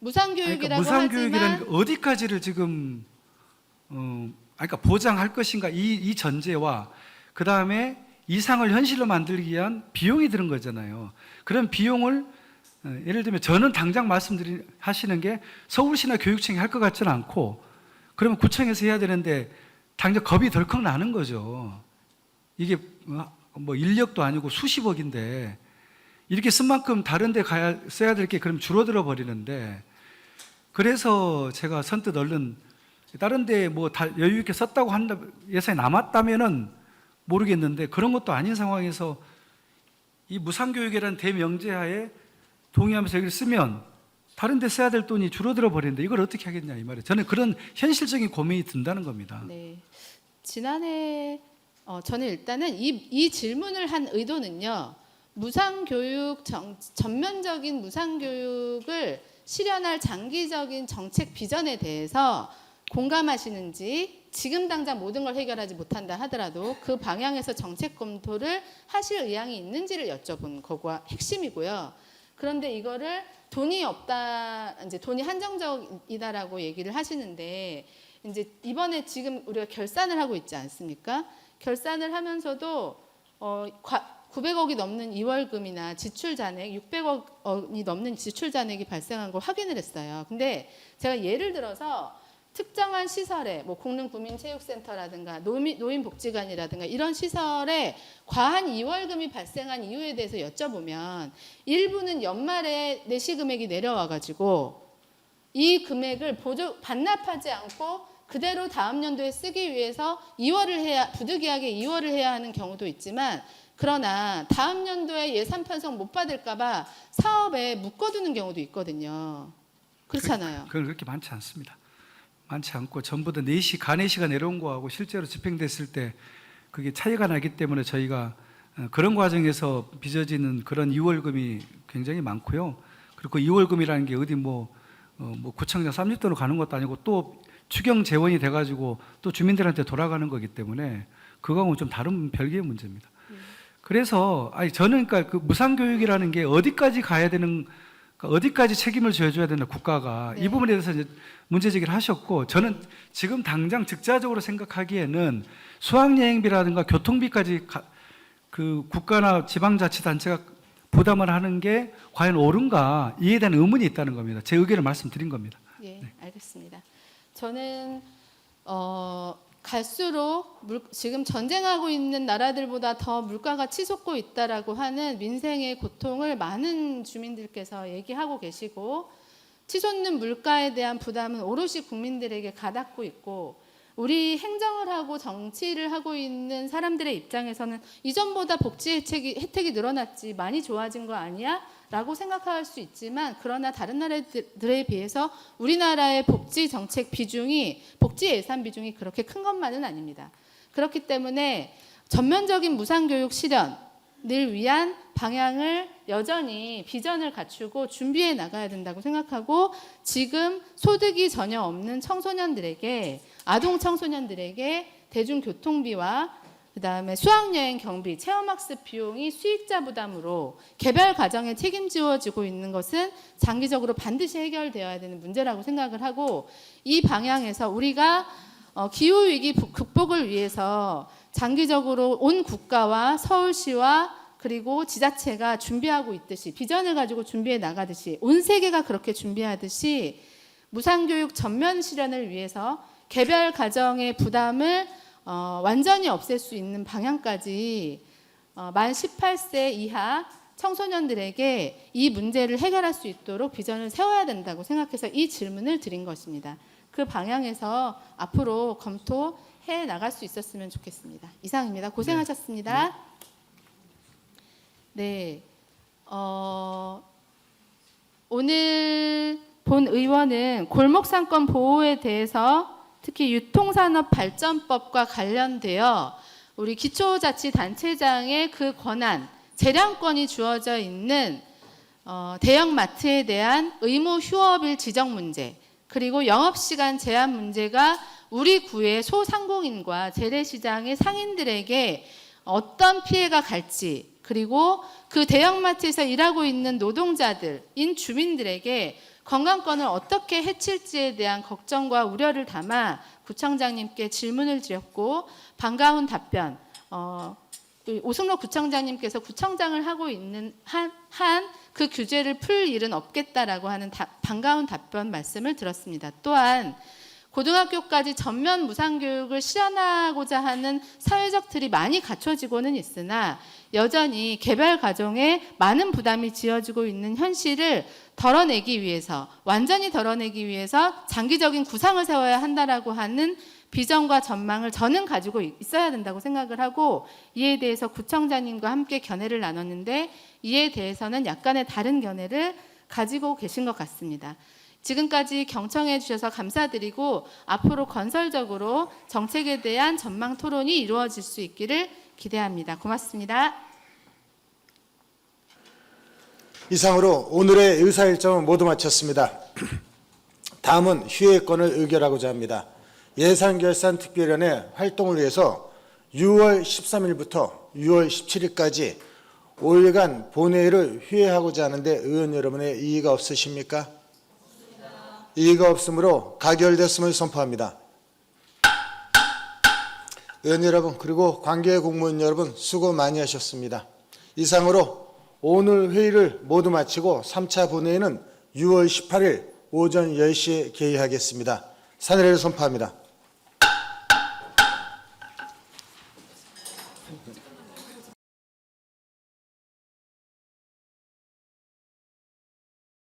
무상교육이라고 그러니까 무상교육이라는 하지만 게 어디까지를 지금 그러니까 보장할 것인가 이 전제와 그 다음에 이 상을 현실로 만들기 위한 비용이 드는 거잖아요. 그런 비용을 예를 들면 저는 당장 하시는 게 서울시나 교육청이 할 것 같지는 않고 그러면 구청에서 해야 되는데 당장 겁이 덜컥 나는 거죠. 이게 뭐 인력도 아니고 수십억인데 이렇게 쓴 만큼 다른 데 써야 될 게 그럼 줄어들어 버리는데 그래서 제가 선뜻 얼른 다른 데 뭐 다 여유 있게 썼다고 한다 예산이 남았다면은 모르겠는데 그런 것도 아닌 상황에서 이 무상교육이라는 대명제하에 동의하면서 여기를 쓰면 다른 데 써야 될 돈이 줄어들어 버리는데 이걸 어떻게 하겠냐 이 말이에요. 저는 그런 현실적인 고민이 든다는 겁니다. 네. 지난해 저는 일단은 이 질문을 한 의도는요. 무상교육 전면적인 무상교육을 실현할 장기적인 정책 비전에 대해서 공감하시는지 지금 당장 모든 걸 해결하지 못한다 하더라도 그 방향에서 정책 검토를 하실 의향이 있는지를 여쭤본 거가 핵심이고요. 그런데 이거를 돈이 없다, 이제 돈이 한정적이다라고 얘기를 하시는데 이제 이번에 지금 우리가 결산을 하고 있지 않습니까? 결산을 하면서도 900억이 넘는 이월금이나 지출 잔액, 600억이 넘는 지출 잔액이 발생한 걸 확인을 했어요. 근데 제가 예를 들어서 특정한 시설에 뭐 공릉구민체육센터라든가 노인복지관이라든가 이런 시설에 과한 이월금이 발생한 이유에 대해서 여쭤보면 일부는 연말에 내시 금액이 내려와 가지고 이 금액을 반납하지 않고 그대로 다음 연도에 쓰기 위해서 부득이하게 2월을 해야 하는 경우도 있지만 그러나 다음 연도에 예산 편성 못 받을까 봐 사업에 묶어두는 경우도 있거든요. 그렇잖아요. 그건 그렇게 많지 않습니다. 많지 않고 전부 다 가내시가 내려온 거하고 실제로 집행됐을 때 그게 차이가 나기 때문에 저희가 그런 과정에서 빚어지는 그런 이월금이 굉장히 많고요. 그리고 이월금이라는 게 어디 뭐 구청장 쌈짓돈으로 가는 것도 아니고 또 추경 재원이 돼가지고 또 주민들한테 돌아가는 거기 때문에 그거하고는 좀 다른 별개의 문제입니다. 그래서 저는 그러니까 그 무상교육이라는 게 어디까지 가야 되는 어디까지 책임을 져줘야 되나 국가가 네. 이 부분에 대해서 이제 문제 제기를 하셨고 저는 지금 당장 즉자적으로 생각하기에는 수학여행비라든가 교통비까지 그 국가나 지방자치단체가 부담을 하는 게 과연 옳은가 이에 대한 의문이 있다는 겁니다. 제 의견을 말씀드린 겁니다. 예, 알겠습니다. 저는 갈수록 지금 전쟁하고 있는 나라들보다 더 물가가 치솟고 있다라고 하는 민생의 고통을 많은 주민들께서 얘기하고 계시고 치솟는 물가에 대한 부담은 오롯이 국민들에게 가닿고 있고 우리 행정을 하고 정치를 하고 있는 사람들의 입장에서는 이전보다 복지 혜택이 늘어났지 많이 좋아진 거 아니야? 라고 생각할 수 있지만 그러나 다른 나라들에 비해서 우리나라의 복지 정책 비중이 복지 예산 비중이 그렇게 큰 것만은 아닙니다. 그렇기 때문에 전면적인 무상교육 실현을 위한 방향을 여전히 비전을 갖추고 준비해 나가야 된다고 생각하고 지금 소득이 전혀 없는 청소년들에게 아동 청소년들에게 대중교통비와 그다음에 수학여행 경비, 체험학습 비용이 수익자 부담으로 개별 가정에 책임지어지고 있는 것은 장기적으로 반드시 해결되어야 되는 문제라고 생각을 하고 이 방향에서 우리가 기후위기 극복을 위해서 장기적으로 온 국가와 서울시와 그리고 지자체가 준비하고 있듯이 비전을 가지고 준비해 나가듯이 온 세계가 그렇게 준비하듯이 무상교육 전면 실현을 위해서 개별 가정의 부담을 완전히 없앨 수 있는 방향까지 만 18세 이하 청소년들에게 이 문제를 해결할 수 있도록 비전을 세워야 된다고 생각해서 이 질문을 드린 것입니다. 그 방향에서 앞으로 검토해 나갈 수 있었으면 좋겠습니다. 이상입니다. 고생하셨습니다. 네, 오늘 본 의원은 골목상권 보호에 대해서 특히 유통산업발전법과 관련되어 우리 기초자치단체장의 그 권한, 재량권이 주어져 있는 대형마트에 대한 의무 휴업일 지정 문제, 그리고 영업시간 제한 문제가 우리 구의 소상공인과 재래시장의 상인들에게 어떤 피해가 갈지, 그리고 그 대형마트에서 일하고 있는 노동자들인 주민들에게 건강권을 어떻게 해칠지에 대한 걱정과 우려를 담아 구청장님께 질문을 드렸고 반가운 답변, 오승록 구청장님께서 구청장을 하고 있는 한 그 규제를 풀 일은 없겠다라고 하는 반가운 답변 말씀을 들었습니다. 또한 고등학교까지 전면 무상교육을 실현하고자 하는 사회적 틀이 많이 갖춰지고는 있으나 여전히 개발 과정에 많은 부담이 지어지고 있는 현실을 덜어내기 위해서, 완전히 덜어내기 위해서 장기적인 구상을 세워야 한다라고 하는 비전과 전망을 저는 가지고 있어야 된다고 생각을 하고, 이에 대해서 구청장님과 함께 견해를 나눴는데 이에 대해서는 약간의 다른 견해를 가지고 계신 것 같습니다. 지금까지 경청해 주셔서 감사드리고 앞으로 건설적으로 정책에 대한 전망 토론이 이루어질 수 있기를 기대합니다. 고맙습니다. 이상으로 오늘의 의사 일정은 모두 마쳤습니다. 다음은 휴회권을 의결하고자 합니다. 예산결산특별위원회 활동을 위해서 6월 13일부터 6월 17일까지 5일간 본회의를 휴회하고자 하는데 의원 여러분의 이의가 없으십니까? 이의가 없으므로 가결됐음을 선포합니다. 의원 여러분 그리고 관계 공무원 여러분 수고 많이 하셨습니다. 이상으로 오늘 회의를 모두 마치고 3차 본회의는 6월 18일 오전 10시에 개의하겠습니다. 사내를 선포합니다.